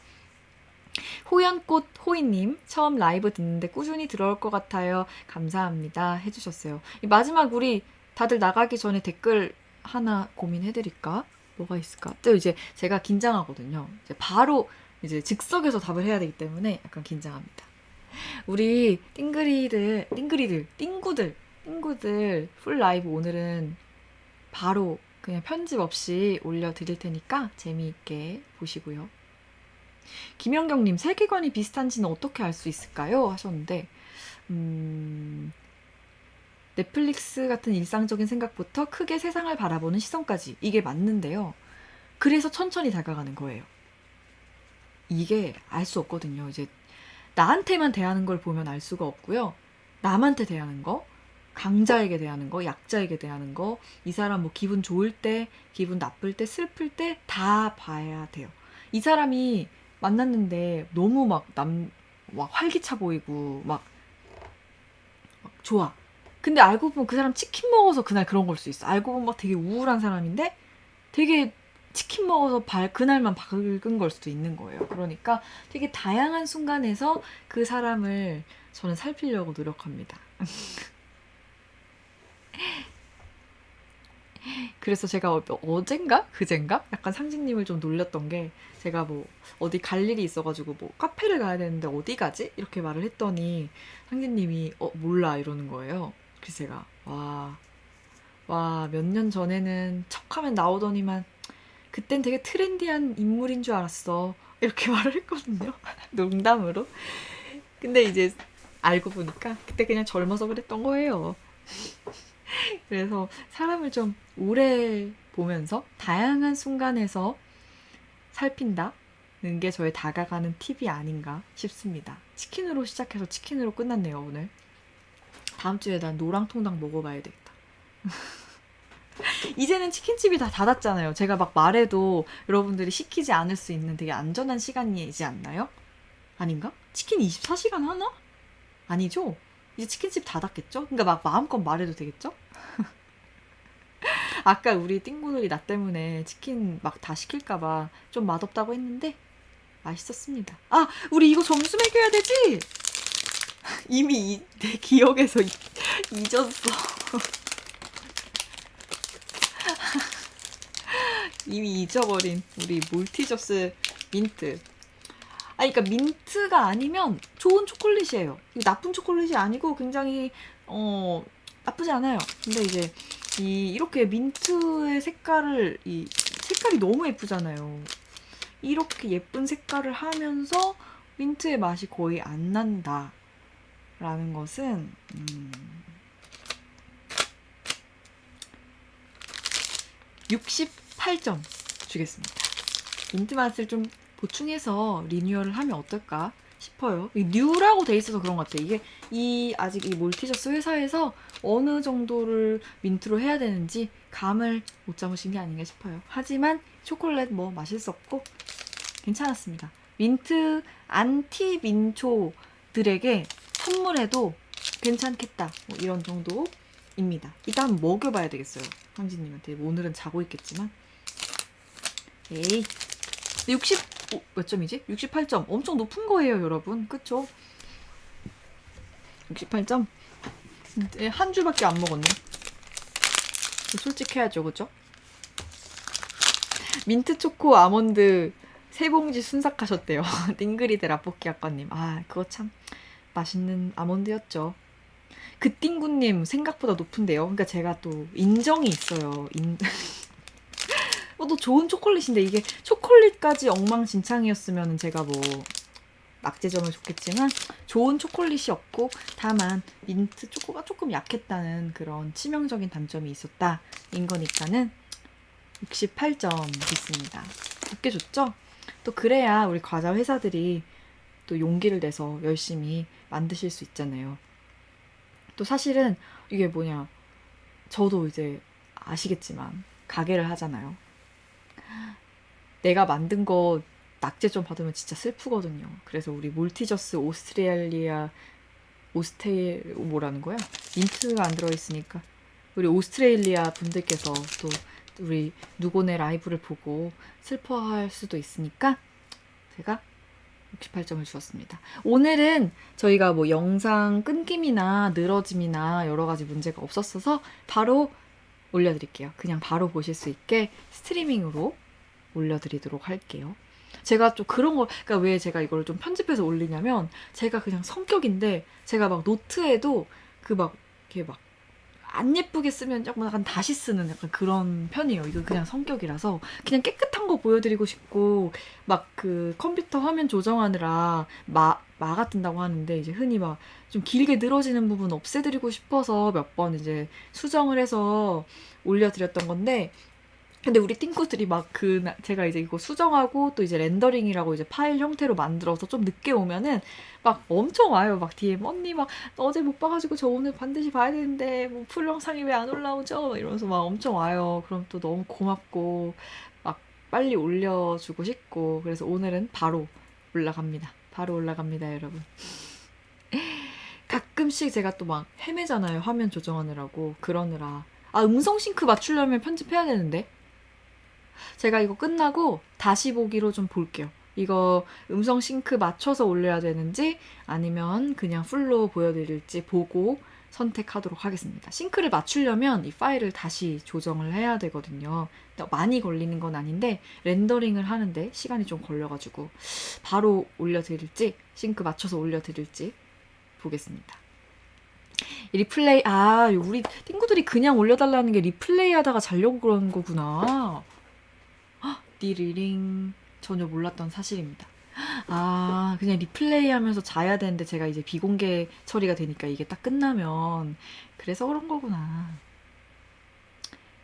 호연꽃 호이님, 처음 라이브 듣는데 꾸준히 들어올 것 같아요. 감사합니다. 해주셨어요. 마지막 우리 다들 나가기 전에 댓글 하나 고민해드릴까? 뭐가 있을까? 또 이제 제가 긴장하거든요. 이제 바로 이제 즉석에서 답을 해야 되기 때문에 약간 긴장합니다. 우리 띵구들 풀 라이브 오늘은 바로 그냥 편집 없이 올려드릴 테니까 재미있게 보시고요. 김영경님, 세계관이 비슷한지는 어떻게 알 수 있을까요? 하셨는데, 넷플릭스 같은 일상적인 생각부터 크게 세상을 바라보는 시선까지, 이게 맞는데요. 그래서 천천히 다가가는 거예요. 이게 알 수 없거든요. 이제 나한테만 대하는 걸 보면 알 수가 없고요. 남한테 대하는 거, 강자에게 대하는 거, 약자에게 대하는 거, 이 사람 뭐 기분 좋을 때, 기분 나쁠 때, 슬플 때 다 봐야 돼요. 이 사람이 만났는데 너무 막 활기차 보이고 막 좋아. 근데 알고 보면 그 사람 치킨 먹어서 그날 그런 걸 수 있어. 알고 보면 막 되게 우울한 사람인데 되게 치킨 먹어서 그날만 밝은 걸 수도 있는 거예요. 그러니까 되게 다양한 순간에서 그 사람을 저는 살피려고 노력합니다. 그래서 제가 어젠가? 그젠가? 약간 상진님을 좀 놀렸던 게, 제가 뭐 어디 갈 일이 있어가지고 뭐 카페를 가야 되는데 어디 가지? 이렇게 말을 했더니 상진님이 몰라 이러는 거예요. 그래서 제가 몇 년 전에는 척하면 나오더니만 그땐 되게 트렌디한 인물인 줄 알았어. 이렇게 말을 했거든요. 농담으로. 근데 이제 알고 보니까 그때 그냥 젊어서 그랬던 거예요. 그래서 사람을 좀 오래 보면서 다양한 순간에서 살핀다는 게 저의 다가가는 팁이 아닌가 싶습니다. 치킨으로 시작해서 치킨으로 끝났네요, 오늘. 다음 주에 난 노랑통닭 먹어봐야 되겠다. 이제는 치킨집이 다 닫았잖아요. 제가 막 말해도 여러분들이 시키지 않을 수 있는 되게 안전한 시간이지 않나요? 아닌가? 치킨 24시간 하나? 아니죠? 이제 치킨집 닫았겠죠? 그러니까 막 마음껏 말해도 되겠죠? 아까 우리 띵구들이 나 때문에 치킨 막 다 시킬까봐 좀 맛없다고 했는데 맛있었습니다. 우리 이거 점수 매겨야 되지? 이미 내 기억에서 잊었어. 이미 잊어버린 우리 몰티저스 민트. 그러니까 민트가 아니면 좋은 초콜릿이에요. 나쁜 초콜릿이 아니고 굉장히 나쁘지 않아요. 근데 이제 이렇게 민트의 색깔이 너무 예쁘잖아요. 이렇게 예쁜 색깔을 하면서 민트의 맛이 거의 안 난다라는 것은 68점 주겠습니다. 민트 맛을 좀 보충해서 리뉴얼을 하면 어떨까 싶어요. 이 뉴라고 돼 있어서 그런 것 같아요. 이게 아직 이 몰티저스 회사에서 어느 정도를 민트로 해야 되는지 감을 못 잡으신 게 아닌가 싶어요. 하지만 초콜릿 뭐 마실 수 없고 괜찮았습니다. 민트 안티 민초들에게 선물해도 괜찮겠다. 뭐 이런 정도입니다. 일단 한번 먹여봐야 되겠어요. 황진님한테. 오늘은 자고 있겠지만. 에이. 몇 점이지? 68점. 엄청 높은 거예요, 여러분. 그쵸? 68점? 한 줄밖에 안 먹었네. 솔직해야죠, 그쵸? 민트 초코 아몬드 세 봉지 순삭하셨대요. 띵그리드 라볶이 아까님. 아, 그거 참 맛있는 아몬드였죠. 그 띵구님 생각보다 높은데요. 그러니까 제가 또 인정이 있어요. 또 좋은 초콜릿인데 이게 초콜릿까지 엉망진창이었으면 제가 뭐 낙제점을 줬겠지만 좋은 초콜릿이 없고 다만 민트 초코가 조금 약했다는 그런 치명적인 단점이 있었다인 거니까는 68점 있습니다. 높게 줬죠? 또 그래야 우리 과자 회사들이 또 용기를 내서 열심히 만드실 수 있잖아요. 또 사실은 이게 뭐냐, 저도 이제 아시겠지만 가게를 하잖아요. 내가 만든 거 낙제점 받으면 진짜 슬프거든요. 그래서 우리 몰티저스 뭐라는 거야? 민트가 안 들어있으니까 우리 오스트레일리아 분들께서 또 우리 누고네 라이브를 보고 슬퍼할 수도 있으니까 제가 68점을 주었습니다. 오늘은 저희가 뭐 영상 끊김이나 늘어짐이나 여러 가지 문제가 없었어서 바로 올려드릴게요. 그냥 바로 보실 수 있게 스트리밍으로 올려드리도록 할게요. 제가 좀 그런 거, 그러니까 왜 제가 이걸 좀 편집해서 올리냐면 제가 그냥 성격인데 제가 막 노트에도 그 막 이렇게 막 안 예쁘게 쓰면 조금 약간 다시 쓰는 약간 그런 편이에요. 이거 그냥 성격이라서 그냥 깨끗한 거 보여드리고 싶고 막 그 컴퓨터 화면 조정하느라 마가 뜬다고 하는데 이제 흔히 막 좀 길게 늘어지는 부분 없애드리고 싶어서 몇 번 이제 수정을 해서 올려드렸던 건데 근데 우리 띵구들이 막 제가 이제 이거 수정하고 또 이제 렌더링이라고 이제 파일 형태로 만들어서 좀 늦게 오면은 막 엄청 와요. 막 DM 언니 막 어제 못 봐가지고 저 오늘 반드시 봐야 되는데 뭐 풀 영상이 왜 안 올라오죠? 막 이러면서 막 엄청 와요. 그럼 또 너무 고맙고 막 빨리 올려주고 싶고 그래서 오늘은 바로 올라갑니다. 바로 올라갑니다, 여러분. 가끔씩 제가 또 막 헤매잖아요. 화면 조정하느라고 그러느라. 아, 음성 싱크 맞추려면 편집해야 되는데. 제가 이거 끝나고 다시 보기로 좀 볼게요. 이거 음성 싱크 맞춰서 올려야 되는지 아니면 그냥 풀로 보여드릴지 보고 선택하도록 하겠습니다. 싱크를 맞추려면 이 파일을 다시 조정을 해야 되거든요. 많이 걸리는 건 아닌데 렌더링을 하는데 시간이 좀 걸려가지고 바로 올려드릴지 싱크 맞춰서 올려드릴지 보겠습니다. 리플레이, 우리 띵구들이 그냥 올려달라는 게 리플레이 하다가 자려고 그러는 거구나. 띠리링. 전혀 몰랐던 사실입니다. 그냥 리플레이 하면서 자야 되는데 제가 이제 비공개 처리가 되니까 이게 딱 끝나면 그래서 그런 거구나.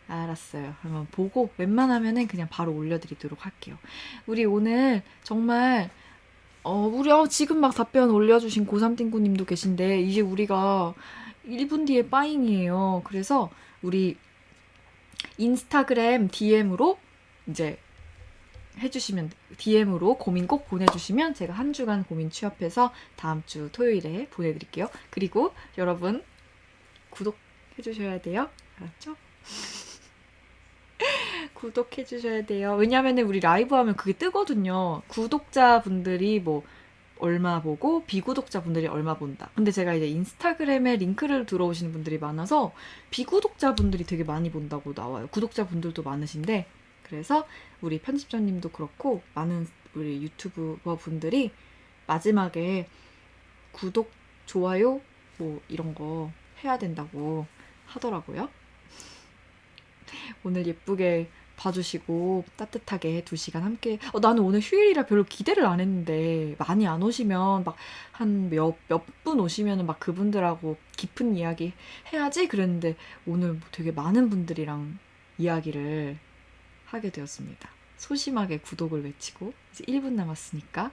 알았어요. 그러면 보고 웬만하면은 그냥 바로 올려드리도록 할게요. 우리 오늘 정말 우리 지금 막 답변 올려주신 고3띵구님도 계신데 이제 우리가 1분 뒤에 빠잉이에요. 그래서 우리 인스타그램 DM으로 이제 해주시면 DM으로 고민 꼭 보내주시면 제가 한 주간 고민 취합해서 다음 주 토요일에 보내드릴게요. 그리고 여러분 구독해주셔야 돼요. 알았죠? 구독해주셔야 돼요. 왜냐하면 우리 라이브 하면 그게 뜨거든요. 구독자분들이 뭐 얼마 보고 비구독자분들이 얼마 본다. 근데 제가 이제 인스타그램에 링크를 들어오시는 분들이 많아서 비구독자분들이 되게 많이 본다고 나와요. 구독자분들도 많으신데 그래서 우리 편집자님도 그렇고 많은 우리 유튜버 분들이 마지막에 구독, 좋아요 뭐 이런 거 해야 된다고 하더라고요. 오늘 예쁘게 봐주시고 따뜻하게 2시간 함께 나는 오늘 휴일이라 별로 기대를 안 했는데 많이 안 오시면 막 한 몇 분 오시면은 막 그분들하고 깊은 이야기 해야지 그랬는데 오늘 뭐 되게 많은 분들이랑 이야기를 하게 되었습니다. 소심하게 구독을 외치고 이제 1분 남았으니까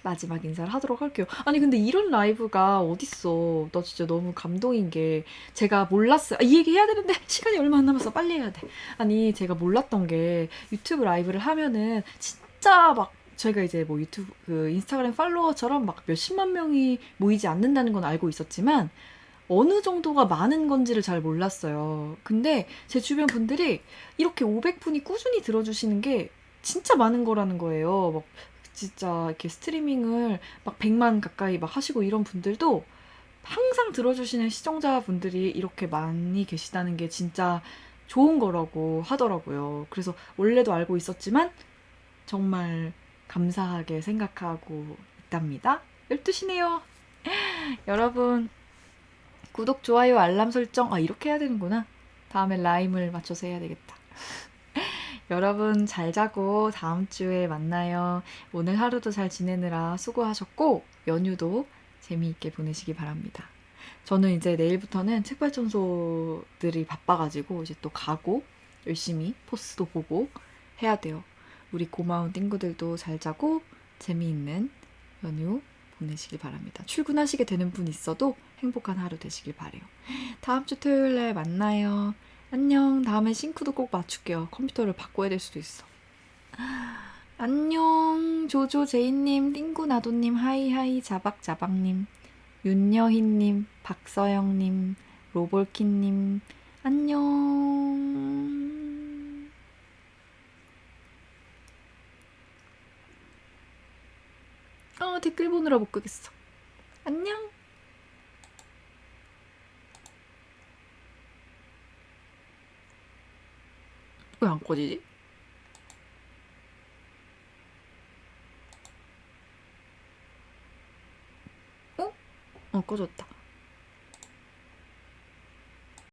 마지막 인사를 하도록 할게요. 아니 근데 이런 라이브가 어딨어. 나 진짜 너무 감동인 게 제가 몰랐어요. 이 얘기 해야 되는데 시간이 얼마 안 남았어. 빨리 해야 돼. 아니 제가 몰랐던 게 유튜브 라이브를 하면은 진짜 막 저희가 이제 뭐 유튜브 그 인스타그램 팔로워처럼 막 몇십만 명이 모이지 않는다는 건 알고 있었지만 어느 정도가 많은 건지를 잘 몰랐어요. 근데 제 주변 분들이 이렇게 500분이 꾸준히 들어주시는 게 진짜 많은 거라는 거예요. 막 진짜 이렇게 스트리밍을 막 100만 가까이 막 하시고 이런 분들도 항상 들어주시는 시청자분들이 이렇게 많이 계시다는 게 진짜 좋은 거라고 하더라고요. 그래서 원래도 알고 있었지만 정말 감사하게 생각하고 있답니다. 12시네요. 여러분, 구독, 좋아요, 알람 설정. 아, 이렇게 해야 되는구나. 다음에 라임을 맞춰서 해야 되겠다. 여러분, 잘 자고 다음 주에 만나요. 오늘 하루도 잘 지내느라 수고하셨고, 연휴도 재미있게 보내시기 바랍니다. 저는 이제 내일부터는 책발 청소들이 바빠가지고 이제 또 가고 열심히 포스도 보고 해야 돼요. 우리 고마운 띵구들도 잘 자고 재미있는 연휴 보내시길 바랍니다. 출근하시게 되는 분 있어도 행복한 하루 되시길 바래요. 다음 주 토요일에 만나요. 안녕. 다음에 싱크도 꼭 맞출게요. 컴퓨터를 바꿔야 될 수도 있어. 안녕. 조조 제이님, 띵구 나도님, 하이하이 자박자박님, 윤여희님, 박서영님, 로볼키님, 안녕. 댓글 보느라 못 끄겠어. 안녕. 왜 안 꺼지지? 꺼졌다.